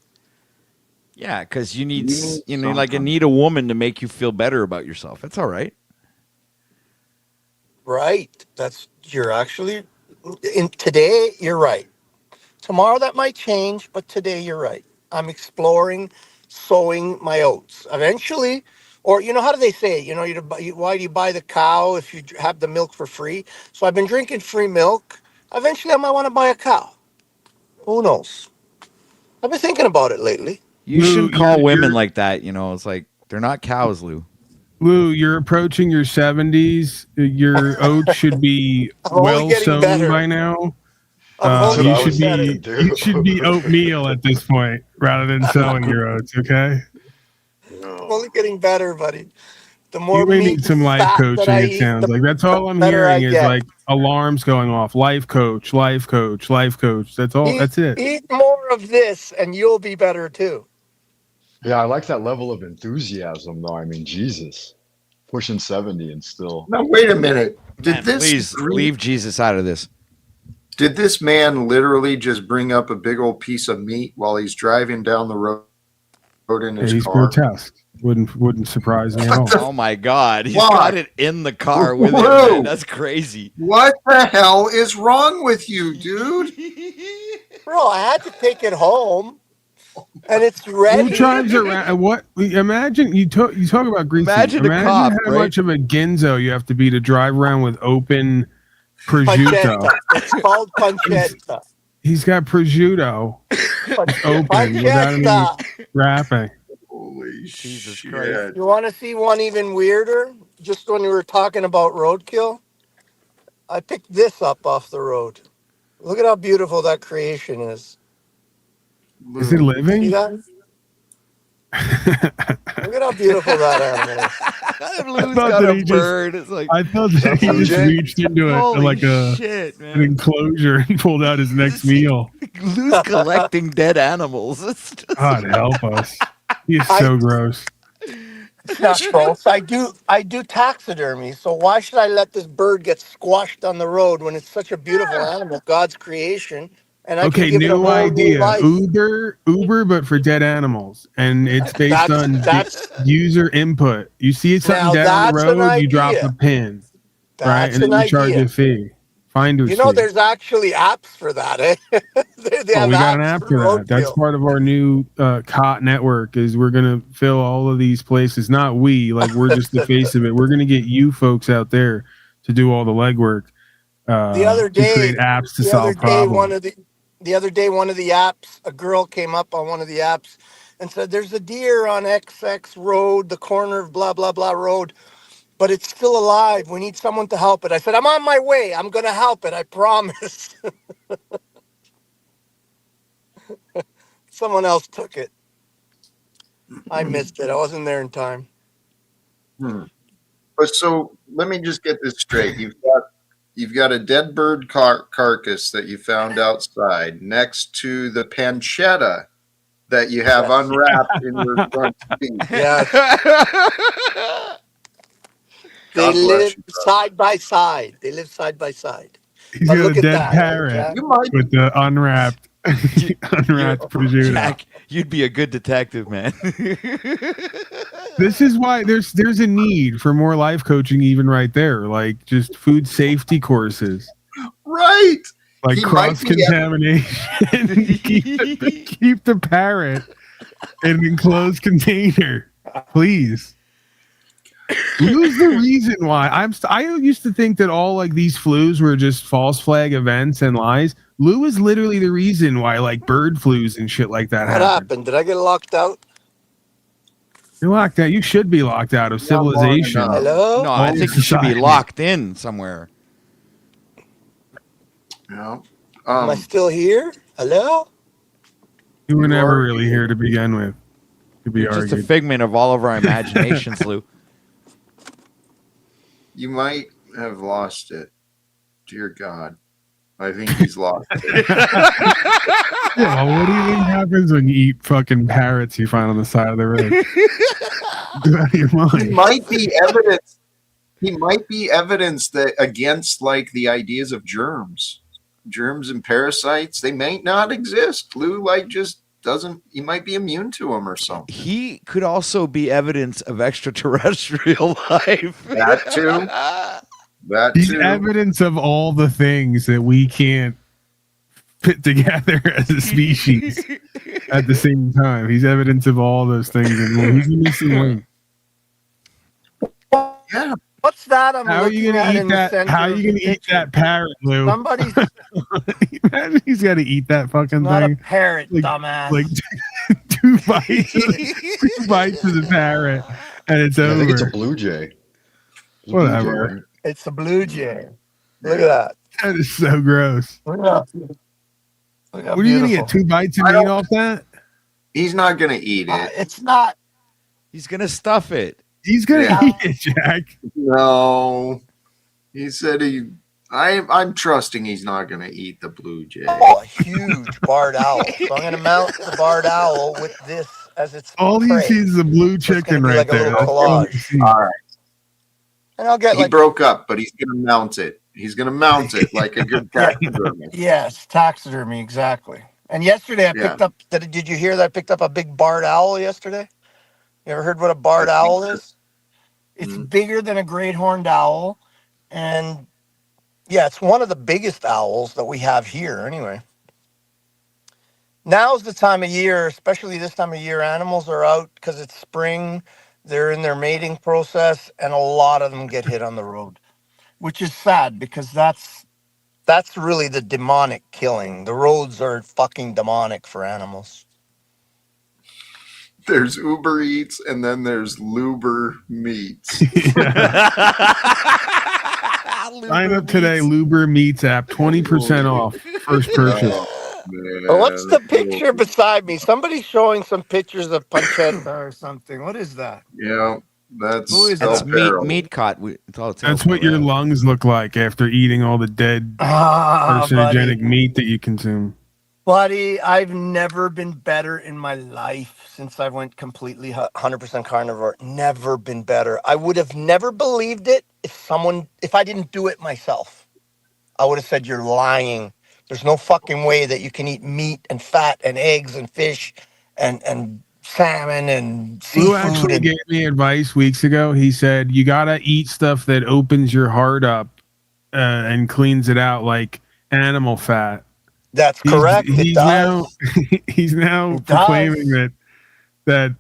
Yeah, because you need a woman to make you feel better about yourself. That's all right. Right. You're actually today. You're right. Tomorrow that might change, but today you're right. I'm exploring, sowing my oats. Eventually, or how do they say it? Why do you buy the cow if you have the milk for free? So I've been drinking free milk. Eventually, I might want to buy a cow. Who knows? I've been thinking about it lately. You shouldn't call women like that. It's like they're not cows, Lou. Lou, you're approaching your 70s. Your oats should be well sown by now. You should be oatmeal at this point rather than sowing your oats. Okay. I'm only getting better, buddy. The more you may need some life coaching. It sounds like that's all I'm hearing is like alarms going off. Life coach, life coach, life coach. That's all. That's it. Eat more of this, and you'll be better too. Yeah, I like that level of enthusiasm, though. I mean, Jesus, pushing 70 and still. Now, wait a minute. Please leave Jesus out of this. Did this man literally just bring up a big old piece of meat while he's driving down the road in his he's car? grotesque. Wouldn't surprise me at all. Oh my God, he's got it in the car with him. Man. That's crazy. What the hell is wrong with you, dude? Bro, I had to take it home. And it's ready. Who drives around? What? Imagine you talk about greasy. Imagine a cop, how much of a ginzo you have to be to drive around with open prosciutto. It's called pancetta. He's got prosciutto open without any wrapping. Holy Jesus shit! Christ! You want to see one even weirder? Just when we were talking about roadkill, I picked this up off the road. Look at how beautiful that creation is. Is it living? See that? Look at how beautiful that animal is. Lou's got a bird. It's like I thought that he just reached into it, an enclosure and pulled out his next meal. Lou's collecting dead animals. God help us. He is so gross. It's not gross. I do taxidermy. So why should I let this bird get squashed on the road when it's such a beautiful animal, God's creation, and I can Okay, give it a new whole new idea. life? Uber, but for dead animals, and it's based on That's user input. You see something now dead on the that's an road, you drop a idea. pin, right, That's and then an you charge idea. a fee, finder's You know, fee. there's actually apps for that. Eh? they Oh, have we got an apps app for for that. That's roadkill. part of our new COT network. Is we're gonna fill all of these places. Not we, like we're just the face of it. We're gonna get you folks out there to do all the legwork. The other To create day, apps to the other solve day, problems. the other day, one of the apps, a girl came up on one of the apps and said, "There's a deer on XX Road, the corner of blah blah blah road, but it's still alive. We need someone to help it." I said, "I'm on my way. I'm gonna help it. I promise." Someone else took it. I missed it. I wasn't there in time. But so let me just get this straight. You've got a dead bird carcass that you found outside next to the pancetta that you have unwrapped in your front seat. Yes. They God bless live you, side by side. They live side by side. He's But got look a at dead that, eh, parrot Jack? You might with the unwrapped unwrapped prosciutto. Jack, you'd be a good detective, man. This is why there's a need for more life coaching, even right there, like just food safety courses, right. like He might cross be contamination. keep the parrot in an enclosed container, please. Lou's the reason why I used to think that all like these flus were just false flag events and lies. Lou is literally the reason why like bird flus and shit like that What happen. happened? Did I get locked out? You're locked out. You should be locked out of civilization. Hello? No, I think you should be locked in somewhere. No. Am I still here? Hello? You were never really here to begin with. To be You're just a argued. figment of all of our imaginations, Lou. You might have lost it. Dear God. I think he's lost it. Yeah, well, what do you think happens when you eat fucking parrots you find on the side of the road? Get out of your mind. He might be evidence. He might be evidence that against like the ideas of germs and parasites. They may not exist. Lou like just doesn't. He might be immune to them or something. He could also be evidence of extraterrestrial life. That too. That He's too. evidence of all the things that we can't fit together as a species at the same time. He's evidence of all those things, and he's the missing link. Yeah. What's that I'm How are you looking gonna at eat in the that? center How are of you the gonna eat picture? that parrot, Lou? Somebody's Imagine he's got to eat that fucking not a thing. parrot, Like- dumbass. Like two bites of the parrot, and it's I over. think it's a blue jay. It's a blue jay, Whatever. right? It's a blue jay. Look at that. That is so gross. Look at that. Look how What are you gonna beautiful. get? 2 bites of meat off that? He's not gonna eat it. It's not. He's gonna stuff it. He's gonna Yeah. eat it, Jack. No. He said he. I'm trusting he's not gonna eat the blue jay. Oh, a huge barred owl. So I'm going to mount the barred owl with this as its All you prey. see is the blue So it's chicken gonna be right like a there. little That's all you collage. see. All right. And I'll get He like broke up, but he's gonna mount it. He's gonna mount it like a good taxidermist. yes, taxidermy exactly. And yesterday I picked up. Did you hear that I picked up a big barred owl yesterday? You ever heard what a barred owl is? It's bigger than a great horned owl, and yeah, it's one of the biggest owls that we have here. Anyway, now's the time of year, especially this time of year, animals are out because it's spring. They're in their mating process, and a lot of them get hit on the road, which is sad because that's really the demonic killing. The roads are fucking demonic for animals. There's Uber Eats and then there's Luber Meats. Sign up today, Luber Meats app, 20% off first purchase. Well, what's the picture beside me? Somebody's showing some pictures of pancetta or something. What is that? Yeah, that's Who is That's that? meat caught. That's what your lungs look like after eating all the dead Ah, carcinogenic buddy. meat that you consume. Buddy, I've never been better in my life since I went completely 100% carnivore. Never been better. I would have never believed it if I didn't do it myself. I would have said you're lying. There's no fucking way that you can eat meat and fat and eggs and fish and salmon and seafood. Lou actually gave me advice weeks ago. He said you gotta eat stuff that opens your heart up and cleans it out, like animal fat. That's correct. He's now he's now proclaiming that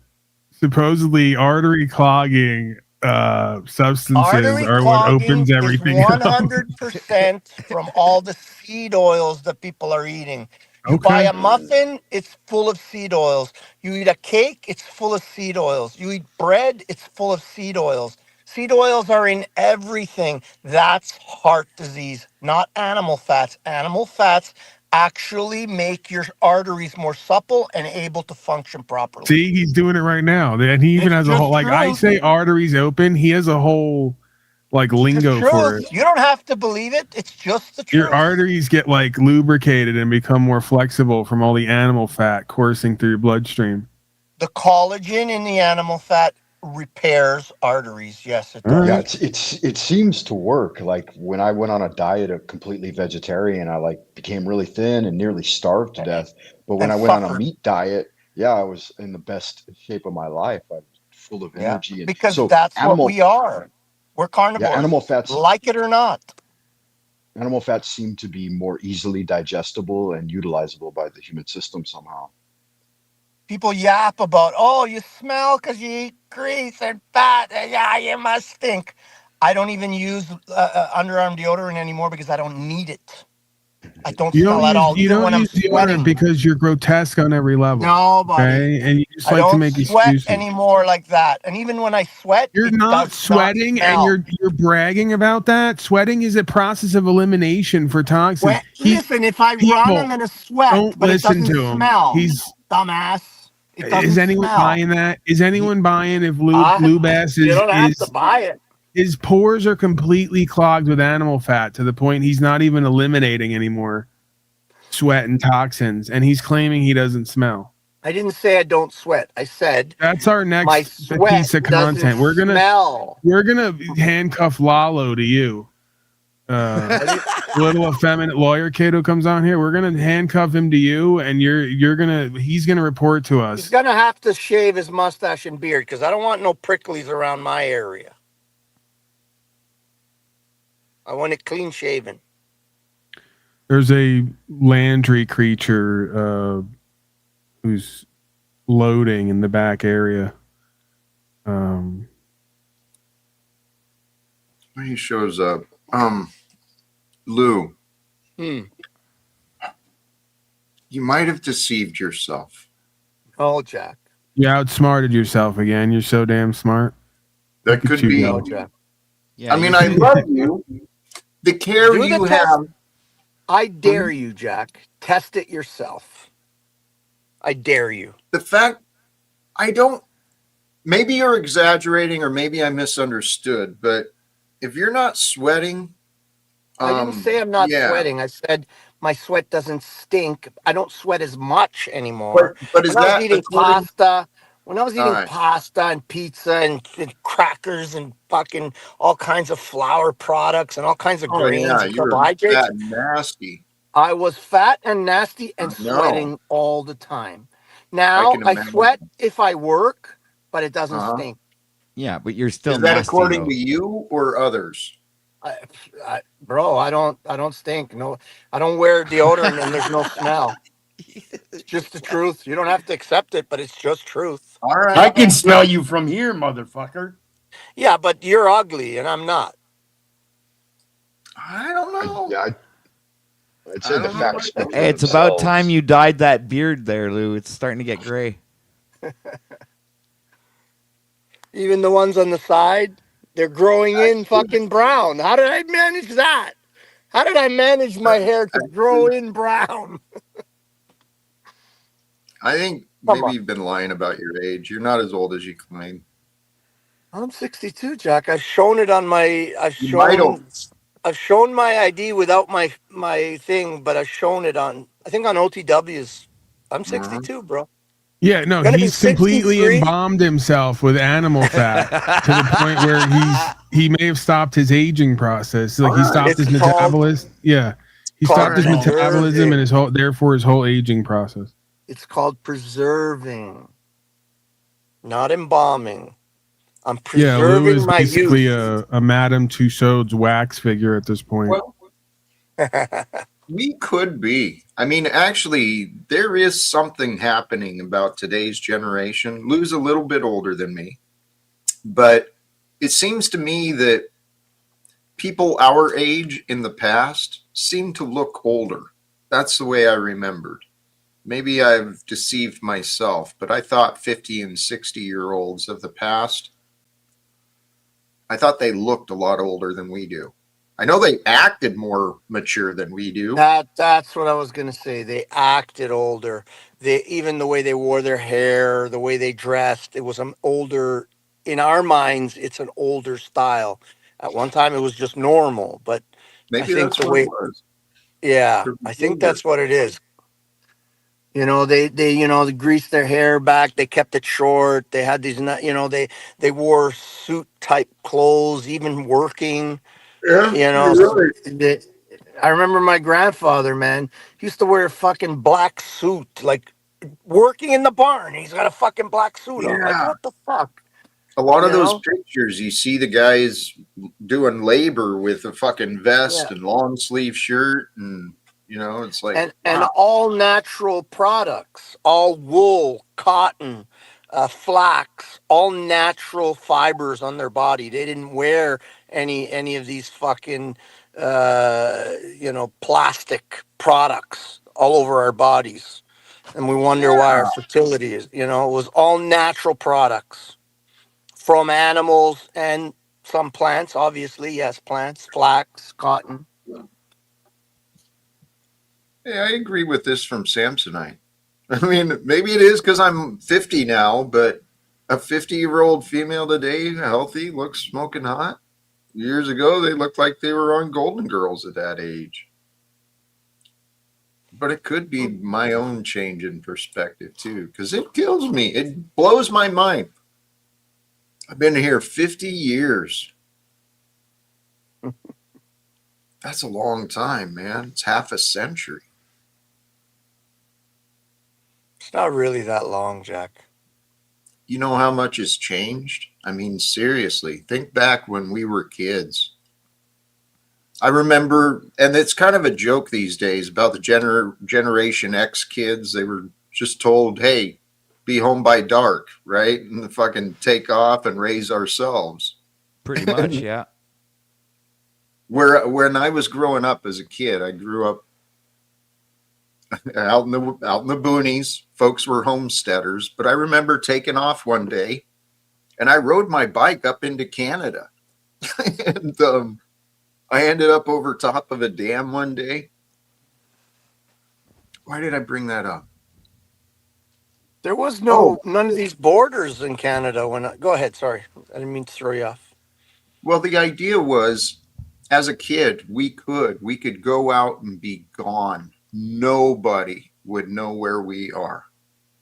supposedly artery clogging substances are what opens everything is 100% from all the seed oils that people are eating. You buy a muffin, it's full of seed oils. You eat a cake, it's full of seed oils. You eat bread, it's full of seed oils. Seed oils are in everything. That's heart disease, not animal fats. Animal fats actually make your arteries more supple and able to function properly. See, he's doing it right now. And he even has a whole, like, I say arteries open. He has a whole, like, lingo for it. You don't have to believe it. It's just the truth. Your arteries get, like, lubricated and become more flexible from all the animal fat coursing through your bloodstream. The collagen in the animal fat repairs arteries. Yes, it does. Yeah, it seems to work. Like when I went on a diet of completely vegetarian, I like became really thin and nearly starved to death. But when I went on a meat diet, I was in the best shape of my life. I'm full of energy. And because that's what we are. We're carnivores. Yeah, animal fats, like it or not. Animal fats seem to be more easily digestible and utilizable by the human system somehow. People yap about, oh, you smell because you eat grease and fat. Yeah, you must stink. I don't even use underarm deodorant anymore because I don't need it. I don't smell at all. You don't use deodorant because you're grotesque on every level. No, buddy. Okay? And you just like to make excuses. I don't sweat anymore like that. And even when I sweat, you're not sweating, and you're bragging about that. Sweating is a process of elimination for toxins. Listen, if I run, I'm gonna sweat. Don't but listen it doesn't to him. Smell. He's dumbass. Is anyone buying that? Is anyone buying if Lou Bass is? You don't have to buy it. His pores are completely clogged with animal fat to the point he's not even eliminating anymore sweat and toxins, and he's claiming he doesn't smell. I didn't say I don't sweat. I said that's our next piece of content. We're gonna handcuff Lalo to you. Little effeminate lawyer kid who comes on here. We're gonna handcuff him to you, and he's gonna report to us. He's gonna have to shave his mustache and beard because I don't want no pricklies around my area. I want it clean shaven. There's a Landry creature who's loading in the back area. He shows up. Lou. You might have deceived yourself. Oh, Jack. You outsmarted yourself again. You're so damn smart. That could be. Oh, Jack. Yeah, I mean, I love you. The care you have. I dare you, Jack. Test it yourself. I dare you. The fact, maybe you're exaggerating or maybe I misunderstood, but if you're not sweating. I didn't say I'm not sweating. I said my sweat doesn't stink. I don't sweat as much anymore. But is that eating pasta? When I was eating pasta and pizza and crackers and fucking all kinds of flour products and all kinds of grains and carbohydrates, fat and nasty. I was fat and nasty and sweating all the time. Now I sweat if I work, but it doesn't stink. Yeah, but you're still. Is that according to you or others? Bro, I don't stink. No, I don't wear deodorant and there's no smell. It's just the truth. You don't have to accept it, but it's just truth. All right. I can smell you from here, motherfucker. Yeah, but you're ugly and I'm not. I don't know. I'd say the facts. Hey, it's about time you dyed that beard there, Lou. It's starting to get gray. Even the ones on the side, they're growing in fucking brown. How did I manage that? How did I manage my hair to grow in brown? I think maybe you've been lying about your age. You're not as old as you claim. I'm 62, Jack. I've shown it on my. I've shown my ID without my thing, but I've shown it on I think on OTWs. I'm 62, bro. Yeah, no, Gonna be he's completely 63. embalmed himself with animal fat to the point where he may have stopped his aging process. Like he stopped his metabolism. Yeah, he stopped his metabolism and therefore his whole aging process. It's called preserving, not embalming. I'm preserving Lou is my basically youth. a Madame Tussauds wax figure at this point. Well, we could be. I mean, actually, there is something happening about today's generation. Lou's a little bit older than me, but it seems to me that people our age in the past seem to look older. That's the way I remembered. Maybe I've deceived myself, but I thought 50 and 60-year-olds of the past, I thought they looked a lot older than we do. I know they acted more mature than we do. That's what I was gonna say. They acted older. Even the way they wore their hair, the way they dressed, it was an older. In our minds, it's an older style. At one time, it was just normal, but maybe I think that's the what way. it was. Yeah, I think that's what it is. You know, they they greased their hair back. They kept it short. They had these, they wore suit type clothes, even working. Yeah, You know, I remember my grandfather, man. He used to wear a fucking black suit, like working in the barn. He's got a fucking black suit on. Like, what the fuck? A lot of You those know? pictures, you see the guys doing labor with a fucking vest and long sleeve shirt, and it's like And all natural products, all wool, cotton, flax, all natural fibers on their body. They didn't wear any of these fucking plastic products all over our bodies. And we wonder why our fertility is, it was all natural products from animals and some plants, obviously. Yes, plants, flax, cotton. Yeah, I agree with this from Samsonite. I mean, maybe it is because I'm 50 now, but a 50-year-old female today, healthy, looks smoking hot. Years ago, they looked like they were on Golden Girls at that age. But it could be my own change in perspective, too, because it kills me. It blows my mind. I've been here 50 years. That's a long time, man. It's half a century. It's not really that long, Jack. You know how much has changed? I mean, seriously, think back when we were kids. I remember, and it's kind of a joke these days about the Generation X kids. They were just told, hey, be home by dark, right? And fucking take off and raise ourselves. Pretty much, yeah. When I was growing up as a kid, I grew up out in the boonies. Folks were homesteaders, but I remember taking off one day, and I rode my bike up into Canada, and I ended up over top of a dam one day. Why did I bring that up? There was none of these borders in Canada go ahead. Sorry, I didn't mean to throw you off. Well, the idea was, as a kid, we could go out and be gone. Nobody would know where we are.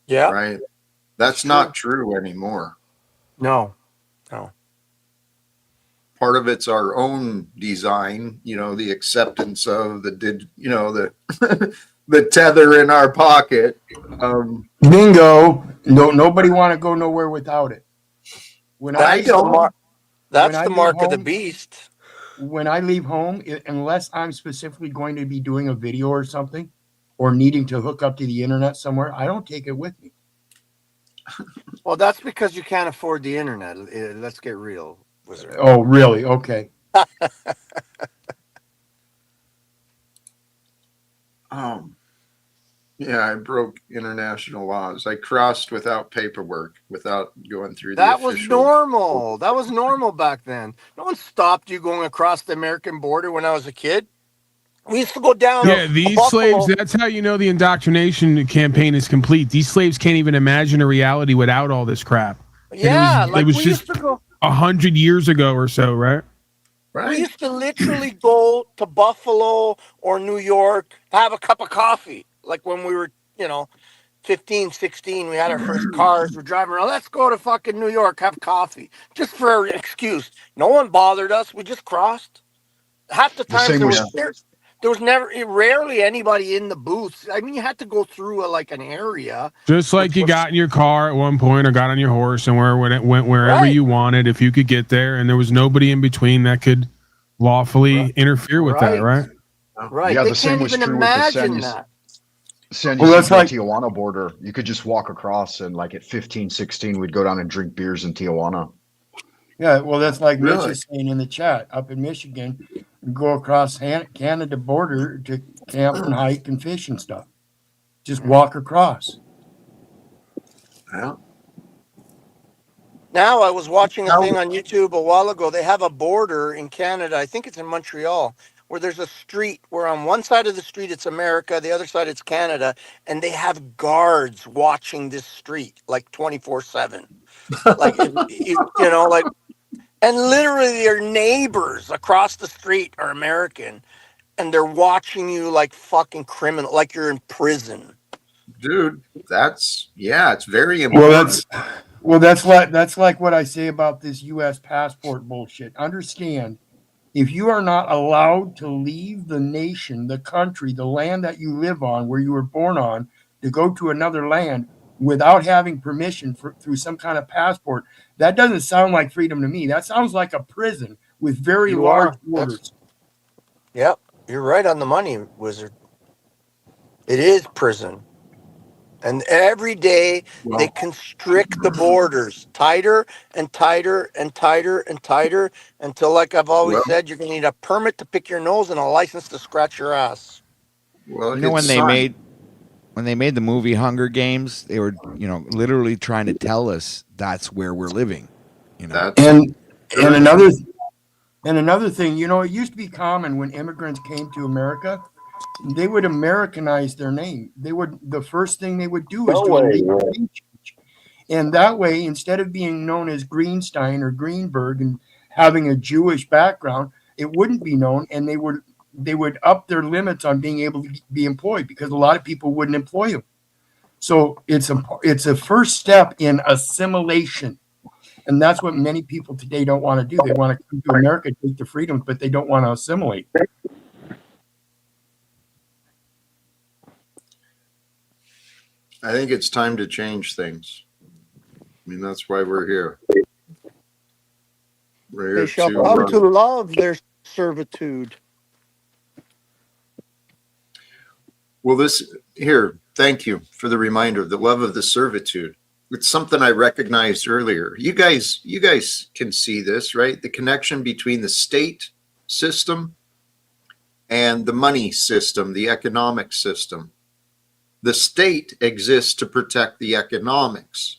Yeah. Right. That's not true anymore. No. Part of it's our own design, the acceptance of the tether in our pocket. Bingo. No, nobody want to go nowhere without it. That's the mark of the beast. When I leave home, unless I'm specifically going to be doing a video or something, or needing to hook up to the internet somewhere, I don't take it with me. Well, that's because you can't afford the internet. Let's get real, Wizard. Oh, really? Okay. Yeah, I broke international laws. I crossed without paperwork, without going through That was normal. That was normal back then. No one stopped you going across the American border when I was a kid. We used to go down. Yeah, these slaves, that's how you know the indoctrination campaign is complete. These slaves can't even imagine a reality without all this crap. Yeah, it was just 100 years ago or so, right? We used to literally go to Buffalo or New York, have a cup of coffee. Like when we were, 15, 16, we had our first cars. We're driving around. Let's go to fucking New York, have coffee, just for an excuse. No one bothered us. We just crossed. Half the times there was rarely anybody in the booths. I mean, you had to go through an area. Just like you got in your car at one point or got on your horse and went wherever you wanted, if you could get there, and there was nobody in between that could lawfully interfere with that, right? Right. Yeah, They the same can't was even true with the imagine that. San Ysidro Tijuana border. You could just walk across, and like at 15, 16, we'd go down and drink beers in Tijuana. Yeah, well, that's like Mitch is saying in the chat. Up in Michigan, you go across Canada border to camp and hike and fish and stuff. Just walk across. Yeah. Now, I was watching a thing on YouTube a while ago. They have a border in Canada. I think it's in Montreal, where there's a street where on one side of the street it's America, the other side it's Canada, and they have guards watching this street like 24/7. Like, and literally their neighbors across the street are American, and they're watching you like fucking criminal, like you're in prison. Dude, it's very important. That's like what I say about this U.S. passport bullshit. Understand, if you are not allowed to leave the nation, the country, the land that you live on, where you were born on, to go to another land without having permission through some kind of passport, that doesn't sound like freedom to me. That sounds like a prison with very large borders. Yep, you're right on the money, Wizard. It is prison. And every day they constrict the borders tighter and tighter and tighter and tighter until, like I've always said, you're going to need a permit to pick your nose and a license to scratch your ass. Well, when they made the movie Hunger Games, they were, literally trying to tell us that's where we're living. And another thing, it used to be common when immigrants came to America, they would Americanize their name. The first thing they would do is do a legal name change. And that way, instead of being known as Greenstein or Greenberg and having a Jewish background, it wouldn't be known, and they would up their limits on being able to be employed because a lot of people wouldn't employ them. So it's a first step in assimilation. And that's what many people today don't want to do. They want to come to America, take the freedoms, but they don't want to assimilate. I think it's time to change things. I mean, that's why we're here. They shall come to love their servitude. Well, thank you for the reminder, the love of the servitude. It's something I recognized earlier. You guys can see this, right? The connection between the state system and the money system, the economic system. The state exists to protect the economics.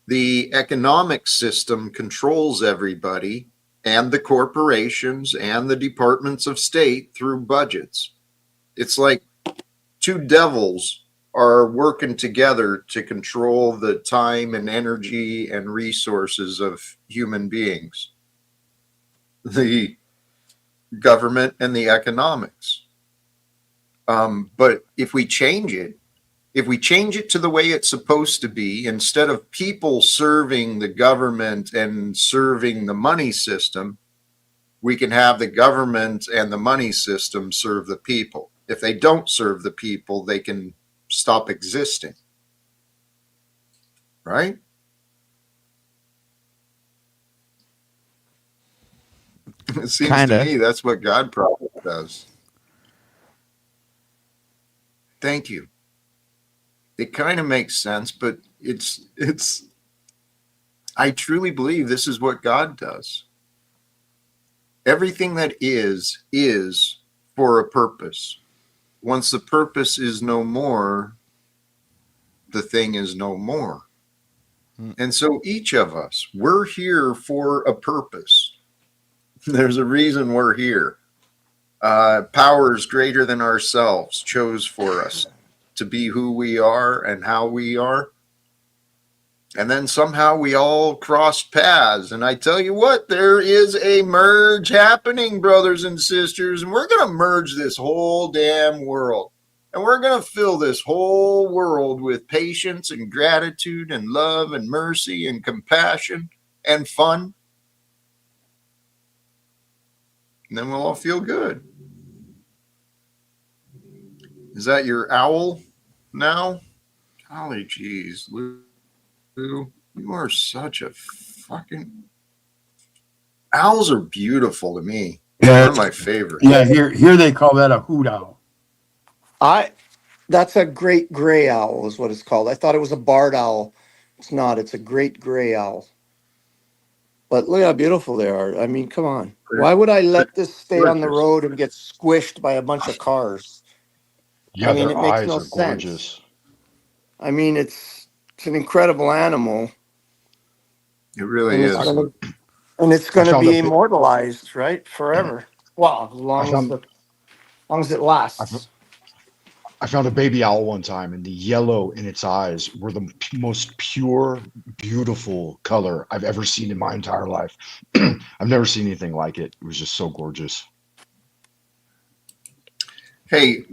The economic system controls everybody and the corporations and the departments of state through budgets. It's like two devils are working together to control the time and energy and resources of human beings. The government and the economics. But if we change it to the way it's supposed to be, instead of people serving the government and serving the money system, we can have the government and the money system serve the people. If they don't serve the people, they can stop existing. Right? It seems to me that's what God probably does. Thank you. It kind of makes sense, but I truly believe this is what God does. Everything that is for a purpose. Once the purpose is no more, the thing is no more. And so each of us, we're here for a purpose. There's a reason we're here. Powers greater than ourselves chose for us to be who we are and how we are. And then somehow we all crossed paths. And I tell you what, there is a merge happening, brothers and sisters. And we're going to merge this whole damn world. And we're going to fill this whole world with patience and gratitude and love and mercy and compassion and fun. And then we'll all feel good. Is that your owl now? Golly geez, Lou, you are such a fucking... Owls are beautiful to me. Yeah, one of my favorites. Yeah, here they call that a hoot owl. That's a great gray owl is what it's called. I thought it was a barred owl. It's not. It's a great gray owl. But look how beautiful they are. I mean, come on. Why would I let this stay on the road and get squished by a bunch of cars? Yeah, I mean, their it makes eyes no are sense. gorgeous. I mean, it's an incredible animal. It really is. And it's going to found be a bit- immortalized, right? Forever. Well, as long as it lasts. I found a baby owl one time, and the yellow in its eyes were the most pure, beautiful color I've ever seen in my entire life. I've never seen anything like it. It was just so gorgeous. Hey,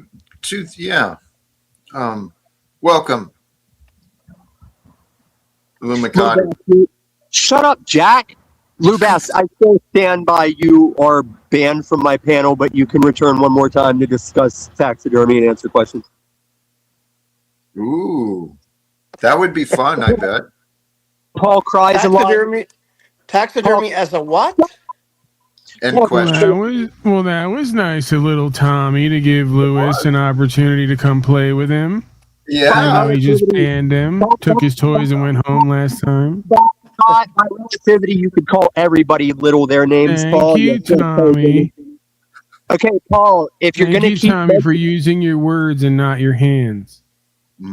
welcome, Lumicati. Shut up, Jack. Lubass, I still stand by you are banned from my panel, but you can return one more time to discuss taxidermy and answer questions. Ooh, that would be fun, I bet. Paul cries a lot. Taxidermy as a what? End question. That was nice of little Tommy to give Lewis an opportunity to come play with him. Yeah. I know he just banned him, took his toys and went home last time. By relativity, you could call everybody little their names. Thank Paul. you, Tommy. Okay, Paul, if you're going to keep... Tommy, for using your words and not your hands.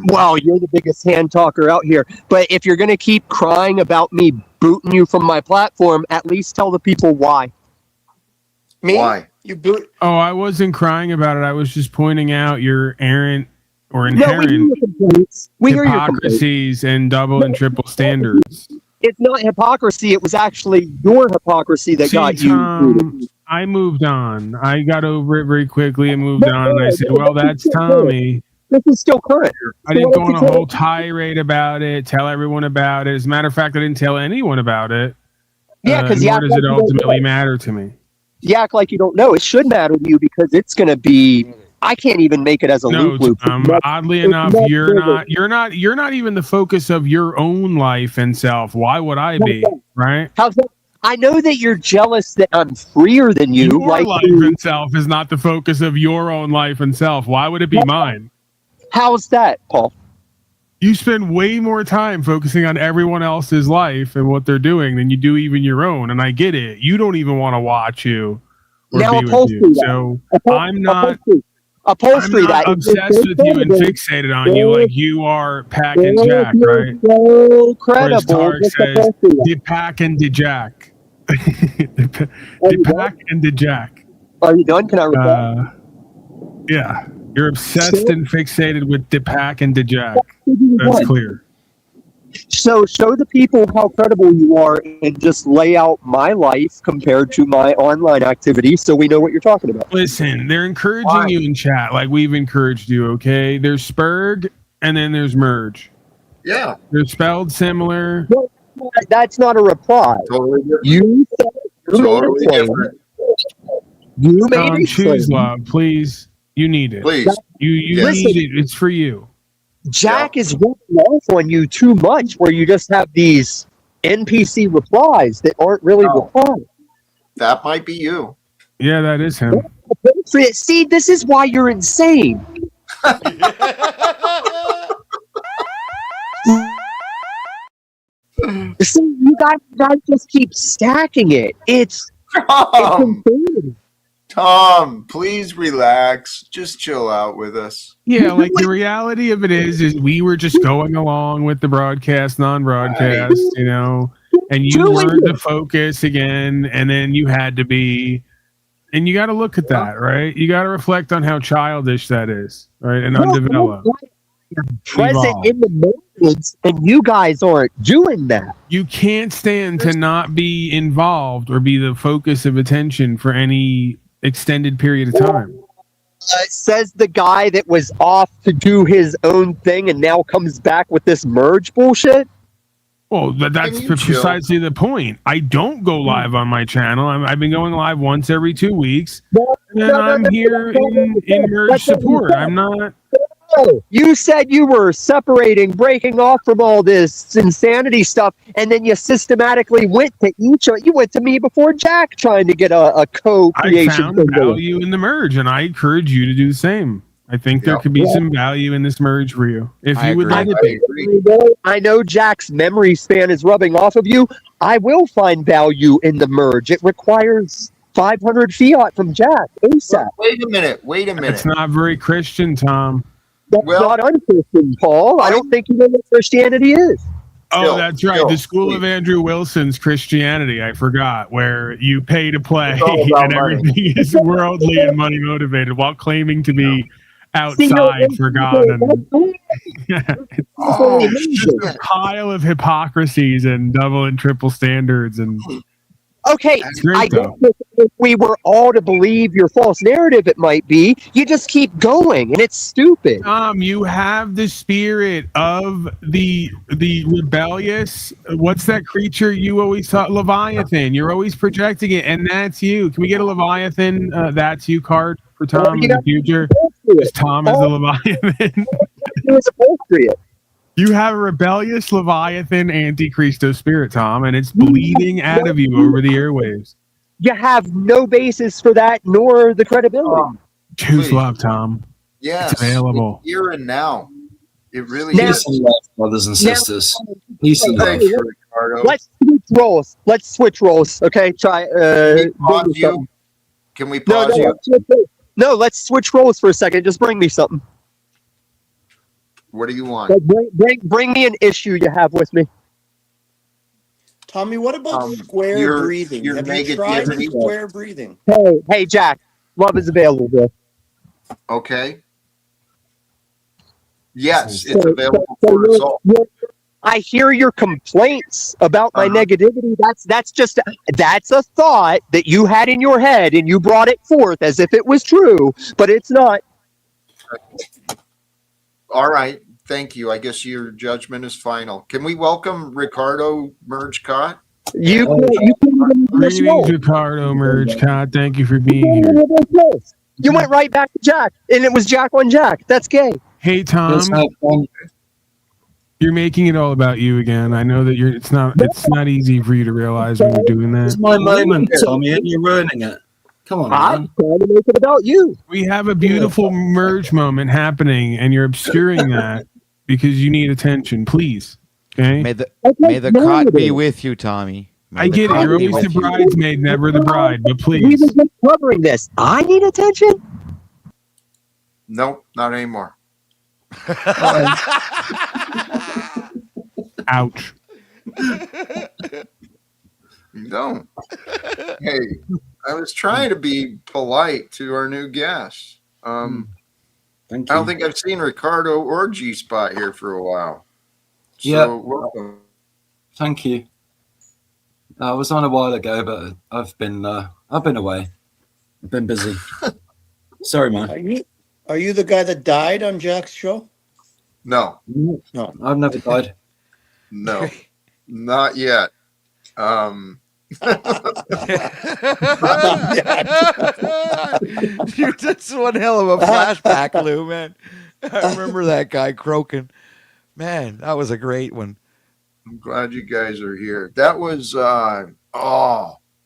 Well, you're the biggest hand talker out here. But if you're going to keep crying about me booting you from my platform, at least tell the people why. Me? Why? You boot? Oh, I wasn't crying about it. I was just pointing out your inherent hypocrisies and double and triple standards. It's not hypocrisy. It was actually your hypocrisy that got you. I moved on. I got over it very quickly and moved on. And I said, well, that's Tommy. This is still current. I didn't go on a whole tirade about it, tell everyone about it. As a matter of fact, I didn't tell anyone about it. Yeah, because nor does it ultimately matter to me. You act like you don't know. It should matter to you because it's going to be... I can't even make it as a loop. Oddly enough, you're not even the focus of your own life and self. Why would I be? Right? How's that? I know that you're jealous that I'm freer than you. Your life and self is not the focus of your own life and self. Why would it be mine? How's that, Paul? You spend way more time focusing on everyone else's life and what they're doing than you do even your own. And I get it. You don't even want to watch you or be with you. So I'm not upholstery that obsessed with you and fixated on you like you are Pack and Jack, right? So credible. Tark says, "De Pack and De Jack." De Pack and De Jack. Are you done? Can I repeat? Yeah, you're obsessed and fixated with De Pack and De Jack. That's clear. So show the people how credible you are and just lay out my life compared to my online activity so we know what you're talking about. Listen, they're encouraging you in chat like we've encouraged you, okay? There's Spurg and then there's Merge. Yeah. They're spelled similar. No, that's not a reply. Totally different. You said totally different. You made choose love, please. You need it. Please. You need it. It's for you. Jack is rubbing off on you too much where you just have these NPC replies that aren't really replies. That might be you. Yeah, that is him. See, this is why you're insane. See, you guys just keep stacking it. It's insane. Tom, please relax. Just chill out with us. Yeah, like the reality of it is we were just going along with the broadcast, non-broadcast, you know, and you weren't the focus again, and then you had to be, and you got to look at that, right? You got to reflect on how childish that is, right? And undeveloped. Present in the moments, and you guys aren't doing that. You can't stand to not be involved or be the focus of attention for any extended period of time. Says the guy that was off to do his own thing and now comes back with this merge bullshit. Well, that's precisely the point. I don't go live on my channel. I've been going live once every 2 weeks, and I'm here in merge support. I'm not. You said you were separating, breaking off from all this insanity stuff, and then you systematically went to you went to me before Jack trying to get a co-creation. I found value in the merge, and I encourage you to do the same. I think there could be some value in this merge for you if you would let it be. I know Jack's memory span is rubbing off of you. I will find value in the merge. It requires 500 fiat from Jack ASAP. Wait a minute. It's not very Christian, Tom. That's not unchristian, Paul. I don't think you know what Christianity is. Oh, that's right. The School of Andrew Wilson's Christianity. I forgot, where you pay to play and everything is worldly and money motivated while claiming to be outside for God. And it's just a pile of hypocrisies and double and triple standards. And okay, great, I guess if we were all to believe your false narrative, it might be. You just keep going, and it's stupid. You have the spirit of the rebellious. What's that creature you always thought? Leviathan. You're always projecting it, and that's you. Can we get a Leviathan? That's you card for Tom in the future. Because Tom is a Leviathan. You have a rebellious Leviathan Antichristo spirit, Tom, and it's bleeding out of you over the airwaves. You have no basis for that, nor the credibility. Choose love, Tom. Yes, it's available here and now. It really Peace is. and love, brothers and sisters. Peace and love. Let's switch roles. Switch roles. Okay, try. Can we pause you? No, let's switch roles for a second. Just bring me something. What do you want? Bring me an issue you have with me. Tommy, what about square breathing? Have you tried square breathing? Hey, Jack. Love is available, bro. Okay. Yes, it's available for us all. I hear your complaints about my negativity. That's a thought that you had in your head and you brought it forth as if it was true, but it's not. All right. Thank you. I guess your judgment is final. Can we welcome Ricardo Mergecott? Greetings, Ricardo Mergecott. Thank you for being here. You went right back to Jack, and it was Jack on Jack. That's gay. Hey, Tom. You're making it all about you again. I know that it's not easy for you to realize when you're doing that. It's my moment, Tommy, and you're ruining it. Come on, man. I'm trying to make it about you. We have a beautiful merge moment happening, and you're obscuring that because you need attention. Please, okay? May the cot be with you, Tommy. I get it. You're always the bridesmaid, never the bride. But please, we've been covering this. I need attention. Nope, not anymore. Ouch. Don't. Hey, I was trying to be polite to our new guests. I don't think I've seen Ricardo or G Spot here for a while. So welcome. Thank you. I was on a while ago, but I've been away. I've been busy. Sorry, man. Are you the guy that died on Jack's show? No. No. I've never died. No. Not yet. Dude, that's one hell of a flashback, Lou, man. I remember that guy croaking. Man, that was a great one. I'm glad you guys are here. That was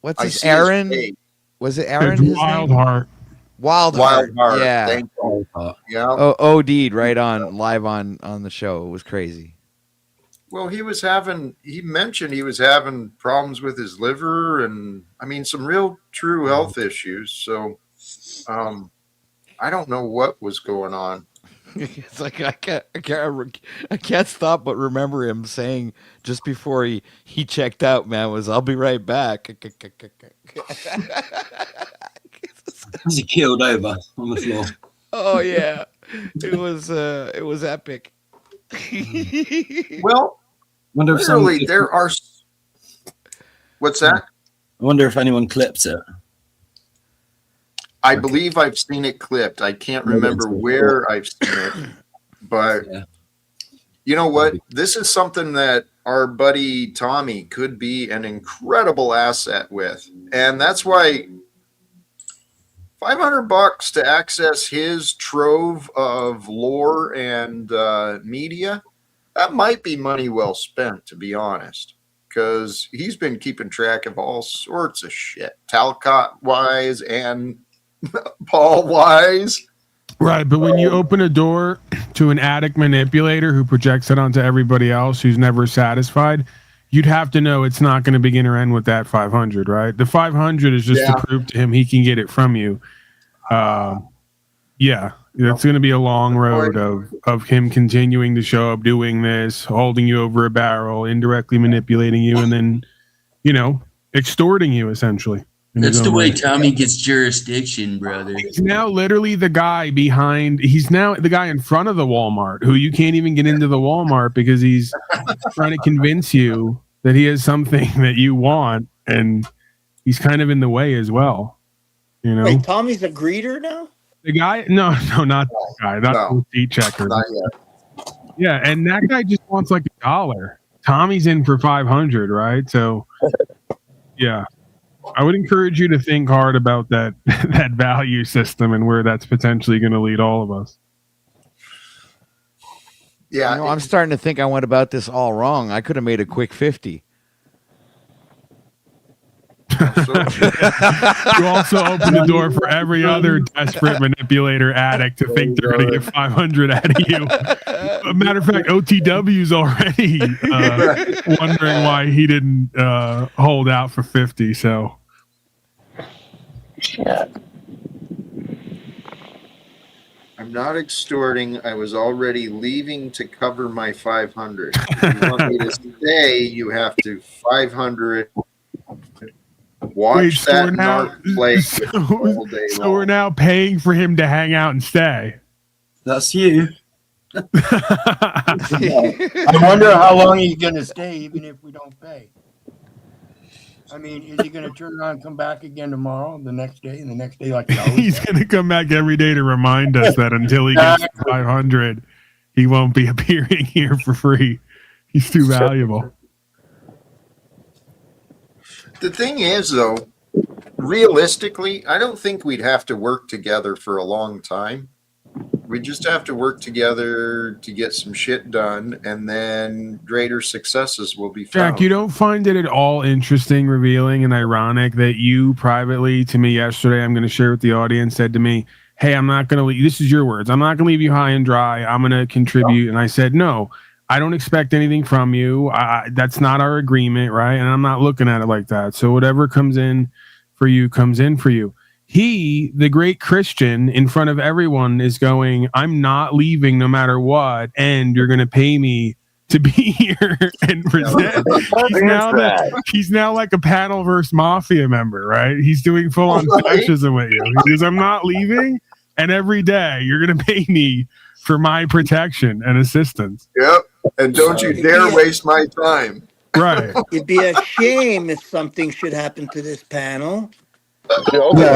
what's his Aaron? Was it Aaron? Wildheart. Wildheart. Yeah. Thank you. Yeah. OD'd right on live on the show. It was crazy. Well, he mentioned he was having problems with his liver and some real true health issues. So I don't know what was going on. It's like I can't stop but remember him saying just before he checked out, man, was "I'll be right back." He keeled over on the floor. Oh yeah, it was epic. Well, wonder if literally there are. What's that? I wonder if anyone clips it. I believe I've seen it clipped. I can't remember where I've seen it, but you know what? This is something that our buddy Tommy could be an incredible asset with, and that's why $500 to access his trove of lore and media, that might be money well spent, to be honest, because he's been keeping track of all sorts of shit, Talcott wise and Paul wise. Right, but when you open a door to an addict manipulator who projects it onto everybody else who's never satisfied, you'd have to know it's not going to begin or end with that 500, right? The 500 is just to prove to him he can get it from you. Yeah, it's going to be a long road of him continuing to show up, doing this, holding you over a barrel, indirectly manipulating you, and then, extorting you, essentially. That's the way Tommy gets jurisdiction, brother. He's now literally the guy he's now the guy in front of the Walmart who you can't even get into the Walmart because he's trying to convince you that he has something that you want, and he's kind of in the way as well. Wait, Tommy's a greeter now? The guy? No, not that guy. Not the seat checker. Not yet. Yeah, and that guy just wants like $1. Tommy's in for 500, right? So, yeah. I would encourage you to think hard about that value system and where that's potentially going to lead all of us. Yeah, I'm starting to think I went about this all wrong. I could have made a quick 50. You also open the door for every other desperate manipulator addict to think they're going to get 500 out of you. A matter of fact, OTW's already wondering why he didn't hold out for 50. So, I'm not extorting. I was already leaving to cover my 500. If you want me to stay, you have to 500. Watch that narc play all day long. So we're now paying for him to hang out and stay. That's you. I wonder how long he's going to stay, even if we don't pay. I mean, is he going to turn around and come back again tomorrow, the next day, and the next day like he's going to come back every day to remind us that until he gets 500, he won't be appearing here for free. He's too valuable. The thing is, though, realistically, I don't think we'd have to work together for a long time. We just have to work together to get some shit done, and then greater successes will be found. Jack, you don't find it at all interesting, revealing, and ironic that you privately to me yesterday, I'm going to share with the audience, said to me, hey, I'm not going to leave. This is your words. I'm not going to leave you high and dry. I'm going to contribute. And I said, no, I don't expect anything from you. That's not our agreement, right? And I'm not looking at it like that. So whatever comes in for you comes in for you. He, the great Christian, in front of everyone is going, I'm not leaving no matter what, and you're going to pay me to be here and present. He's now like a panel versus mafia member, right? He's doing full-on fascism with you. He goes, I'm not leaving, and every day you're going to pay me for my protection and assistance. Yep, and don't you dare waste my time. Right. It'd be a shame if something should happen to this panel.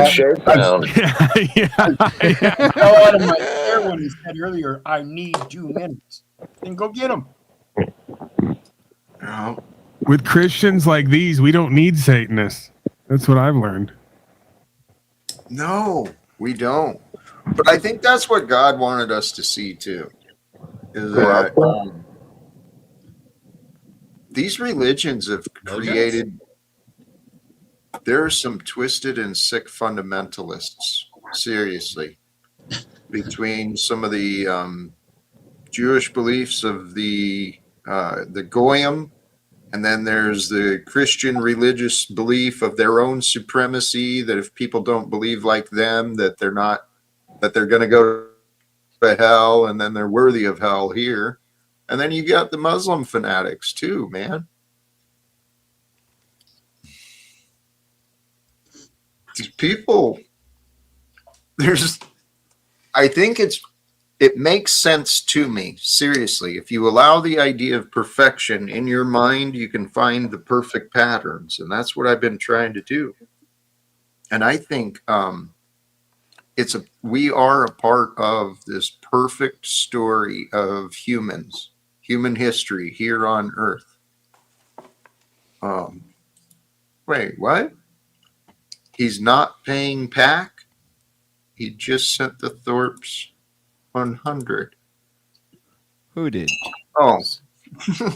Shirt down. I fell out of my chair when he said earlier, I need 2 minutes. Then go get him. With Christians like these, we don't need Satanists. That's what I've learned. No, we don't. But I think that's what God wanted us to see too. Is that these religions have created. There are some twisted and sick fundamentalists, seriously, between some of the Jewish beliefs of the Goyim, and then there's the Christian religious belief of their own supremacy, that if people don't believe like them, that they're going to go to hell, and then they're worthy of hell here. And then you got the Muslim fanatics too, man. These people, I think it makes sense to me, seriously. If you allow the idea of perfection in your mind, you can find the perfect patterns. And that's what I've been trying to do. And I think we are a part of this perfect story of human history here on Earth. Wait, what? He's not paying PAC? He just sent the Thorpes 100. Who did? Oh,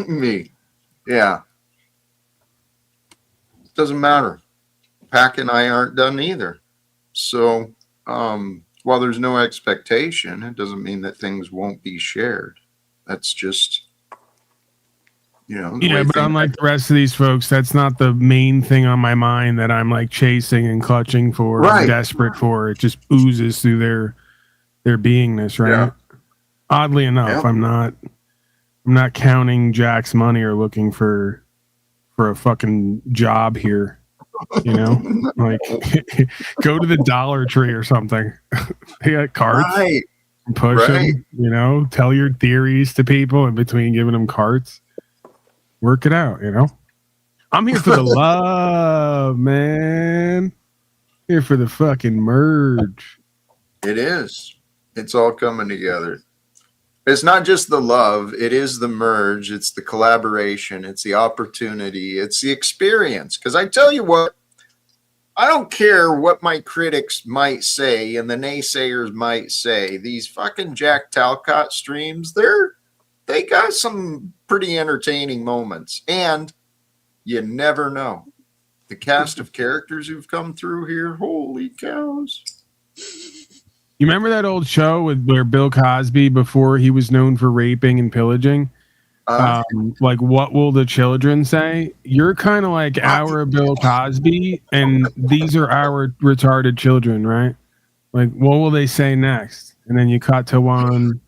me. Yeah. Doesn't matter. PAC and I aren't done either. So, while there's no expectation, it doesn't mean that things won't be shared. That's just, Yeah, but unlike the rest of these folks, that's not the main thing on my mind that I'm like chasing and clutching for, Right. and desperate for. It just oozes through their beingness, right? Yeah. Oddly enough, Yeah. I'm not counting Jack's money or looking for a fucking job here. Like go to the Dollar Tree or something. They got carts. Right. Push Right. them, tell your theories to people in between giving them carts. Work it out, I'm here for the love, man. Here for the fucking merge. It is. It's all coming together. It's not just the love. It is the merge. It's the collaboration. It's the opportunity. It's the experience. Because I tell you what, I don't care what my critics might say and the naysayers might say. These fucking Jack Talcott streams, they got some pretty entertaining moments. And you never know. The cast of characters who've come through here, holy cows. You remember that old show where Bill Cosby, before he was known for raping and pillaging, like What Will the Children Say? You're kind of like our Bill Cosby, and these are our retarded children, right? Like, what will they say next? And then you cut to one,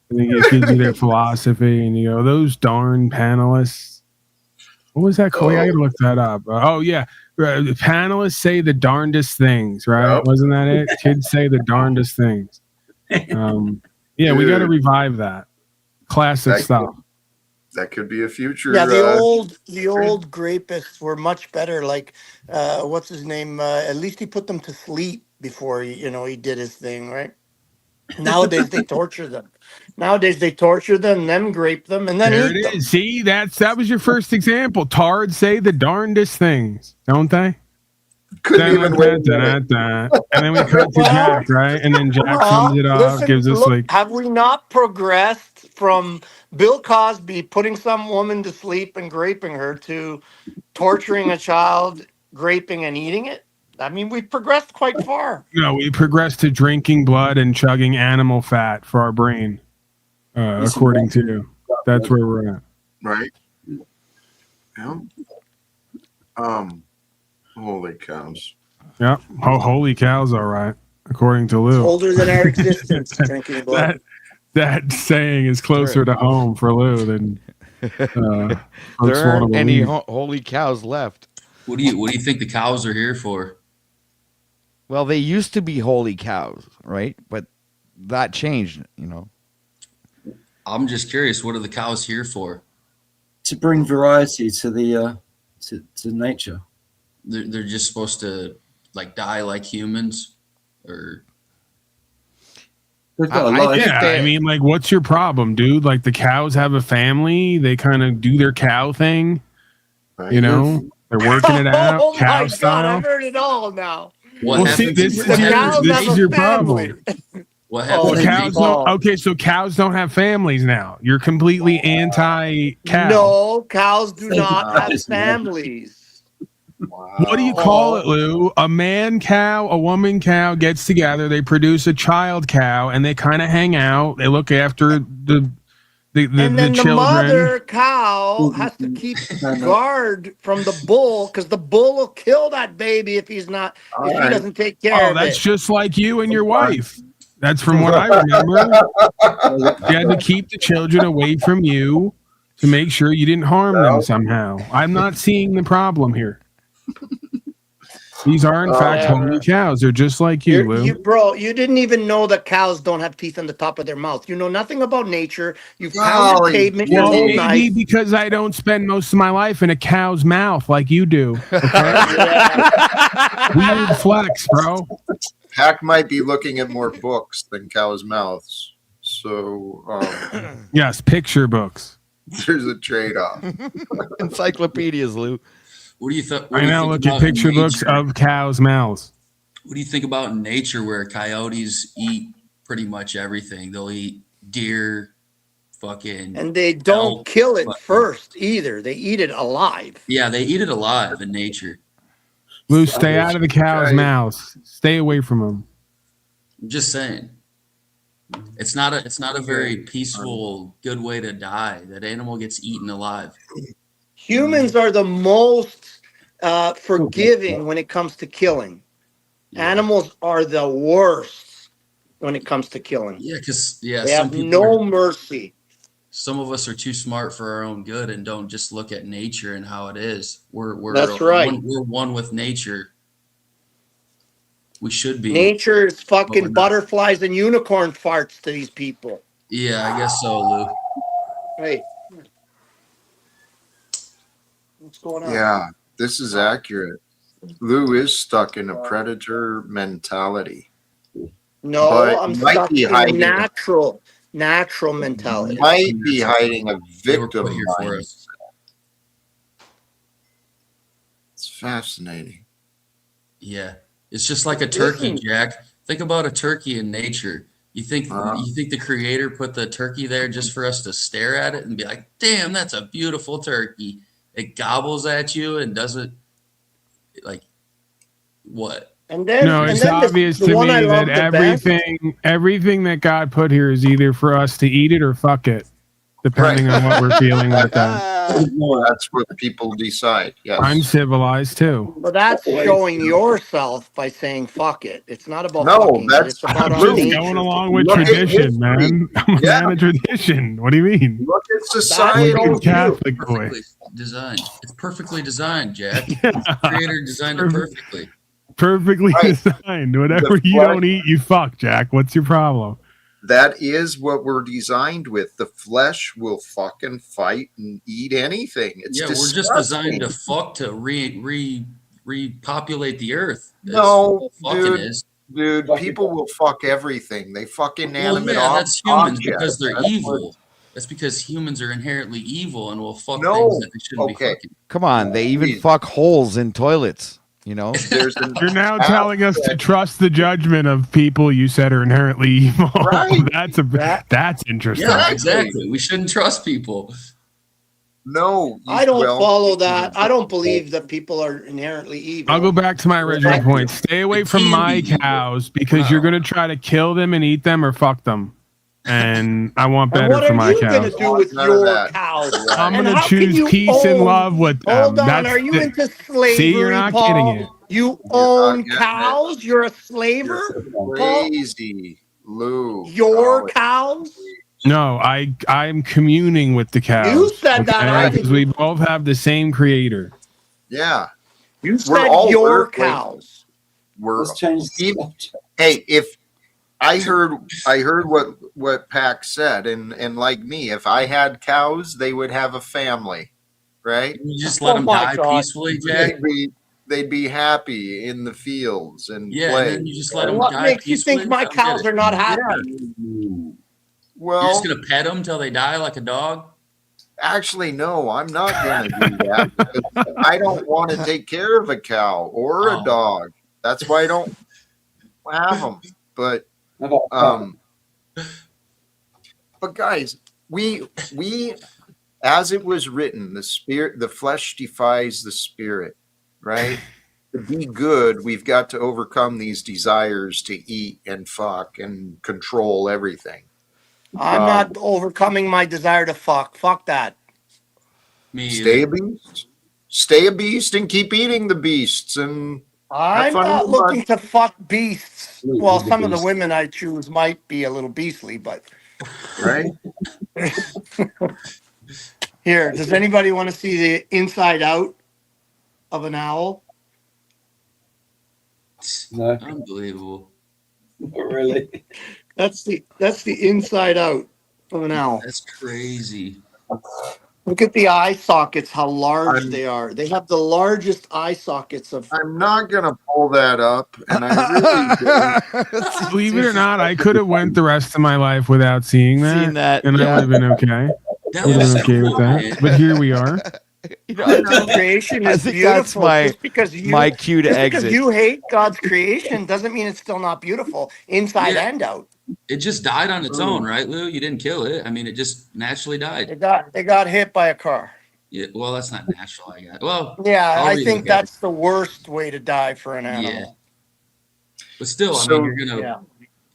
and then it gives you their philosophy, and you go, those darn panelists. What was that called? I gotta look that up. Yeah. Panelists say the darndest things, right? Yep. Wasn't that it? Kids say the darndest things. Yeah, we got to revive that. Classic stuff. That could be a future. Yeah, the old grapists were much better. Like, what's his name? At least he put them to sleep before he did his thing, right? Nowadays they torture them. Then grape them, and then there eat it them. is. See, that was your first example. Tards say the darndest things, don't they? Couldn't even wait. And then we cut to Jack, right? And then Jack sums it up, gives us like. Have we not progressed from Bill Cosby putting some woman to sleep and graping her to torturing a child, graping and eating it? I mean, we've progressed quite far. No, we progressed to drinking blood and chugging animal fat for our brain, according to you. That's where we're at. Right. Yeah. Holy cows. Yeah. Oh, holy cows! All right, according to Lou. Older than our existence, drinking blood. That saying is closer to home for Lou than. There aren't any holy cows left. What do you think the cows are here for? Well, they used to be holy cows, right? But that changed, I'm just curious. What are the cows here for? To bring variety to the to nature. They're just supposed to like die like humans, or I mean, like, what's your problem, dude? Like, the cows have a family. They kind of do their cow thing. Right. They're working it out. Oh cow my style. God, I've heard it all now. This is your problem. What happens? So cows don't have families now. You're completely anti-cow. No, cows do not have families. Wow. What do you call it, Lou? A man cow, a woman cow gets together. They produce a child cow, and they kind of hang out. They look after the and then the children. mother cow has to keep guard from the bull because the bull will kill that baby if he doesn't take care of it. That's just like you and your wife. That's from what I remember. You had to keep the children away from you to make sure you didn't harm them somehow. I'm not seeing the problem here. These are, in fact, holy cows. They're just like you, Lou. You didn't even know that cows don't have teeth on the top of their mouth. You know nothing about nature. You've pounded pavement your whole life. Maybe because I don't spend most of my life in a cow's mouth like you do. Okay? Weird flex, bro. Hack might be looking at more books than cows' mouths. So yes, picture books. There's a trade-off. Encyclopedias, Lou. What do you think? I now look at picture books of cows' mouths. What do you think about nature, where coyotes eat pretty much everything? They'll eat deer, fucking, and they don't kill it fucking first either. They eat it alive. Yeah, they eat it alive in nature. Lou, stay out of the cows' mouths. Stay away from them. I'm just saying. It's not a very peaceful, good way to die. That animal gets eaten alive. Humans are the most forgiving when it comes to killing. Yeah. Animals are the worst when it comes to killing. Yeah, because they have no mercy. Some of us are too smart for our own good and don't just look at nature and how it is. That's right. We're one with nature. We should be. Nature is fucking butterflies and unicorn farts to these people. Yeah, I guess so, Lou. Hey. What's going on? Yeah, this is accurate. Lou is stuck in a predator mentality. No, I'm stuck in a natural mentality. Might be hiding a victim mindset. It's fascinating. Yeah. It's just like a turkey, Jack. Think about a turkey in nature. You think the creator put the turkey there just for us to stare at it and be like, damn, that's a beautiful turkey. It gobbles at you and doesn't, like, what? And then, no, it's obvious to me that everything that God put here is either for us to eat it or fuck it, depending on what we're feeling like that. That's what people decide. Yes. I'm civilized too. Well, that's showing yourself by saying fuck it. It's not about fucking it. It's about our nature. Going along with tradition, man. I'm a man of tradition. What do you mean? Look at society. Catholic boy. Designed. It's perfectly designed, Jack. The creator designed it perfectly. Perfectly designed. Whatever you don't eat, you fuck, Jack. What's your problem? That is what we're designed with. The flesh will fucking fight and eat anything. It's we're just designed to fuck to repopulate the earth. No, dude, people will fuck everything. They fuck inanimate that's humans because they're evil. That's because humans are inherently evil and will fuck things that they shouldn't be fucking. Come on, they even fuck holes in toilets. You know, you're now telling us to trust the judgment of people you said are inherently evil. Right. That's interesting. Yeah, exactly. We shouldn't trust people. No, I don't follow that. I don't believe that people are inherently evil. I'll go back to my original point. Stay away from my cows because you're going to try to kill them and eat them or fuck them. And I want better for my cows. What are you going to do with your cows? I'm going to choose peace and love with them. Hold on, are you into slavery, See, you're not Paul? getting it. You own cows? You're a slaver? Crazy, Lou. Your cows? No, I'm communing with the cows. You said that. Because we both have the same creator. Yeah. You said your cows. Let's change hey, if I heard what Pac said, and like me, if I had cows, they would have a family, right? You just let them die peacefully, Jack. They'd be happy in the fields and play. And then you just let them what die makes peacefully. You think my cows are not happy? Well, you're just gonna pet them till they die like a dog. Actually, no, I'm not gonna do that. Because I don't want to take care of a cow or a dog. That's why I don't have them. But guys, we as it was written, the flesh defies the spirit, right? To be good, we've got to overcome these desires to eat and fuck and control everything. I'm not overcoming my desire to fuck. Fuck that. Stay a beast. Stay a beast and keep eating the beasts. And I'm not looking to fuck beasts. Well, some of the women I choose might be a little beastly, but right. Here, does anybody want to see the inside out of an owl? No. Unbelievable. Really? That's the inside out of an owl. That's crazy. Look at the eye sockets, how large they are. They have the largest eye sockets of. I'm not gonna pull that up, and I really don't. Believe it or not, I could have went the rest of my life without seeing that, and I would have been okay. That would have was been okay cool, with that. man. But here we are. God's creation is beautiful. Just because you, my cue to just exit. because you hate God's creation doesn't mean it's still not beautiful, inside and out. It just died on its own, right, Lou? You didn't kill it. I mean, it just naturally died. It got hit by a car. Yeah, well, that's not natural, I guess. Well, Yeah, I'll I read think it. that's the worst way to die for an animal. Yeah. But still, I So- mean, you're gonna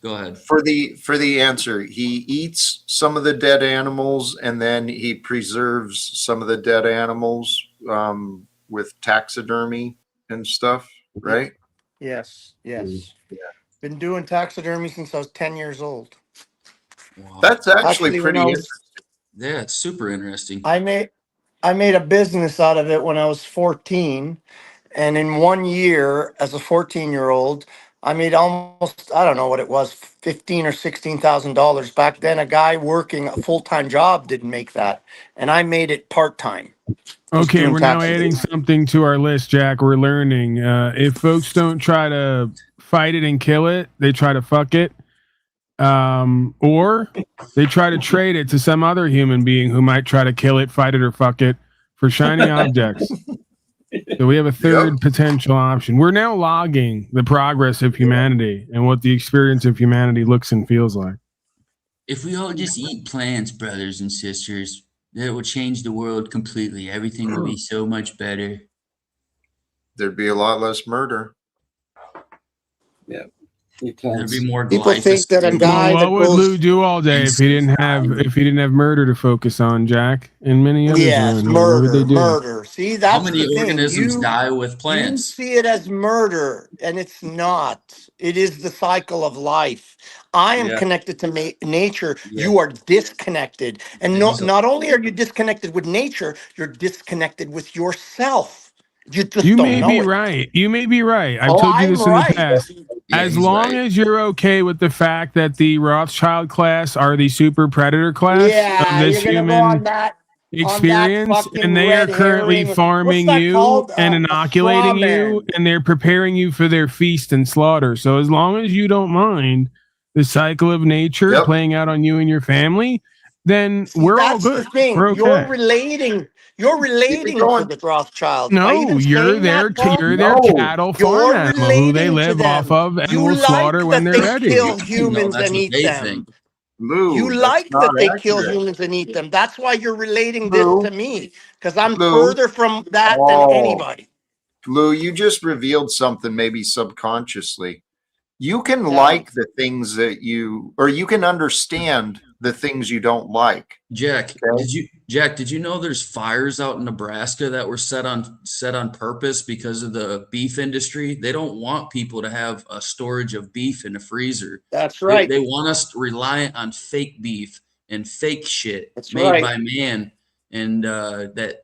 go ahead. For the answer, he eats some of the dead animals, and then he preserves some of the dead animals with taxidermy and stuff, right? Yes. Been doing taxidermy since I was 10 years old. Wow. That's actually when pretty I was- interesting. Yeah, it's super interesting. I made a business out of it when I was 14, and in 1 year, as a 14-year-old, I made almost, I don't know what it was, $15,000 or $16,000. Back then, a guy working a full-time job didn't make that, and I made it part-time. Okay, we're now adding something to our list, Jack. We're learning. If folks don't try to fight it and kill it, they try to fuck it. Or they try to trade it to some other human being who might try to kill it, fight it, or fuck it for shiny objects. So we have a third potential option. We're now logging the progress of humanity and what the experience of humanity looks and feels like. If we all just eat plants, brothers and sisters, that will change the world completely. Everything will be so much better. There'd be a lot less murder. Yeah. There'd be more People think that a guy What that would goes, Lou do all day if he didn't have murder to focus on, Jack? And many others. yes, around here. What would they do? murder. See, that's How many the thing. organisms You- die with You plants? see it as murder, and it's not. It is the cycle of life. I am Yeah. connected to nature. Yeah. You are disconnected. And This is a- not only are you disconnected with nature, you're disconnected with yourself. You just You don't may know be it. right. You may be right. I've Oh, told you I'm this in the right. past. Yeah, As he's long right. as you're okay with the fact that the Rothschild class are the super predator class Yeah, of this you're gonna go on human that experience, fucking and they are red currently herring. farming What's that you called? and A inoculating straw you, man. and they're preparing you for their feast and slaughter. So as long as you don't mind the cycle of nature Yep. playing out on you and your family, then we're all That's good. the thing. We're You're okay. relating. You're relating to the Rothschilds. By No, even you're saying their that, Paul, you're their cattle farm you're animal who they relating to live off them. of and You will like slaughter when that they're they ready. kill humans that's and what eat they them. think. Lou, You that's like not that they kill accurate. humans and eat them. That's why you're relating Lou. this to me, because I'm Lou. further from that than Oh. anybody. Lou, you just revealed something maybe subconsciously. You can like the things that or you can understand the things you don't like. Jack, did you know there's fires out in Nebraska that were set on purpose because of the beef industry? They don't want people to have a storage of beef in a freezer. That's right. They want us reliant on fake beef and fake shit That's made right. by man, and that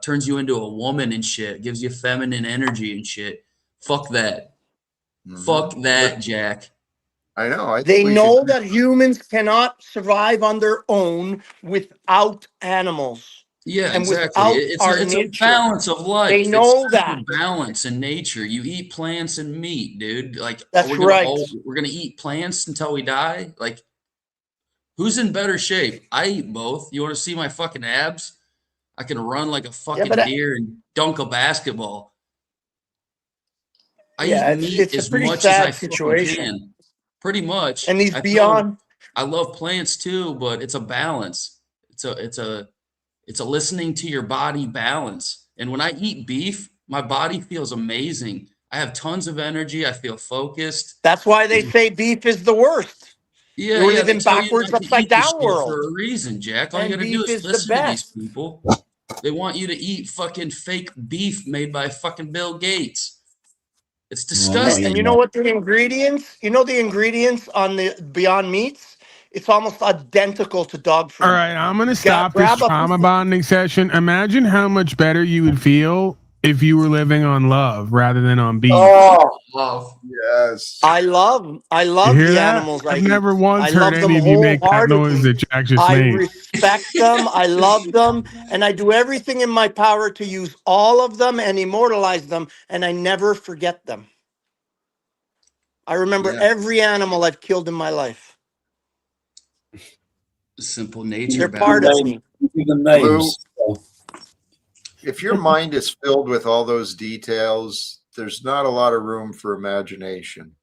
turns you into a woman and shit, gives you feminine energy and shit. Fuck that. Fuck that, Jack. I know. They know that humans cannot survive on their own without animals. Yeah, and exactly. without It's our a nature. balance of life. They know it's that. balance in nature. You eat plants and meat, dude. Like That's we're gonna right. we're gonna eat plants until we die. Like, who's in better shape? I eat both. You want to see my fucking abs? I can run like a fucking but deer and dunk a basketball. I Yeah, eat meat it's a as pretty much as sad I fucking situation. can. Pretty much. And these I beyond- I love plants too, but it's a balance. It's a listening to your body balance. And when I eat beef, my body feels amazing. I have tons of energy. I feel focused. That's why they say beef is the worst. Yeah, You're yeah, living they tell you backwards, not to upside eat this down shit world. for a reason, Jack. All you And gotta do beef is is the listen to these best. people. They want you to eat fucking fake beef made by fucking Bill Gates. It's disgusting. And you know what the ingredients? You know the ingredients on the Beyond Meats? It's almost identical to dog food. All right, I'm gonna stop grab this a trauma piece of- bonding session. Imagine how much better you would feel if you were living on love rather than on beef. Oh, Love. yes. I love You hear the that? animals I I've eat. never once I heard love them any of you make that noise wholeheartedly. that Jack just I made. respect them. I love them. And I do everything in my power to use all of them and immortalize them. And I never forget them. I remember every animal I've killed in my life. Simple nature. They're part of me. Lou, if your mind is filled with all those details, there's not a lot of room for imagination.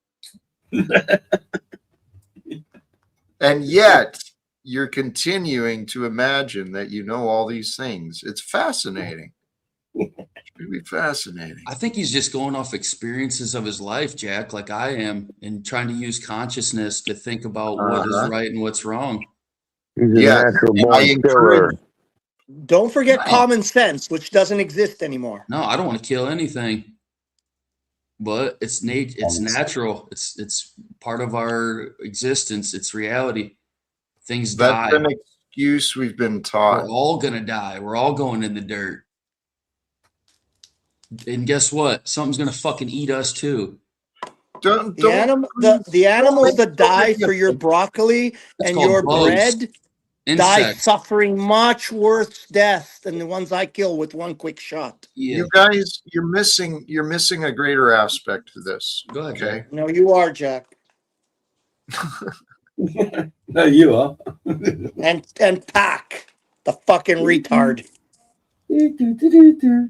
And yet, you're continuing to imagine that you know all these things. It's fascinating. It's really fascinating. I think he's just going off experiences of his life, Jack, like I am, and trying to use consciousness to think about what is right and what's wrong. Yeah, I encourage. Don't forget common sense, which doesn't exist anymore. No, I don't want to kill anything. But it's natural. It's part of our existence. It's reality. Things die. That's an excuse we've been taught. We're all gonna die. We're all going in the dirt. And guess what? Something's gonna fucking eat us too. The animals that die for your broccoli and your bread die suffering much worse death than the ones I kill with one quick shot. You guys, you're missing a greater aspect to this. Go ahead, okay? No, you are, Jack. No, you are. and Pack, the fucking retard. The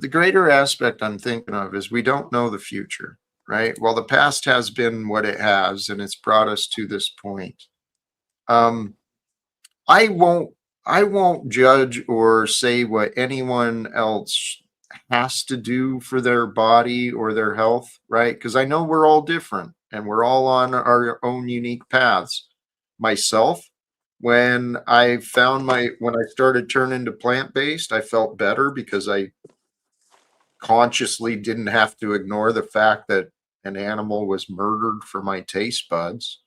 greater aspect I'm thinking of is we don't know the future, right? Well, the past has been what it has, and it's brought us to this point. I won't judge or say what anyone else has to do for their body or their health, right? Because I know we're all different and we're all on our own unique paths. Myself, when I started turning to plant-based, I felt better because I consciously didn't have to ignore the fact that an animal was murdered for my taste buds.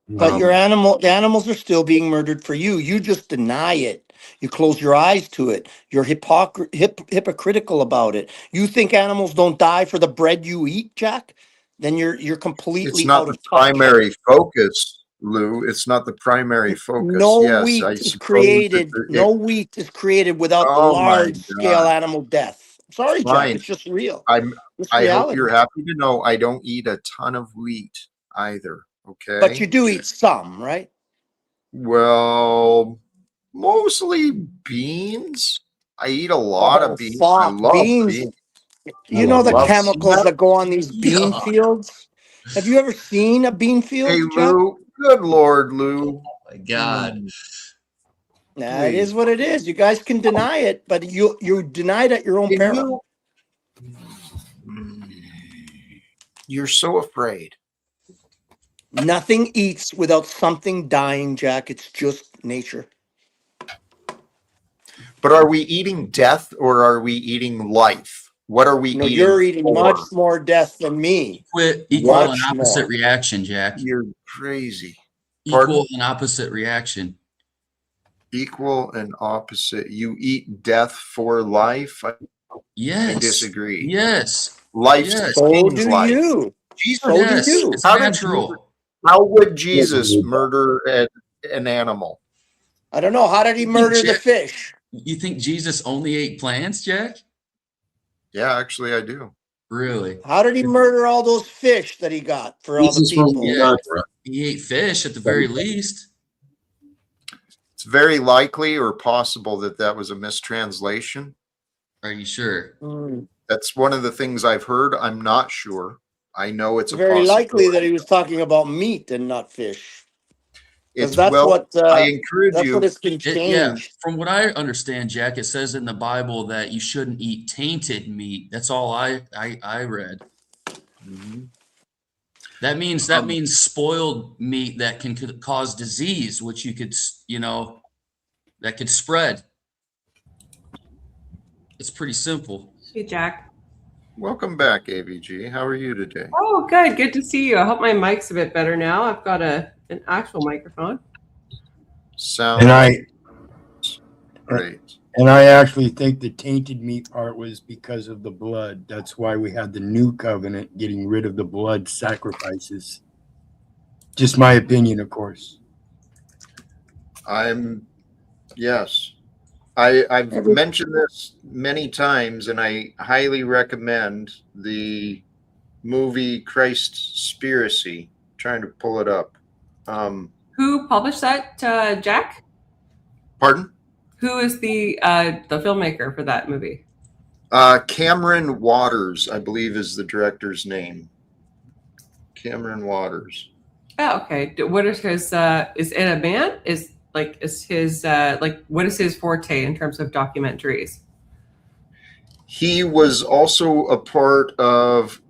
But the animals are still being murdered for you. You just deny it. You close your eyes to it. You're hypocritical about it. You think animals don't die for the bread you eat, Jack? Then you're completely It's not out the of touch. primary focus, Lou. It's not the primary focus. No wheat is created. No wheat is created without large-scale animal death. I'm sorry, Jack. It's just real. I hope you're happy to know I don't eat a ton of wheat either. Okay. But you do eat some, right? Well, mostly beans. I eat a lot of beans. I love beans. You know the chemicals that go on these bean fields? Have you ever seen a bean field? Hey, Lou. Good Lord, Lou. Oh my God. Nah, it is what it is. You guys can deny it, but you deny it at your own peril. You're so afraid. Nothing eats without something dying, Jack. It's just nature. But are we eating death or are we eating life? What are we eating? You're eating much more death than me. Equal and opposite reaction, Jack. You're crazy. Equal and opposite reaction. Equal and opposite. You eat death for life? Yes. I disagree. Yes. Life means life. You. Jesus, so do you. It's natural. How would Jesus murder an animal? I don't know. How did he murder the fish? You think Jesus only ate plants, Jack? Yeah, actually, I do. Really? How did he murder all those fish that he got for all the people? Yeah, he ate fish at the very least. It's very likely or possible that was a mistranslation. Are you sure? That's one of the things I've heard. I'm not sure. I know it's very likely that he was talking about meat and not fish. It's that's what I encourage you. What it's been changed. From what I understand, Jack, it says in the Bible that you shouldn't eat tainted meat. That's all I read. Mm-hmm. That means spoiled meat that can cause disease, which you could, that could spread. It's pretty simple. Hey, Jack. Welcome back, AVG. How are you today? Oh, good. Good to see you. I hope my mic's a bit better now. I've got an actual microphone. Sound great. And I actually think the tainted meat part was because of the blood. That's why we had the new covenant, getting rid of the blood sacrifices. Just my opinion, of course. Yes. I've mentioned this many times, and I highly recommend the movie Christspiracy. Trying to pull it up. Who published that, Jack? Pardon? Who is the filmmaker for that movie? Cameron Waters, I believe, is the director's name. Cameron Waters. Oh, okay. What is his? Is it a man? What is his forte in terms of documentaries? He was also a part of.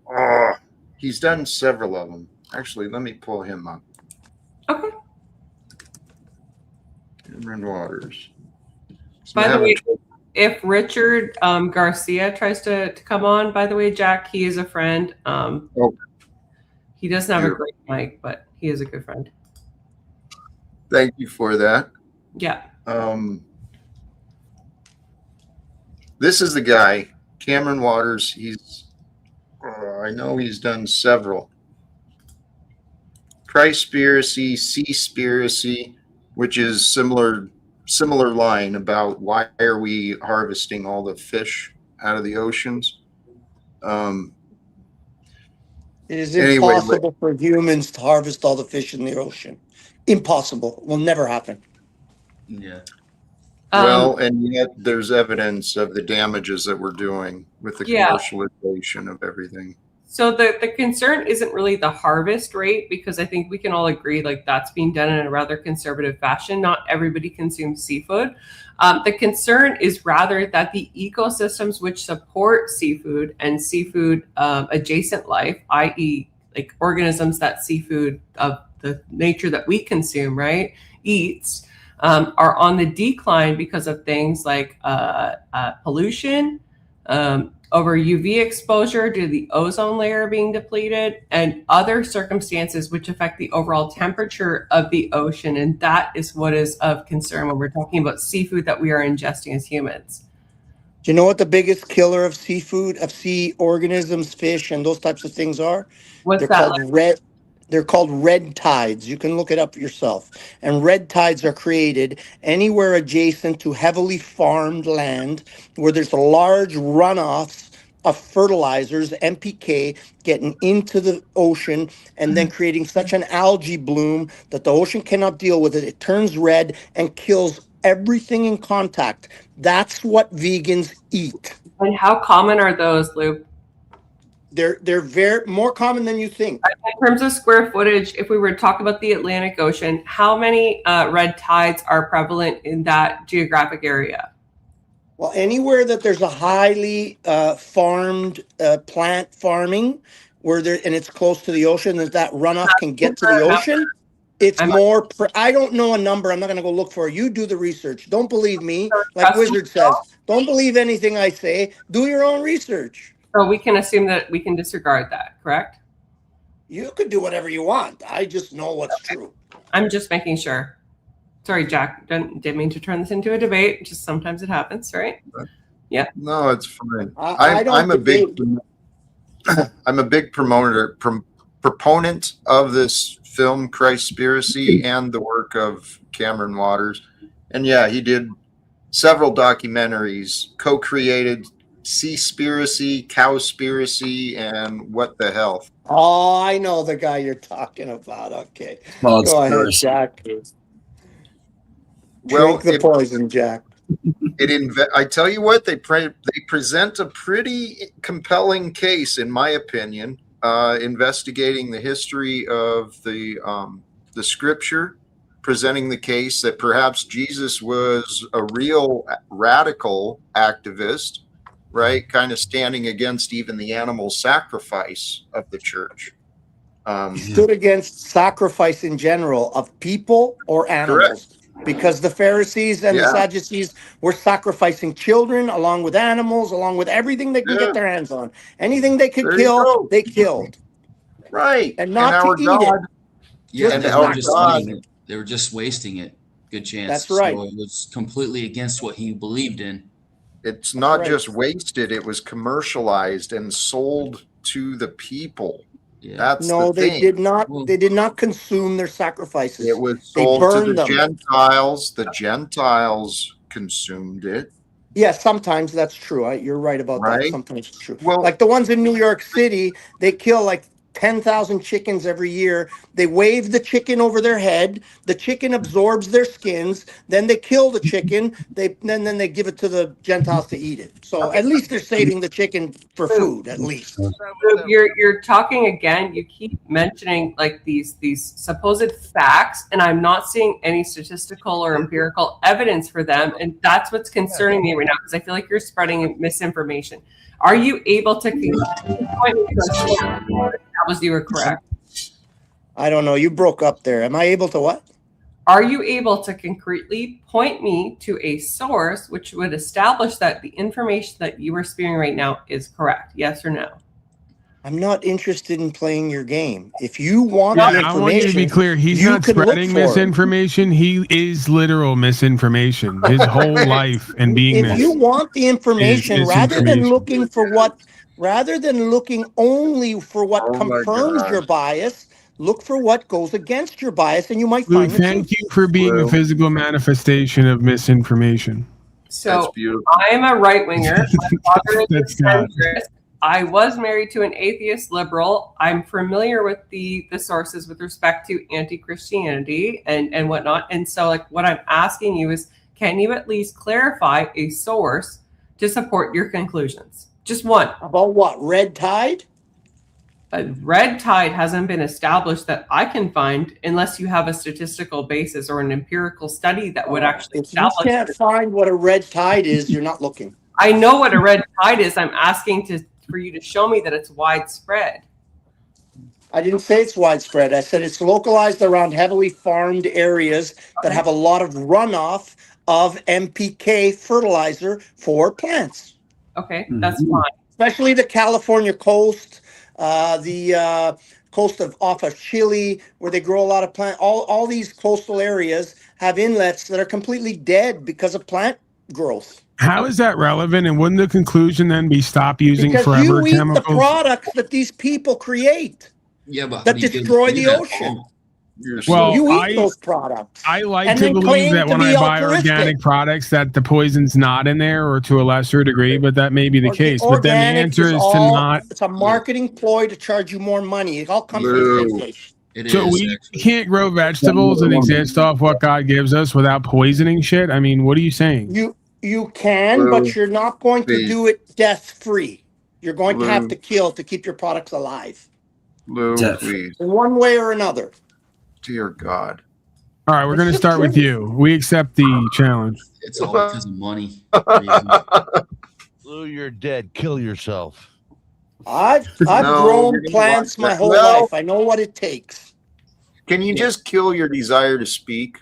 He's done several of them. Actually, let me pull him up. Okay. Cameron Waters. By the way, if Richard Garcia tries to come on, by the way, Jack, he is a friend. He doesn't have a great mic, but he is a good friend. Thank you for that. Yeah. This is the guy, Cameron Waters. He's, I know he's done several. Christspiracy, Seaspiracy, which is similar line about why are we harvesting all the fish out of the oceans. It is impossible for humans to harvest all the fish in the ocean. Impossible. Will never happen. Yeah. Well, and yet there's evidence of the damages that we're doing with the commercialization of everything. So the concern isn't really the harvest rate, because I think we can all agree like that's being done in a rather conservative fashion. Not everybody consumes seafood. The concern is rather that the ecosystems which support seafood and seafood adjacent life, i.e. like organisms that seafood of the nature that we consume, right, eats, are on the decline because of things like pollution, over UV exposure due to the ozone layer being depleted, and other circumstances which affect the overall temperature of the ocean. And that is what is of concern when we're talking about seafood that we are ingesting as humans. Do you know what the biggest killer of seafood, of sea organisms, fish, and those types of things are? They're called red tides. You can look it up yourself. And red tides are created anywhere adjacent to heavily farmed land where there's large runoffs of fertilizers, NPK, getting into the ocean and then creating such an algae bloom that the ocean cannot deal with it. It turns red and kills everything in contact. That's what vegans eat. And how common are those, Lou? They're very more common than you think. In terms of square footage, if we were to talk about the Atlantic Ocean, how many red tides are prevalent in that geographic area? Well, anywhere that there's a highly farmed plant farming, where there and it's close to the ocean, that runoff can get to the ocean. It's more. I don't know a number. I'm not going to go look for it. You do the research. Don't believe me, like Wizard says. Don't believe anything I say. Do your own research. So we can assume that we can disregard that, correct? You could do whatever you want. I just know what's true. I'm just making sure. Sorry, Jack. Didn't mean to turn this into a debate. Just sometimes it happens, right? Yeah. No, it's fine. I'm a big proponent of this film Christspiracy and the work of Cameron Waters. And yeah, he did several documentaries, co-created Seaspiracy, Cowspiracy, and What the Health. Oh, I know the guy you're talking about. Okay. Well, go ahead, Jack. Drink the poison, Jack. I tell you what, they present a pretty compelling case, in my opinion, investigating the history of the scripture, presenting the case that perhaps Jesus was a real radical activist, right? Kind of standing against even the animal sacrifice of the church. Stood against sacrifice in general of people or animals. Correct. Because the Pharisees and the Sadducees were sacrificing children along with animals, along with everything they could get their hands on. Anything they could kill, they killed. Right. And not to eat it. Yeah, and they were just wasting it. Good chance. That's right. So it was completely against what he believed in. It's not just wasted, it was commercialized and sold to the people. Yeah. That's No, the they thing. did not. They did not consume their sacrifices. It was They sold to burned the them. Gentiles. The Gentiles consumed it. Yeah, sometimes that's true. You're right about that. Right? Sometimes it's true. Well, Like the ones in New York City, they kill like 10,000 chickens every year. They wave the chicken over their head. The chicken absorbs their skins. Then they kill the chicken. Then they give it to the Gentiles to eat it. So at least they're saving the chicken for food. At least. You're talking again. You keep mentioning like these supposed facts, and I'm not seeing any statistical or empirical evidence for them, and that's what's concerning me right now because I feel like you're spreading misinformation. Are you able to establish you were correct? I don't know. You broke up there. Am I able to what? Are you able to concretely point me to a source which would establish that the information that you are spewing right now is correct? Yes or no? I'm not interested in playing your game. If you want the information, I want you to be clear. He's not spreading misinformation. He is literal misinformation. His whole life and being if you want the information, rather than looking only for what confirms your bias, look for what goes against your bias, and you might Lou, find the thank you for being a physical manifestation of misinformation. So I am a right winger. My father is a centrist. I was married to an atheist liberal. I'm familiar with the sources with respect to anti-Christianity and whatnot. And so like what I'm asking you is, can you at least clarify a source to support your conclusions? Just one. About what? Red tide? Red tide hasn't been established that I can find unless you have a statistical basis or an empirical study that would actually establish. If you can't find what a red tide is, you're not looking. I know what a red tide is. I'm asking for you to show me that it's widespread. I didn't say it's widespread. I said it's localized around heavily farmed areas that have a lot of runoff of NPK fertilizer for plants. Okay, that's fine. Especially the California coast, the coast off of Chile, where they grow a lot of plant. All these coastal areas have inlets that are completely dead because of plant growth. How is that relevant? And wouldn't the conclusion then be stop using Because forever you eat chemicals? the products that these people create that destroy the ocean. Well, you eat those products. I like to believe that when I buy organic products that the poison's not in there, or to a lesser degree, but that may be the case. But then the answer is to not. It's a marketing ploy to charge you more money. It all comes from the same place. We can't grow vegetables and exist off what God gives us without poisoning shit. I mean, what are you saying? You can, but you're not going to do it death-free. You're going to have to kill to keep your products alive. Lou, please. In one way or another. Dear God. All right, we're going to start with you. We accept the challenge. It's all because of money. Lou, you're dead. Kill yourself. I've grown plants my whole life. I know what it takes. Can you just kill your desire to speak?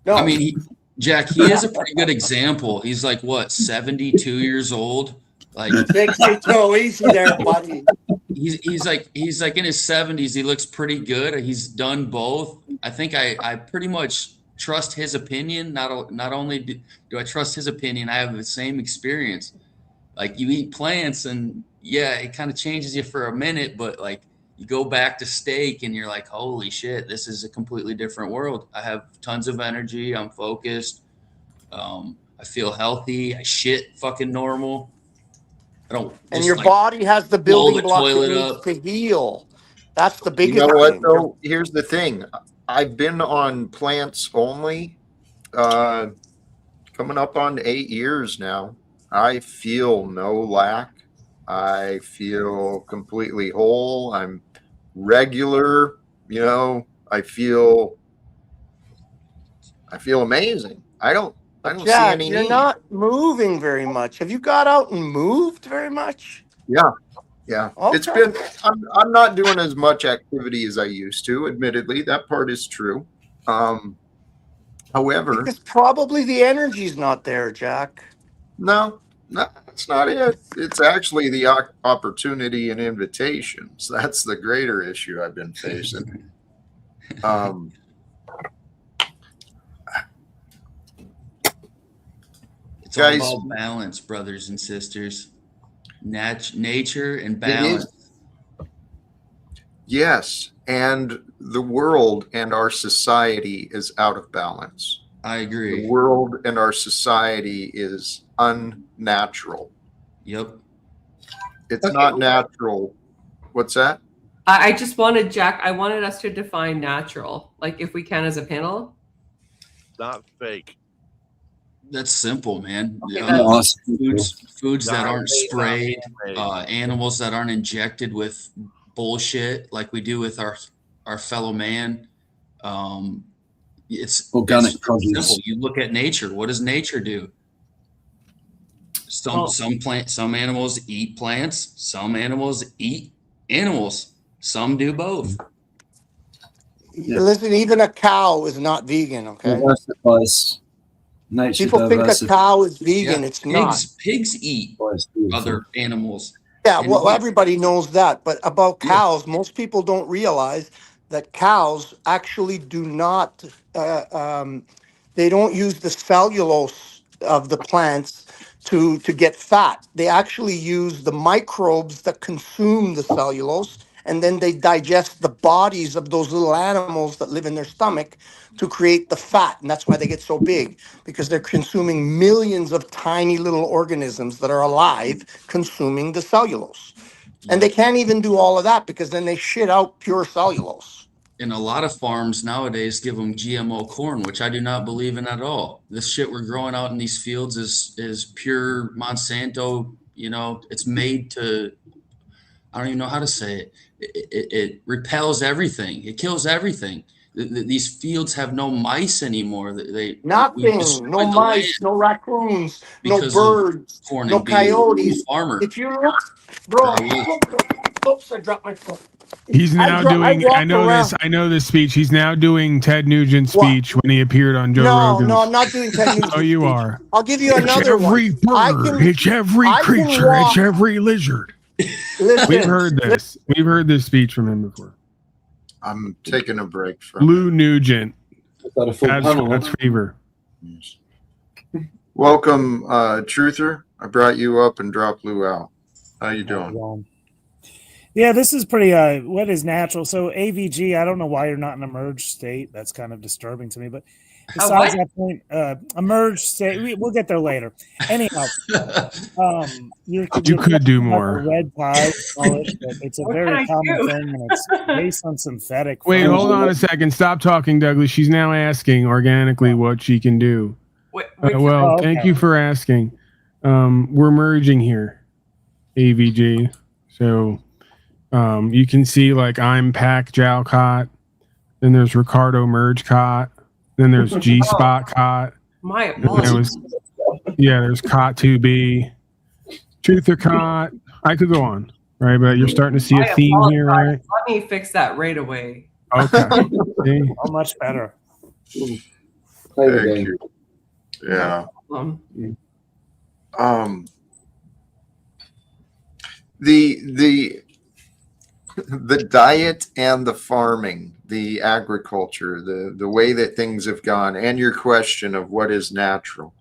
No. I mean, Jack, he is a pretty good example. He's like, what, 72 years old? Like 62, easy there, buddy. He's like in his 70s. He looks pretty good. He's done both. I think I pretty much trust his opinion. Not only do I trust his opinion, I have the same experience. Like you eat plants and yeah, it kind of changes you for a minute, but like you go back to steak and you're like, holy shit, this is a completely different world. I have tons of energy. I'm focused. I feel healthy. I shit fucking normal. I don't. And your body has the building blocks it needs to heal. That's the biggest thing. You know what, though? Here's the thing. I've been on plants only coming up on 8 years now. I feel no lack. I feel completely whole. I'm regular. You know, I feel amazing. I don't see any you're need. not moving very much. Have you got out and moved very much? Yeah. Okay. It's been. I'm not doing as much activity as I used to. Admittedly, that part is true. However, because probably the energy's not there, Jack. No, that's not it. It's actually the opportunity and invitations. That's the greater issue I've been facing. Guys, all about balance, brothers and sisters. Nature and balance. Yes, and the world and our society is out of balance. I agree. The world and our society is unnatural. Yep. It's not natural. What's that? I just wanted, Jack, I wanted us to define natural, like if we can as a panel. Not fake. That's simple, man. Okay, Foods that aren't sprayed, animals that aren't injected with bullshit like we do with our fellow man. It's organic produce. simple. You look at nature. What does nature do? Some animals eat plants. Some animals eat animals. Some do both. Listen, even a cow is not vegan. Okay. Nature People think a cow is vegan. Yeah, It's not. Pigs eat other animals. Yeah, well, everybody knows that. But about cows, most people don't realize that cows actually do not, they don't use the cellulose of the plants to get fat. They actually use the microbes that consume the cellulose, and then they digest the bodies of those little animals that live in their stomach to create the fat. And that's why they get so big, because they're consuming millions of tiny little organisms that are alive consuming the cellulose. And they can't even do all of that because then they shit out pure cellulose. And a lot of farms nowadays give them GMO corn, which I do not believe in at all. This shit we're growing out in these fields is pure Monsanto. You know, it's made to, I don't even know how to say it. It repels everything. It kills everything. These fields have no mice anymore. Nothing, no mice, no raccoons, no birds, no coyotes. If you look, bro, oops, I dropped my phone. He's now doing. I know this speech. He's now doing Ted Nugent's speech when he appeared on Joe Rogan. No, I'm not doing Ted Nugent's Oh, you are. I'll give you another one. It's every bird. It's every creature. It's every lizard. Listen, We've heard this. We've heard this speech from him before. I'm taking a break from Lou Nugent. That's favor. Welcome, Truther. I brought you up and dropped Lou out. How you doing? Yeah, this is pretty what is natural. So AVG, I don't know why you're not in a merged state. That's kind of disturbing to me. But besides that point, a merged state, we'll get there later. Anyhow, you could do more. Red pie, it's a very common thing, and it's based on synthetic. Wait, hold on a second. Stop talking, Douglas. She's now asking organically what she can do. Thank you for asking. We're merging here, AVG. So you can see like I'm Pac Jalcott, then there's Ricardo Mergecott, then there's G Spot Cott. My apologies. There's Cott 2B, Truther Cott. I could go on, right? But you're starting to see a theme here, right? Let me fix that right away. Okay. How much better? Thank you. Yeah. The diet and the farming, the agriculture, the way that things have gone, and your question of what is natural.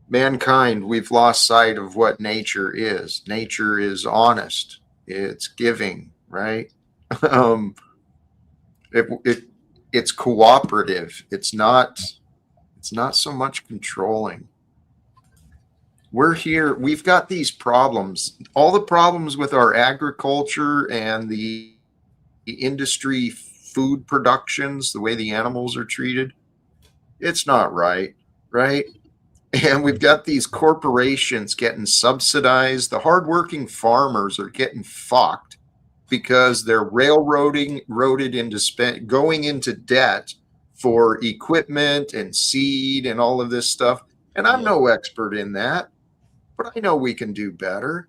Mankind, we've lost sight of what nature is. Nature is honest. It's giving, right? It's cooperative. It's not so much controlling. We're here. We've got these problems. All the problems with our agriculture and the industry food productions, the way the animals are treated, it's not right, right? And we've got these corporations getting subsidized. The hardworking farmers are getting fucked because they're going into debt for equipment and seed and all of this stuff. And I'm no expert in that, but I know we can do better.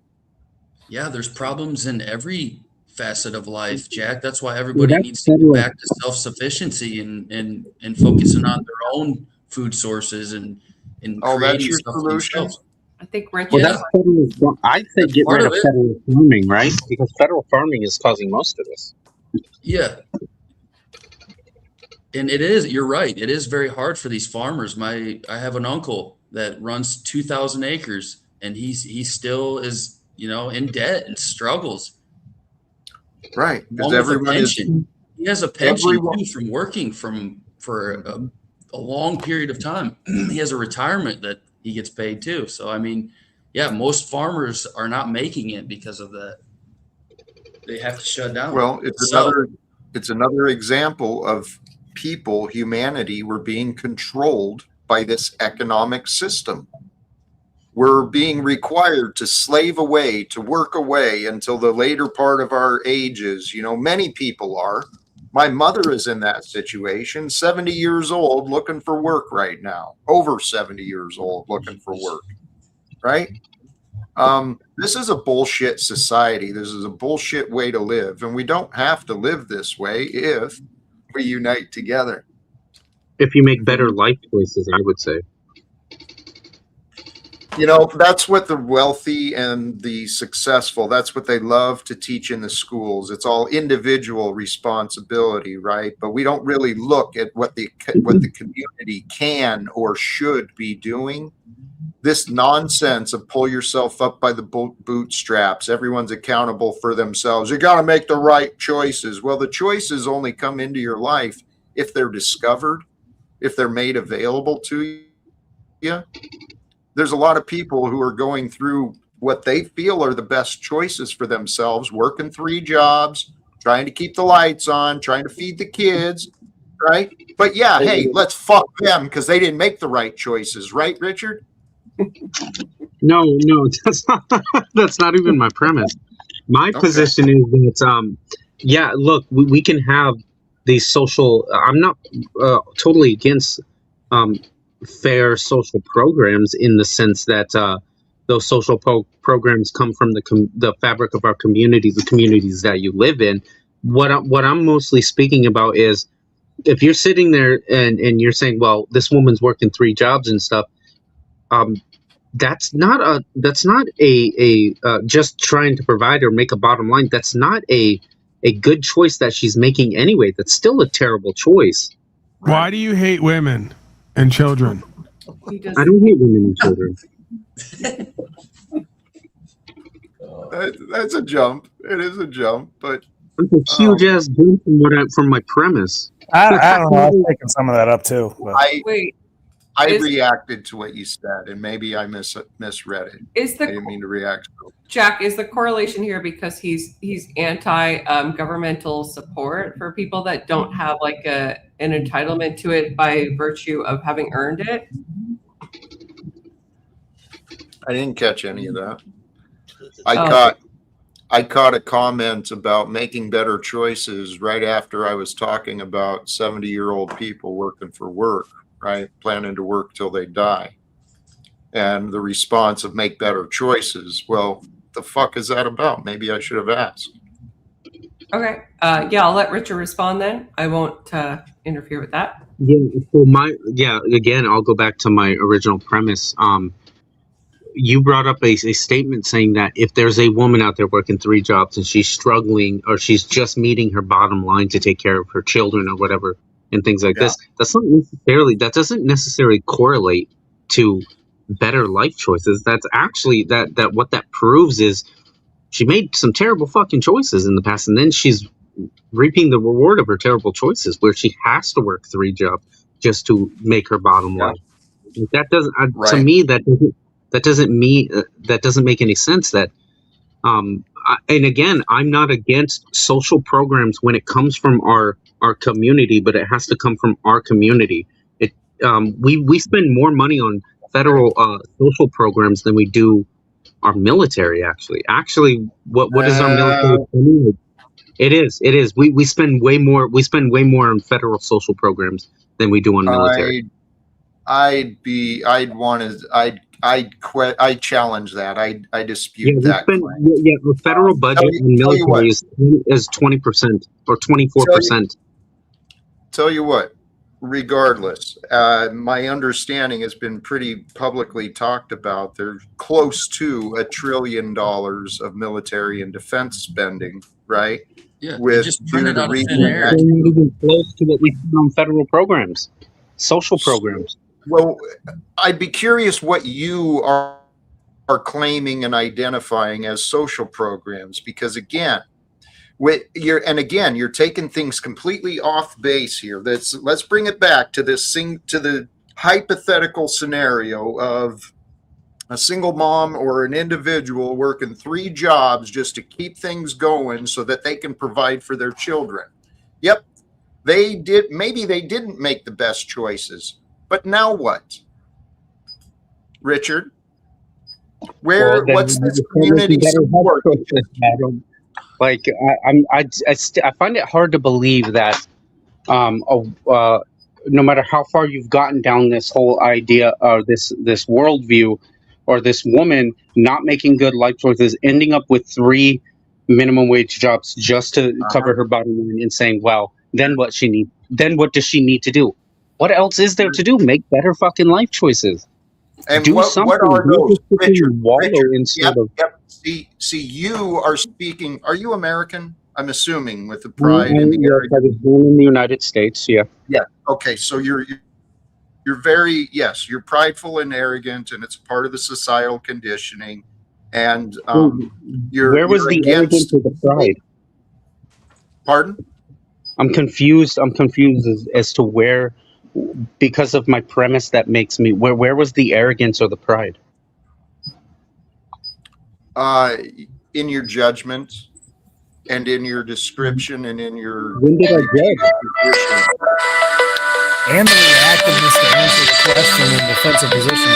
Yeah, there's problems in every facet of life, Jack. That's why everybody needs to get back to self-sufficiency and focusing on their own food sources and creating stuff for themselves. I think Rich. Well, that's federal. I'd say get rid of federal farming, right? Because federal farming is causing most of this. Yeah. And it is, you're right. It is very hard for these farmers. I have an uncle that runs 2,000 acres and he still is, in debt and struggles. Right. Because Along with a everyone is. pension. He has a pension too from working for a long period of time. He has a retirement that he gets paid too. So, I mean, yeah, most farmers are not making it because of that. They have to shut down. Well, it's another example of humanity, we're being controlled by this economic system. We're being required to slave away, to work away until the later part of our ages. Many people are. My mother is in that situation, 70 years old, looking for work right now. Over 70 years old, looking for work. Right? This is a bullshit society. This is a bullshit way to live. And we don't have to live this way if we unite together. If you make better life choices, I would say. That's what the wealthy and the successful, that's what they love to teach in the schools. It's all individual responsibility, right? But we don't really look at what the community can or should be doing. This nonsense of pull yourself up by the bootstraps. Everyone's accountable for themselves. You got to make the right choices. Well, the choices only come into your life if they're discovered, if they're made available to you. There's a lot of people who are going through what they feel are the best choices for themselves, working 3 jobs, trying to keep the lights on, trying to feed the kids, right? But yeah, hey, let's fuck them because they didn't make the right choices, right, Richard? No, that's not even my premise. My position is that, look, we can have these social. I'm not totally against fair social programs in the sense that those social programs come from the fabric of our communities, the communities that you live in. What I'm mostly speaking about is if you're sitting there and you're saying, well, this woman's working 3 jobs and stuff. That's not a just trying to provide or make a bottom line. That's not a good choice that she's making anyway. That's still a terrible choice. Why do you hate women and children? I don't hate women and children. That's a jump. It is a jump, but it's a huge ass jump from my premise. I don't know. I was picking some of that up too. But. I reacted to what you said, and maybe I misread it. I didn't mean to react. Jack, is the correlation here because he's anti governmental support for people that don't have like an entitlement to it by virtue of having earned it? I didn't catch any of that. I caught a comment about making better choices right after I was talking about 70-year-old people working for work. Right, planning to work till they die, and the response of make better choices. Well, the fuck is that about? Maybe I should have asked. Okay, I'll let Richard respond then. I won't interfere with that. Again, I'll go back to my original premise. You brought up a statement saying that if there's a woman out there working 3 jobs and she's struggling or she's just meeting her bottom line to take care of her children or whatever. And things like this. That doesn't necessarily correlate to better life choices. That's actually that what that proves is she made some terrible fucking choices in the past, and then she's reaping the reward of her terrible choices, where she has to work 3 jobs just to make her bottom line. That doesn't to me that doesn't make any sense. That and again, I'm not against social programs when it comes from our community, but it has to come from our community. We spend more money on federal social programs than we do our military. Actually, what is our military? It is. We spend way more. We spend way more on federal social programs than we do on military. I'd challenge that. I dispute that. The federal budget in military is 20% or 24%. Tell you what, regardless, my understanding has been pretty publicly talked about. They're close to $1 trillion of military and defense spending, right? Yeah, With just printed out of thin regional air. Even close to what we see on federal programs, social programs. Well, I'd be curious what you are claiming and identifying as social programs, because again, you're taking things completely off base here. Let's bring it back to the hypothetical scenario of a single mom or an individual working 3 jobs just to keep things going so that they can provide for their children. Yep, maybe they didn't make the best choices, but now what? Richard, what's this community support? Like I find it hard to believe that no matter how far you've gotten down this whole idea or this worldview, or this woman not making good life choices, ending up with 3 minimum wage jobs just to cover her bottom line, and saying, well, then what does she need to do? What else is there to do? Make better fucking life choices. And do what are those? Richard, Yep. See, you are speaking. Are you American? I'm assuming, with the pride and the I was born in the United States. Yeah. Yeah. Okay. So you're very, yes, you're prideful and arrogant, and it's part of the societal conditioning. And where was the arrogance or the pride? Pardon? I'm confused. As to where, because of my premise that makes me, where was the arrogance or the pride? In your judgment and in your description and in your... When did I judge? And the reactiveness to answer the question in defensive position.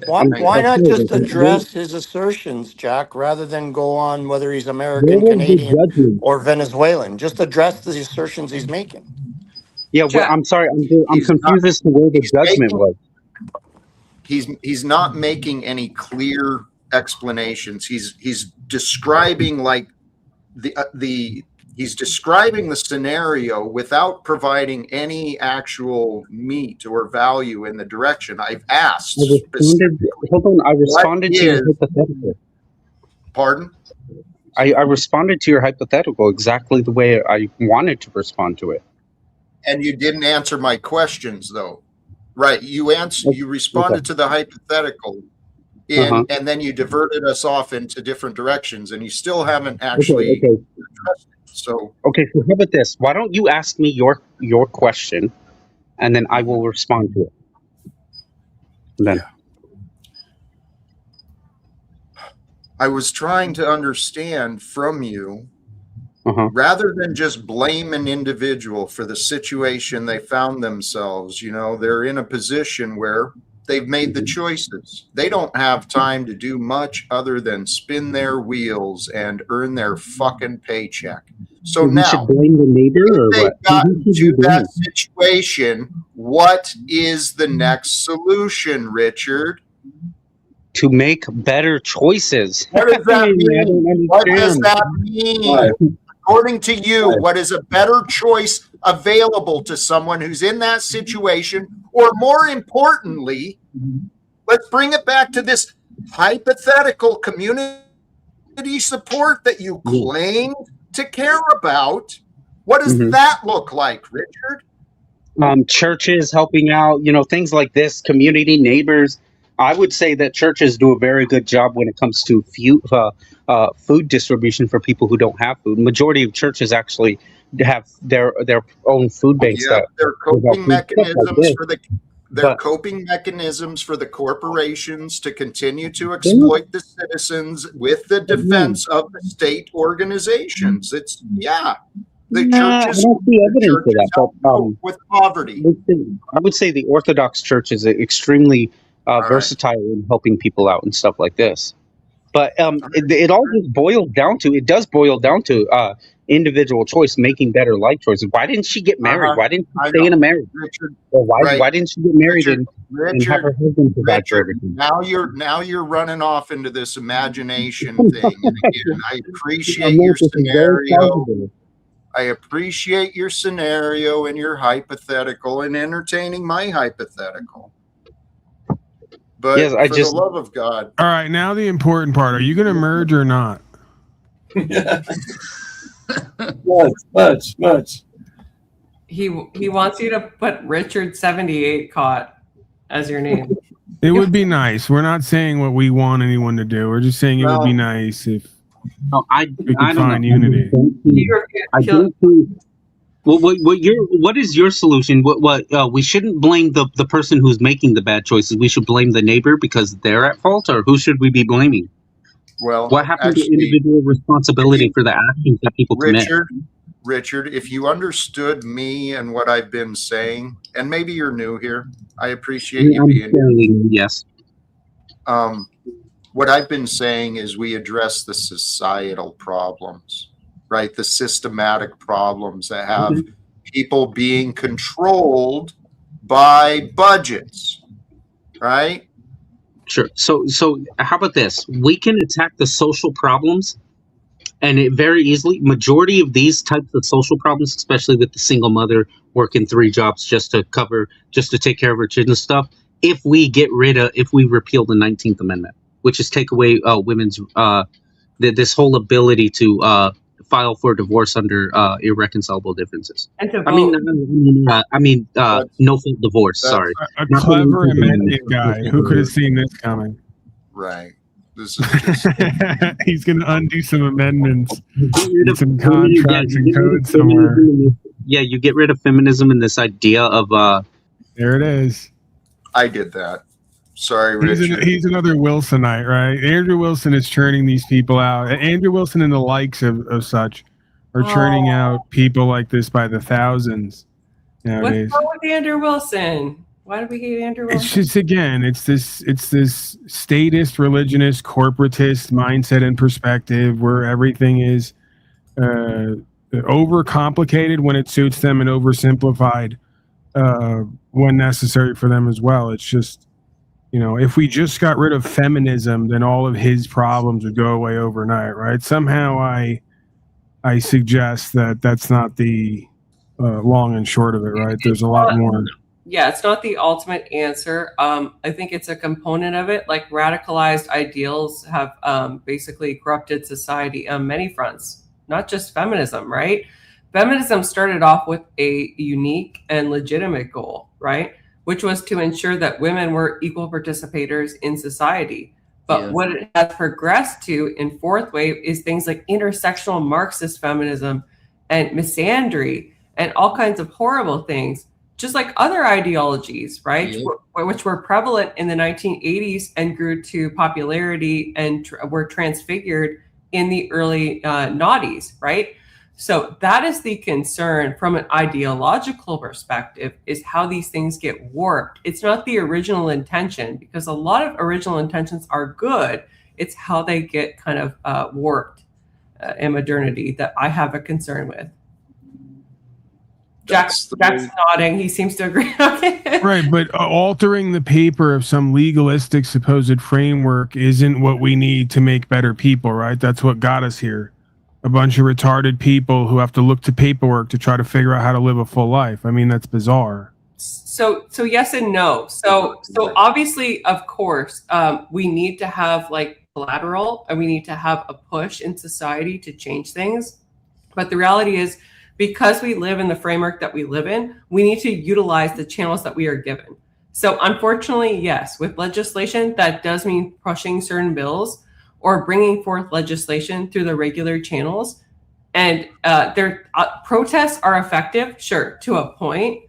Why not just address his assertions, Jack, rather than go on whether he's American, Canadian, or Venezuelan? Just address the assertions he's making. Yeah, well, I'm sorry. I'm confused as to where the judgment was. He's not making any clear explanations. He's describing like he's describing the scenario without providing any actual meat or value in the direction. I've asked. I responded to your hypothetical. Pardon? I responded to your hypothetical exactly the way I wanted to respond to it. And you didn't answer my questions, though. Right. You responded to the hypothetical, and then you diverted us off into different directions, and you still haven't actually addressed it. So how about this? Why don't you ask me your question, and then I will respond to it. Then I was trying to understand from you, rather than just blame an individual for the situation they found themselves. You know, they're in a position where they've made the choices. They don't have time to do much other than spin their wheels and earn their fucking paycheck. So now, should blame the neighbor, or if what? they've gotten to that situation, what is the next solution, Richard? To make better choices. What does that mean? What does that mean? According to you, what is a better choice available to someone who's in that situation? Or more importantly, let's bring it back to this hypothetical community support that you claim to care about. What does that look like, Richard? Churches helping out, things like this, community, neighbors. I would say that churches do a very good job when it comes to food distribution for people who don't have food. Majority of churches actually have their own food banks. Yeah, they're coping mechanisms coping mechanisms for the corporations to continue to exploit the citizens with the defense of the state organizations. The churches. I don't see evidence of that. But, with poverty, I would say the Orthodox Church is extremely versatile in helping people out and stuff like this. But it all just boils down to individual choice, making better life choices. Why didn't she get married? Why didn't she stay in a marriage? Richard, or why didn't she get married and have her husband provide for everything? Now you're running off into this imagination thing. And again, I appreciate your scenario. I appreciate your scenario and your hypothetical and entertaining my hypothetical. But Yes, for the love of God. All right, now the important part. Are you going to merge or not? Much. He wants you to put Richard 78 caught as your name. It would be nice. We're not saying what we want anyone to do. We're just saying it would be nice if we could find unity. I don't think. What is your solution? We shouldn't blame the person who's making the bad choices. We should blame the neighbor because they're at fault, or who should we be blaming? Well, what happened to individual responsibility for the actions that people commit? Richard, if you understood me and what I've been saying, and maybe you're new here, I appreciate you being. Yes. What I've been saying is we address the societal problems, right? The systematic problems that have people being controlled by budgets, right? Sure. So how about this? We can attack the social problems, and it very easily, majority of these types of social problems, especially with the single mother working 3 jobs just to take care of her kids and stuff, if we repeal the 19th Amendment, which is take away women's this whole ability to file for divorce under irreconcilable differences. And to vote. No fault divorce. Sorry, a clever amendment guy who could have seen this coming. Right. This is just he's going to undo some amendments, some contracts and codes somewhere. Yeah, you get rid of feminism and this idea of there it is. I did that. Sorry, Richard. He's another Wilsonite, right? Andrew Wilson is churning these people out. Andrew Wilson and the likes of such are churning out people like this by the thousands nowadays. What's wrong with Andrew Wilson? Why do we hate Andrew Wilson? It's just, again, it's this statist, religionist, corporatist mindset and perspective where everything is overcomplicated when it suits them and oversimplified when necessary for them as well. It's just, if we just got rid of feminism, then all of his problems would go away overnight, right? Somehow I suggest that that's not the long and short of it, right? There's a lot more. Yeah, it's not the ultimate answer. I think it's a component of it. Like radicalized ideals have basically corrupted society on many fronts, not just feminism, right? Feminism started off with a unique and legitimate goal, right? Which was to ensure that women were equal participators in society. But what it has progressed to in fourth wave is things like intersectional Marxist feminism and misandry and all kinds of horrible things, just like other ideologies, right? Which were prevalent in the 1980s and grew to popularity and were transfigured in the early noughties, right? So that is the concern from an ideological perspective, is how these things get warped. It's not the original intention, because a lot of original intentions are good. It's how they get kind of warped in modernity that I have a concern with. Jack's nodding. He seems to agree. Right, but altering the paper of some legalistic supposed framework isn't what we need to make better people, right? That's what got us here. A bunch of retarded people who have to look to paperwork to try to figure out how to live a full life. I mean, that's bizarre. So yes and no. So obviously, of course, we need to have like collateral, and we need to have a push in society to change things. But the reality is, because we live in the framework that we live in, we need to utilize the channels that we are given. So unfortunately, yes, with legislation, that does mean pushing certain bills or bringing forth legislation through the regular channels. And their protests are effective, sure, to a point,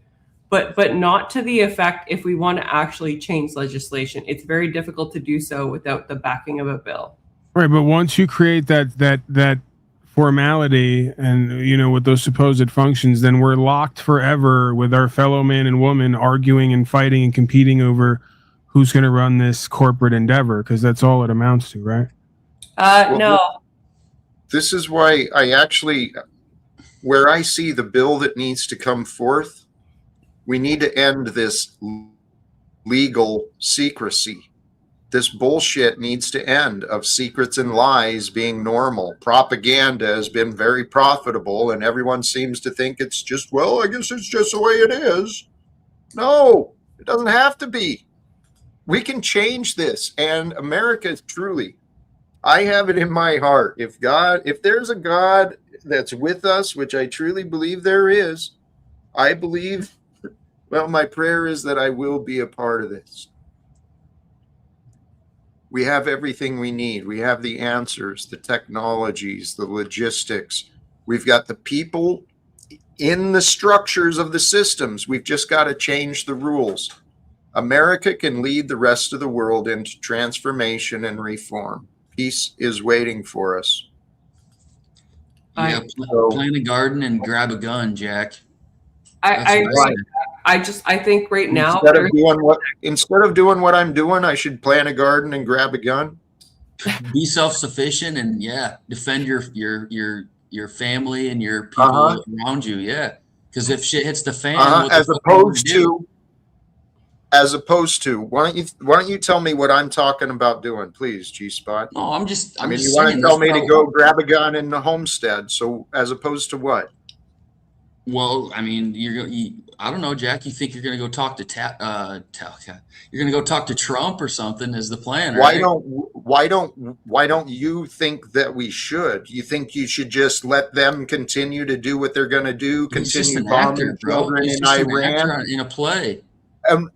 but not to the effect if we want to actually change legislation. It's very difficult to do so without the backing of a bill. Right, but once you create that formality and with those supposed functions, then we're locked forever with our fellow man and woman arguing and fighting and competing over who's going to run this corporate endeavor, because that's all it amounts to, right? No. This is why where I see the bill that needs to come forth, we need to end this legal secrecy This bullshit needs to end of secrets and lies being normal. Propaganda has been very profitable, and everyone seems to think it's just, well, I guess it's just the way it is. No, it doesn't have to be. We can change this. And America, truly, I have it in my heart. If there's a God that's with us, which I truly believe there is, I believe, well, my prayer is that I will be a part of this. We have everything we need. We have the answers, the technologies, the logistics. We've got the people in the structures of the systems. We've just got to change the rules. America can lead the rest of the world into transformation and reform. Peace is waiting for us. Yeah, plant a garden and grab a gun, Jack. I agree. I think right now instead of doing what I'm doing, I should plant a garden and grab a gun. Be self-sufficient and defend your family and your people around you. Yeah, because if shit hits the fan, as opposed to, why don't you tell me what I'm talking about doing, please, G-Spot? No, I'm just you want to tell me to go grab a gun in the homestead? So as opposed to what? Well, I mean, I don't know, Jack. You think you're going to go talk to Talcott? You're going to go talk to Trump or something? Is the plan? Right? Why don't you think that we should? You think you should just let them continue to do what they're going to do? Continue bombing children in Iran in a play. And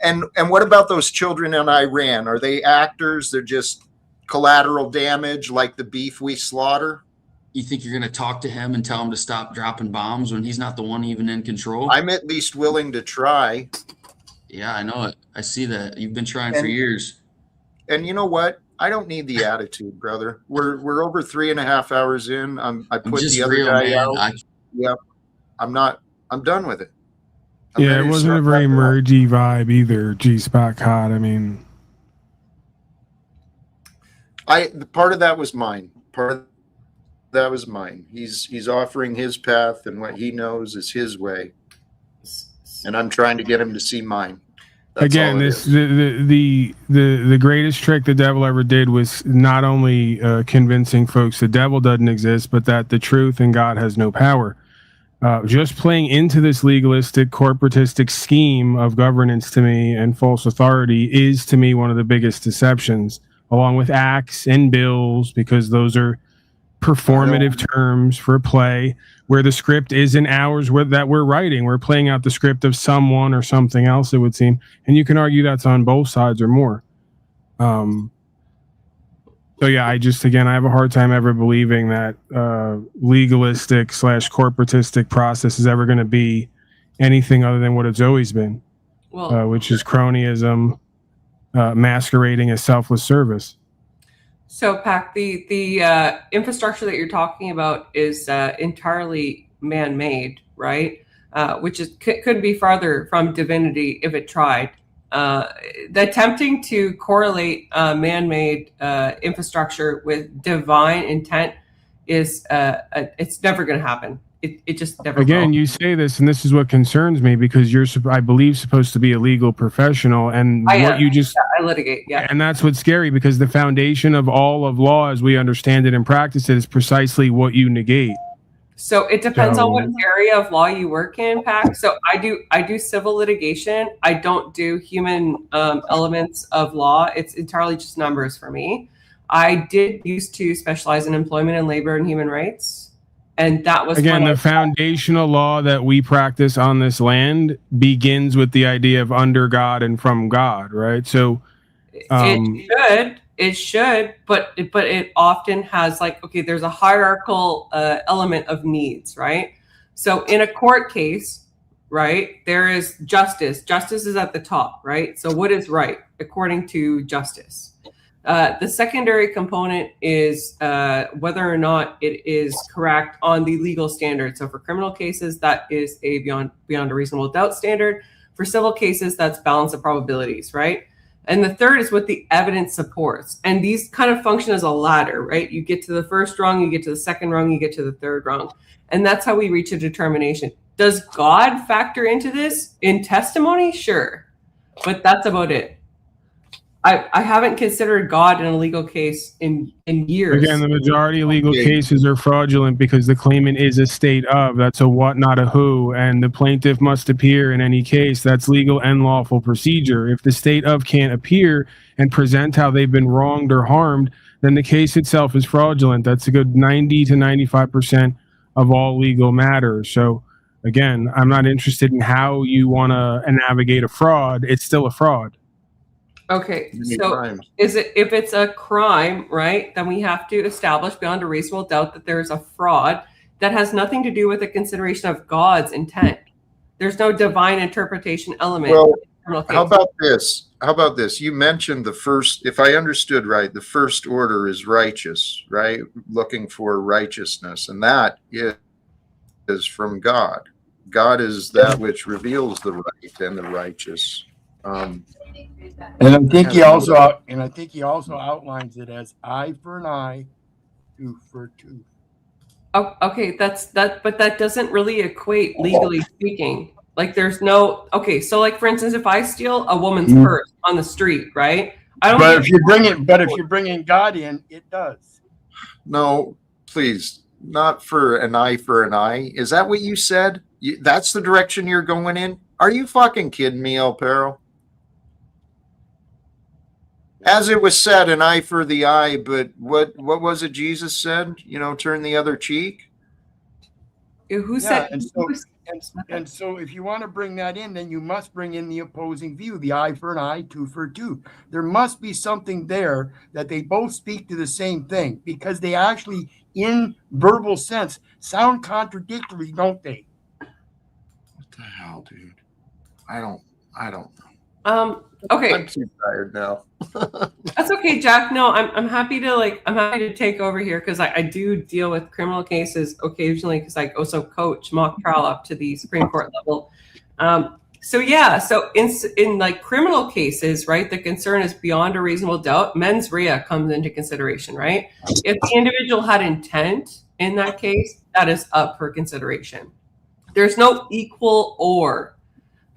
what about those children in Iran? Are they actors? They're just collateral damage, like the beef we slaughter? You think you're going to talk to him and tell him to stop dropping bombs when he's not the one even in control? I'm at least willing to try. Yeah, I know it. I see that. You've been trying for years. And you know what? I don't need the attitude, brother. We're over 3.5 hours in. I put the other guy out. Yep. I'm done with it. It wasn't a very mergy vibe either, G-Spot Cod. I mean, part of that was mine. That was mine. He's offering his path, and what he knows is his way, and I'm trying to get him to see mine. That's again, the greatest trick the devil ever did was not only convincing folks the devil doesn't exist, but that the truth and God has no power. Just playing into this legalistic, corporatistic scheme of governance to me and false authority is to me one of the biggest deceptions, along with acts and bills, because those are performative terms for a play where the script isn't ours that we're writing. We're playing out the script of someone or something else, it would seem. And you can argue that's on both sides or more. So yeah, I have a hard time ever believing that legalistic / corporatistic process is ever going to be anything other than what it's always been, which is cronyism masquerading as selfless service. So, Pac, the infrastructure that you're talking about is entirely man-made, right? Which could be farther from divinity if it tried. Attempting to correlate man-made infrastructure with divine intent is it's never going to happen. It just never. Again, you say this, and this is what concerns me, because you're, I believe, supposed to be a legal professional, and I litigate, yeah. And that's what's scary, because the foundation of all of law, as we understand it and practice it, is precisely what you negate. So it depends on what area of law you work in, Pac. So I do civil litigation. I don't do human elements of law. It's entirely just numbers for me. I did used to specialize in employment and labor and human rights. And that was again the foundational law that we practice on this land begins with the idea of under God and from God, right? So it should, but it often has there's a hierarchical element of needs, right? So in a court case, right, there is justice. Justice is at the top, right? So what is right according to justice? The secondary component is whether or not it is correct on the legal standard. So for criminal cases, that is a beyond a reasonable doubt standard. For civil cases, that's balance of probabilities, right? And the third is what the evidence supports. And these kind of function as a ladder, right? You get to the first rung, you get to the second rung, you get to the third rung. And that's how we reach a determination. Does God factor into this in testimony? Sure. But that's about it. I haven't considered God in a legal case in years. Again, the majority of legal cases are fraudulent because the claimant is a state of. That's a what, not a who. And the plaintiff must appear in any case. That's legal and lawful procedure. If the state of can't appear and present how they've been wronged or harmed, then the case itself is fraudulent. That's a good 90 to 95% of all legal matters. So, again, I'm not interested in how you want to navigate a fraud. It's still a fraud. Okay, so is it, if it's a crime, right, then we have to establish beyond a reasonable doubt that there's a fraud that has nothing to do with the consideration of God's intent. There's no divine interpretation element. Well, how about this? How about this? You mentioned the first, if I understood right, the first order is righteous, right? Looking for righteousness, and that is from God. God is that which reveals the right and the righteous. And I think he also outlines it as eye for an eye, tooth for a tooth. Oh, okay, but that doesn't really equate legally speaking. Like there's no, okay, so like for instance, if I steal a woman's purse on the street, right? I don't. But if you're bringing God in, it does. No, please, not for an eye. Is that what you said? That's the direction you're going in? Are you fucking kidding me, El Perro? As it was said, an eye for the eye, but what was it Jesus said? You know, turn the other cheek. Who said? And so if you want to bring that in, then you must bring in the opposing view, the eye for an eye, tooth for a tooth. There must be something there that they both speak to the same thing, because they actually, in verbal sense, sound contradictory, don't they? What the hell, dude? I don't know. Okay. I'm too tired now. That's okay, Jack. No, I'm happy to take over here because I do deal with criminal cases occasionally because I also coach mock trial up to the Supreme Court level. So in like criminal cases, right, the concern is beyond a reasonable doubt. Mens rea comes into consideration, right? If the individual had intent in that case, that is up for consideration. There's no equal or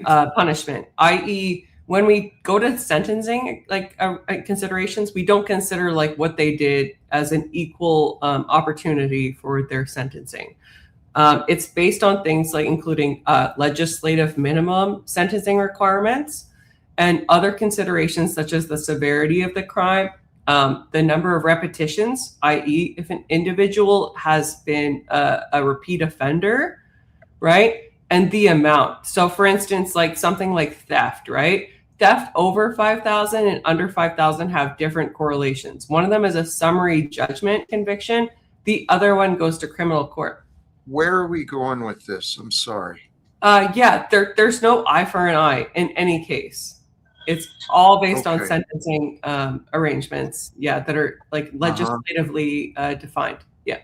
punishment, i.e., when we go to sentencing, like considerations, we don't consider like what they did as an equal opportunity for their sentencing. It's based on things like including legislative minimum sentencing requirements and other considerations such as the severity of the crime, the number of repetitions, i.e., if an individual has been a repeat offender, right? And the amount. So for instance, like something like theft, right? Theft over 5,000 and under 5,000 have different correlations. One of them is a summary judgment conviction. The other one goes to criminal court. Where are we going with this? I'm sorry. There's no eye for an eye in any case. It's all based on sentencing arrangements, that are like legislatively defined. Yeah.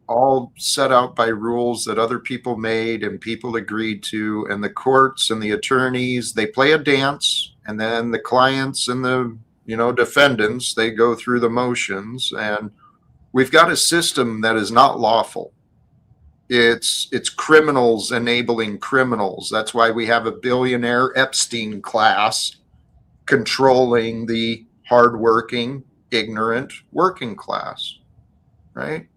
All set out by rules that other people made and people agreed to, and the courts and the attorneys, they play a dance, and then the clients and the defendants, they go through the motions, and we've got a system that is not lawful. It's criminals enabling criminals. That's why we have a billionaire Epstein class controlling the hardworking, ignorant working class, right?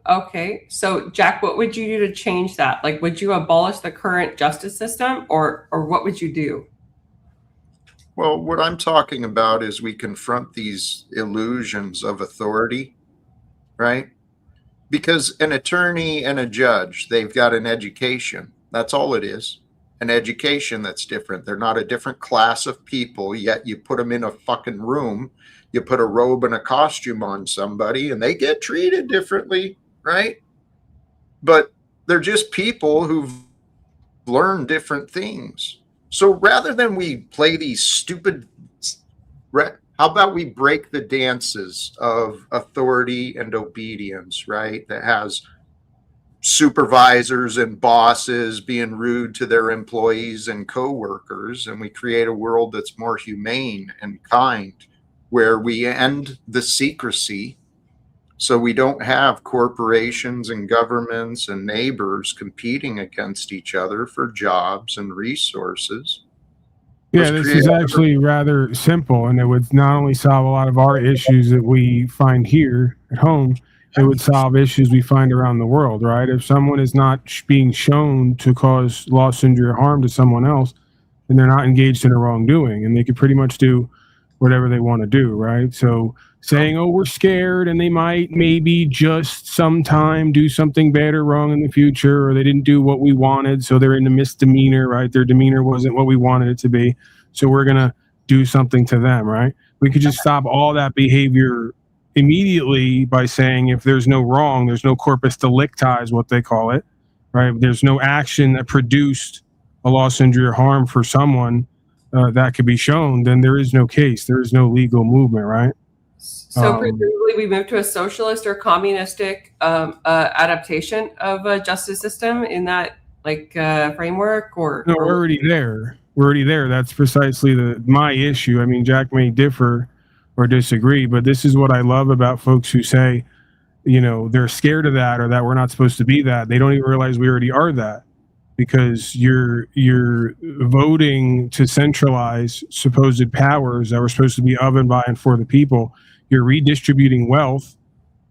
Okay, so Jack, what would you do to change that? Like, would you abolish the current justice system, or what would you do? Well, what I'm talking about is we confront these illusions of authority, right? Because an attorney and a judge, they've got an education. That's all it is. An education that's different. They're not a different class of people, yet you put them in a fucking room, you put a robe and a costume on somebody, and they get treated differently. Right? But they're just people who've learned different things. So rather than we play these stupid, how about we break the dances of authority and obedience, right? That has supervisors and bosses being rude to their employees and coworkers, and we create a world that's more humane and kind, where we end the secrecy. So we don't have corporations and governments and neighbors competing against each other for jobs and resources. Yeah, this is actually rather simple, and it would not only solve a lot of our issues that we find here at home, it would solve issues we find around the world, right? If someone is not being shown to cause loss, injury, or harm to someone else, then they're not engaged in a wrongdoing, and they could pretty much do whatever they want to do, right? So saying, oh, we're scared and they might maybe just sometime do something bad or wrong in the future, or they didn't do what we wanted, so they're in a misdemeanor, right? Their demeanor wasn't what we wanted it to be, so we're going to do something to them, right? We could just stop all that behavior immediately by saying if there's no wrong, there's no corpus delicti is what they call it, right? There's no action that produced a loss, injury, or harm for someone that could be shown, then there is no case. There is no legal movement, right? So presumably we move to a socialist or communistic adaptation of a justice system in that framework, or no, we're already there. We're already there. That's precisely my issue. I mean, Jack may differ or disagree, but this is what I love about folks who say, you know, they're scared of that or that we're not supposed to be that. They don't even realize we already are that, because you're voting to centralize supposed powers that were supposed to be of and by and for the people. You're redistributing wealth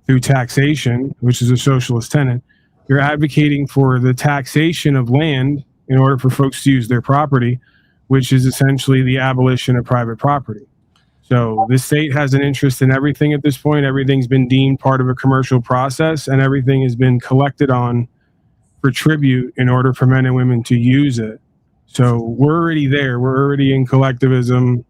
through taxation, which is a socialist tenet. You're advocating for the taxation of land in order for folks to use their property, which is essentially the abolition of private property. So the state has an interest in everything at this point. Everything's been deemed part of a commercial process, and everything has been collected on for tribute in order for men and women to use it. So we're already there. We're already in collectivism,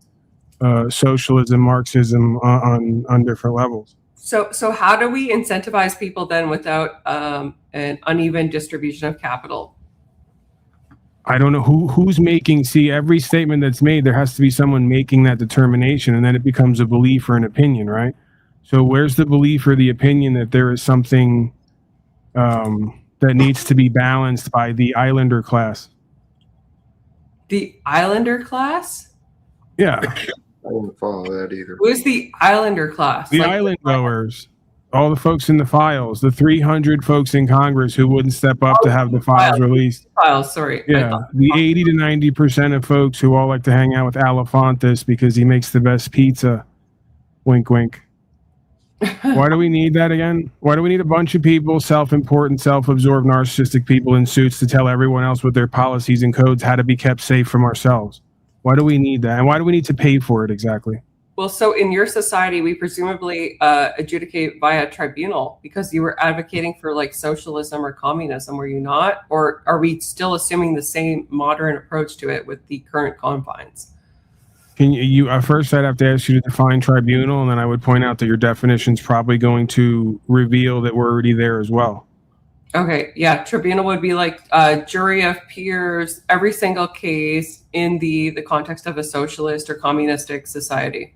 socialism, Marxism on different levels. So how do we incentivize people then without an uneven distribution of capital? I don't know who's making, see, every statement that's made, there has to be someone making that determination, and then it becomes a belief or an opinion, right? So where's the belief or the opinion that there is something that needs to be balanced by the islander class? The islander class? Yeah. I won't follow that either. Who is the islander class? The island goers, all the folks in the files, the 300 folks in Congress who wouldn't step up to have the files released. Files, sorry. Yeah, the 80 to 90% of folks who all like to hang out with Alefantis because he makes the best pizza. Wink, wink. Why do we need that again? Why do we need a bunch of people, self-important, self-absorbed, narcissistic people in suits to tell everyone else with their policies and codes how to be kept safe from ourselves? Why do we need that? And why do we need to pay for it exactly? Well, so in your society, we presumably adjudicate via tribunal because you were advocating for like socialism or communism, were you not? Or are we still assuming the same modern approach to it with the current confines? Can you first I'd have to ask you to define tribunal, and then I would point out that your definition is probably going to reveal that we're already there as well. Okay, yeah, tribunal would be like a jury of peers, every single case in the context of a socialist or communistic society.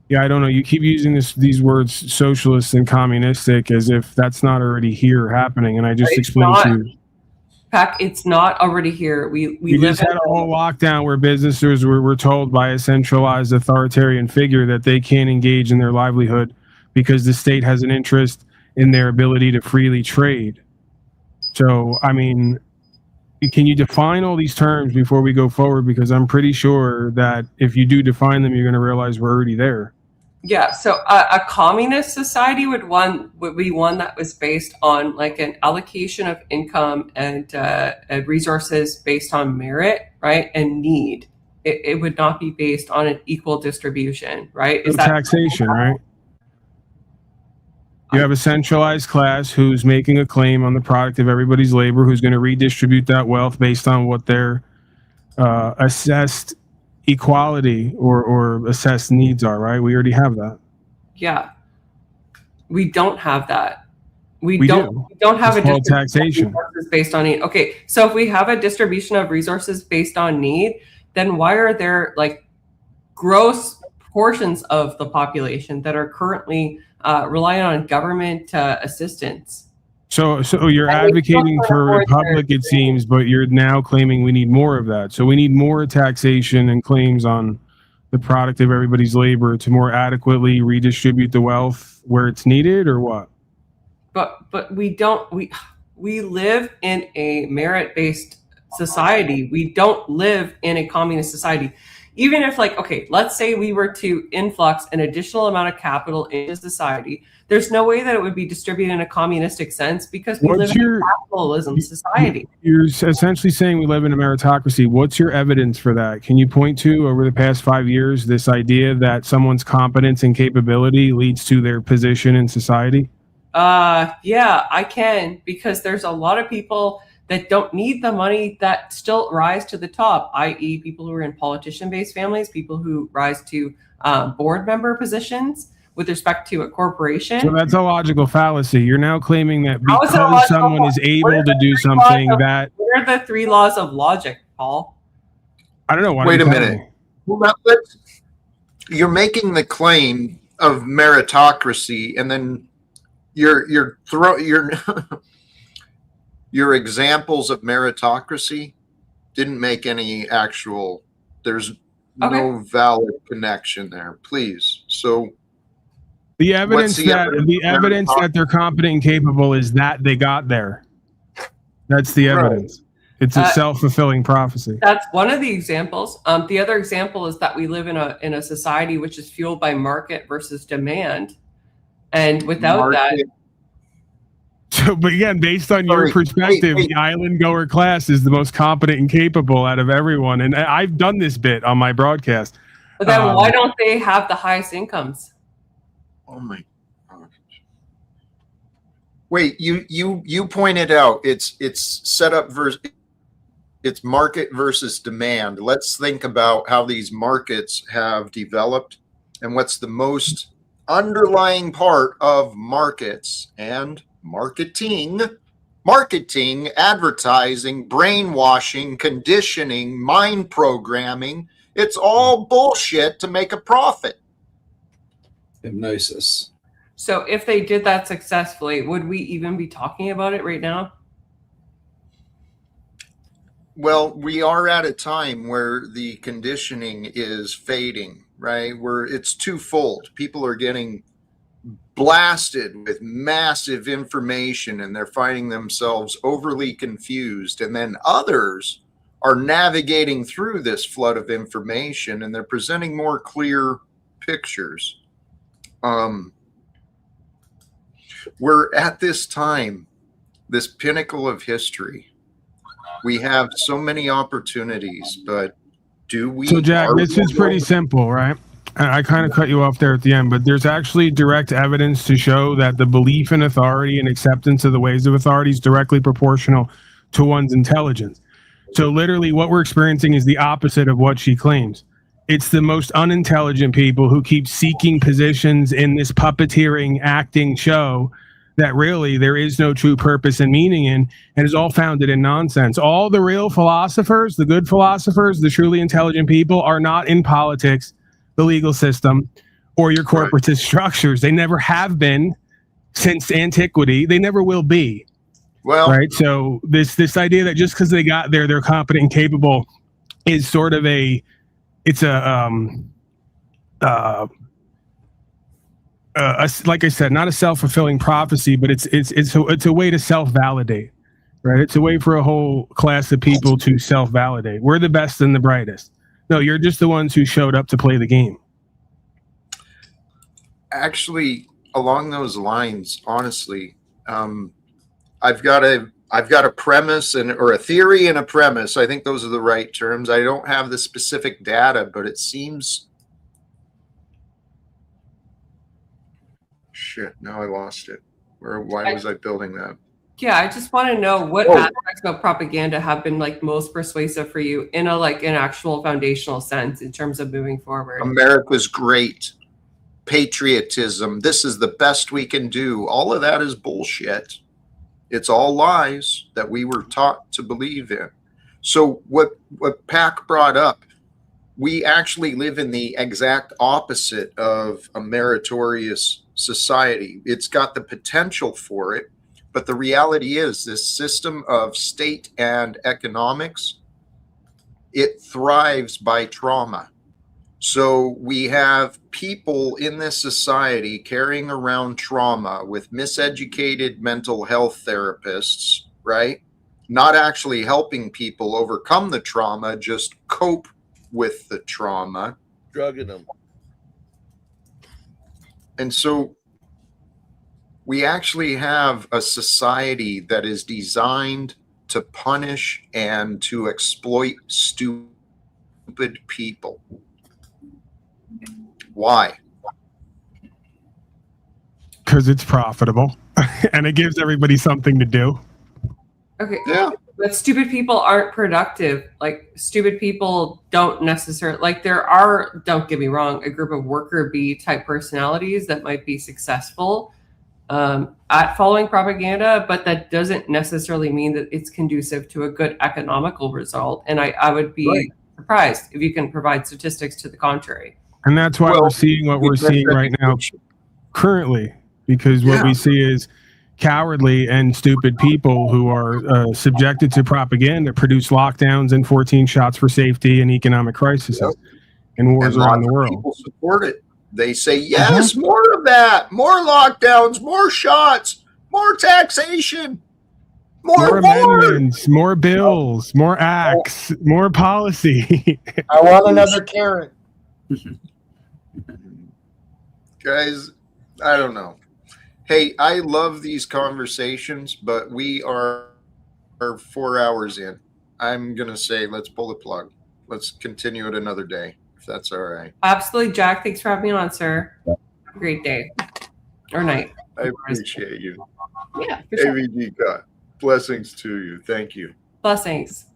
Yeah, I don't know. You keep using these words socialist and communistic as if that's not already here happening, and I just explained to you. Pac, it's not already here. We just had a whole lockdown where businesses were told by a centralized authoritarian figure that they can't engage in their livelihood because the state has an interest in their ability to freely trade. So, I mean, can you define all these terms before we go forward? Because I'm pretty sure that if you do define them, you're going to realize we're already there. Yeah, so a communist society would be one that was based on like an allocation of income and resources based on merit, right, and need. It would not be based on an equal distribution, right? Is that taxation, right? You have a centralized class who's making a claim on the product of everybody's labor, who's going to redistribute that wealth based on what their assessed equality or assessed needs are, right? We already have that. Yeah. We don't have that. We do. don't have it's a called taxation of resources based on need. Okay, so if we have a distribution of resources based on need, then why are there like gross portions of the population that are currently relying on government assistance? So you're advocating for a republic, it seems, but you're now claiming we need more of that. So we need more taxation and claims on the product of everybody's labor to more adequately redistribute the wealth where it's needed, or what? But we don't. We live in a merit-based society. We don't live in a communist society. Even if, like, okay, let's say we were to influx an additional amount of capital into society, there's no way that it would be distributed in a communistic sense because we live in a capitalism society. You're essentially saying we live in a meritocracy. What's your evidence for that? Can you point to, over the past 5 years, this idea that someone's competence and capability leads to their position in society? Yeah, I can, because there's a lot of people that don't need the money that still rise to the top, i.e. people who are in politician-based families, people who rise to board member positions with respect to a corporation. So that's a logical fallacy. You're now claiming that because someone is able to do something that... What are the 3 laws of logic, Paul? I don't know. Wait a minute. Well, you're making the claim of meritocracy, and then your examples of meritocracy didn't make any actual. There's no valid connection there. Please. So the evidence that they're competent and capable is that they got there. That's the evidence. It's a self-fulfilling prophecy. That's one of the examples. The other example is that we live in a society which is fueled by market versus demand. And without that... So, but again, based on your perspective, the island goer class is the most competent and capable out of everyone. And I've done this bit on my broadcast. But then why don't they have the highest incomes? Oh my gosh. Wait, you pointed out it's set up versus it's market versus demand. Let's think about how these markets have developed and what's the most underlying part of markets and marketing, advertising, brainwashing, conditioning, mind programming. It's all bullshit to make a profit. Hypnosis. So if they did that successfully, would we even be talking about it right now? Well, we are at a time where the conditioning is fading, right? Where it's twofold. People are getting blasted with massive information and they're finding themselves overly confused. And then others are navigating through this flood of information and they're presenting more clear pictures. We're at this time, this pinnacle of history. We have so many opportunities, but do we? So, Jack, this is pretty simple, right? I kind of cut you off there at the end, but there's actually direct evidence to show that the belief in authority and acceptance of the ways of authority is directly proportional to one's intelligence. So literally what we're experiencing is the opposite of what she claims. It's the most unintelligent people who keep seeking positions in this puppeteering acting show that really there is no true purpose and meaning in, and is all founded in nonsense. All the real philosophers, the good philosophers, the truly intelligent people are not in politics, the legal system, or your corporatist structures. They never have been since antiquity. They never will be. Well, right. So this idea that just because they got there, they're competent and capable is sort of like I said, not a self-fulfilling prophecy, but it's a way to self-validate, right? It's a way for a whole class of people to self-validate. We're the best and the brightest. No, you're just the ones who showed up to play the game. Actually, along those lines, honestly, I've got a premise or a theory and a premise. I think those are the right terms. I don't have the specific data, but it seems. Shit, now I lost it. Why was I building that? Yeah, I just want to know what aspects of propaganda have been like most persuasive for you in an actual foundational sense in terms of moving forward. America's great. Patriotism. This is the best we can do. All of that is bullshit. It's all lies that we were taught to believe in. So what Pac brought up, we actually live in the exact opposite of a meritorious society. It's got the potential for it, but the reality is this system of state and economics, it thrives by trauma. So we have people in this society carrying around trauma with miseducated mental health therapists, right? not actually helping people overcome the trauma, just cope with the trauma. Drugging them. And so we actually have a society that is designed to punish and to exploit stupid people. Why? Because it's profitable and it gives everybody something to do. Okay. Yeah. But stupid people aren't productive. Like, stupid people don't necessarily, like, there are, don't get me wrong, a group of worker bee type personalities that might be successful at following propaganda, but that doesn't necessarily mean that it's conducive to a good economical result. And I would be surprised if you can provide statistics to the contrary. And that's why we're seeing what we're seeing right now currently, because what we see is cowardly and stupid people who are subjected to propaganda produce lockdowns and 14 shots for safety and economic crises and wars around the world. People support it. They say, yes, more of that, more lockdowns, more shots, more taxation, more amendments, more bills, more acts, more policy. I want another carrot. Guys, I don't know. Hey, I love these conversations, but we are 4 hours in. I'm going to say, let's pull the plug. Let's continue it another day, if that's all right. Absolutely, Jack. Thanks for having me on, sir. Have a great day or night. I appreciate you. Yeah, for sure. AVD God, blessings to you. Thank you. Blessings.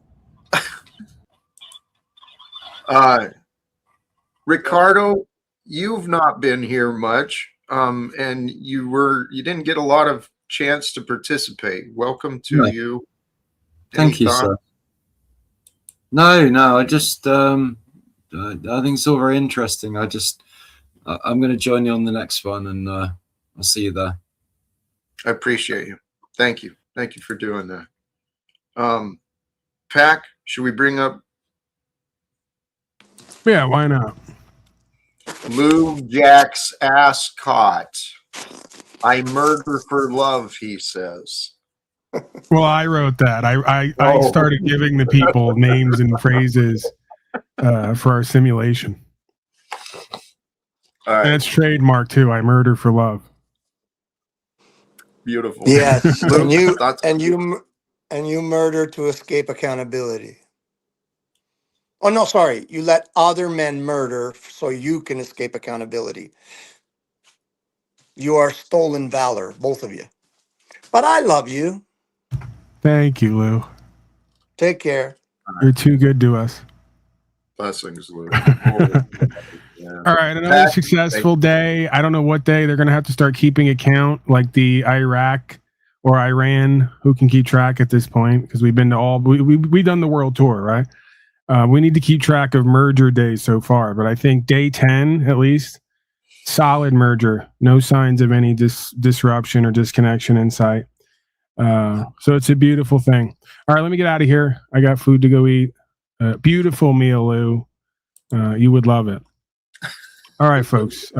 Ricardo, you've not been here much, and you didn't get a lot of chance to participate. Welcome to you. Thank you, sir. No, I just I think it's all very interesting. I'm going to join you on the next one, and I'll see you there. I appreciate you. Thank you for doing that. Pac, should we bring up? Yeah, why not? Lou Jack's Ascot. I murder for love, he says. Well, I wrote that. I started giving the people names and phrases for our simulation. All right. And it's trademark too. I murder for love. Beautiful. Yes, and you murder to escape accountability. Oh no, sorry. You let other men murder so you can escape accountability. You are stolen valor, both of you. But I love you. Thank you, Lou. Take care. You're too good to us. Blessings, Lou. All right, another successful day. I don't know what day. They're going to have to start keeping account, like the Iraq or Iran, who can keep track at this point, because we've been to all, we've done the world tour, right? We need to keep track of merger days so far, but I think day 10, at least, solid merger. No signs of any disruption or disconnection in sight. So it's a beautiful thing. All right, let me get out of here. I got food to go eat. Beautiful meal, Lou. You would love it. All right, folks.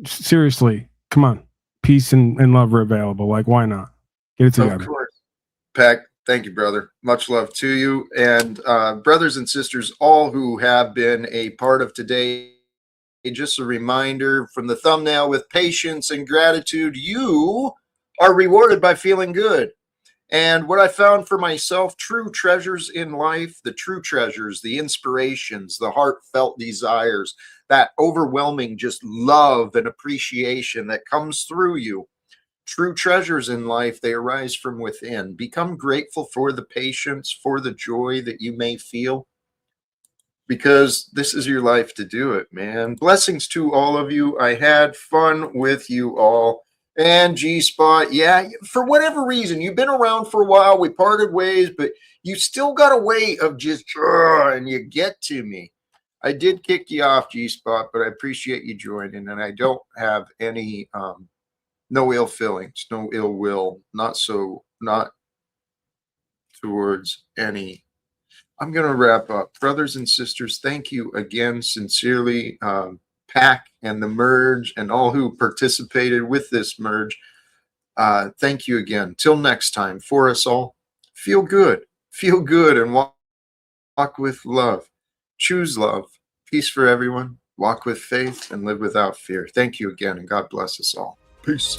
Seriously, come on. Peace and love are available. Like, why not? Get it together. Of course. Pac, thank you, brother. Much love to you. And brothers and sisters, all who have been a part of today, just a reminder from the thumbnail, with patience and gratitude, you are rewarded by feeling good. And what I found for myself, true treasures in life, the true treasures, the inspirations, the heartfelt desires, that overwhelming just love and appreciation that comes through you. True treasures in life, they arise from within. Become grateful for the patience, for the joy that you may feel, because this is your life to do it, man. Blessings to all of you. I had fun with you all. And G-Spot, yeah, for whatever reason, you've been around for a while. We parted ways, but you still got a way of just, and you get to me. I did kick you off, G-Spot, but I appreciate you joining, and I don't have any, no ill feelings, no ill will, not towards any. I'm going to wrap up. Brothers and sisters, thank you again, sincerely, Pac and the merge and all who participated with this merge. Thank you again. Till next time, for us all, feel good, Feel good and walk with love. Choose love. Peace for everyone. Walk with faith and live without fear. Thank you again, and God bless us all. Peace.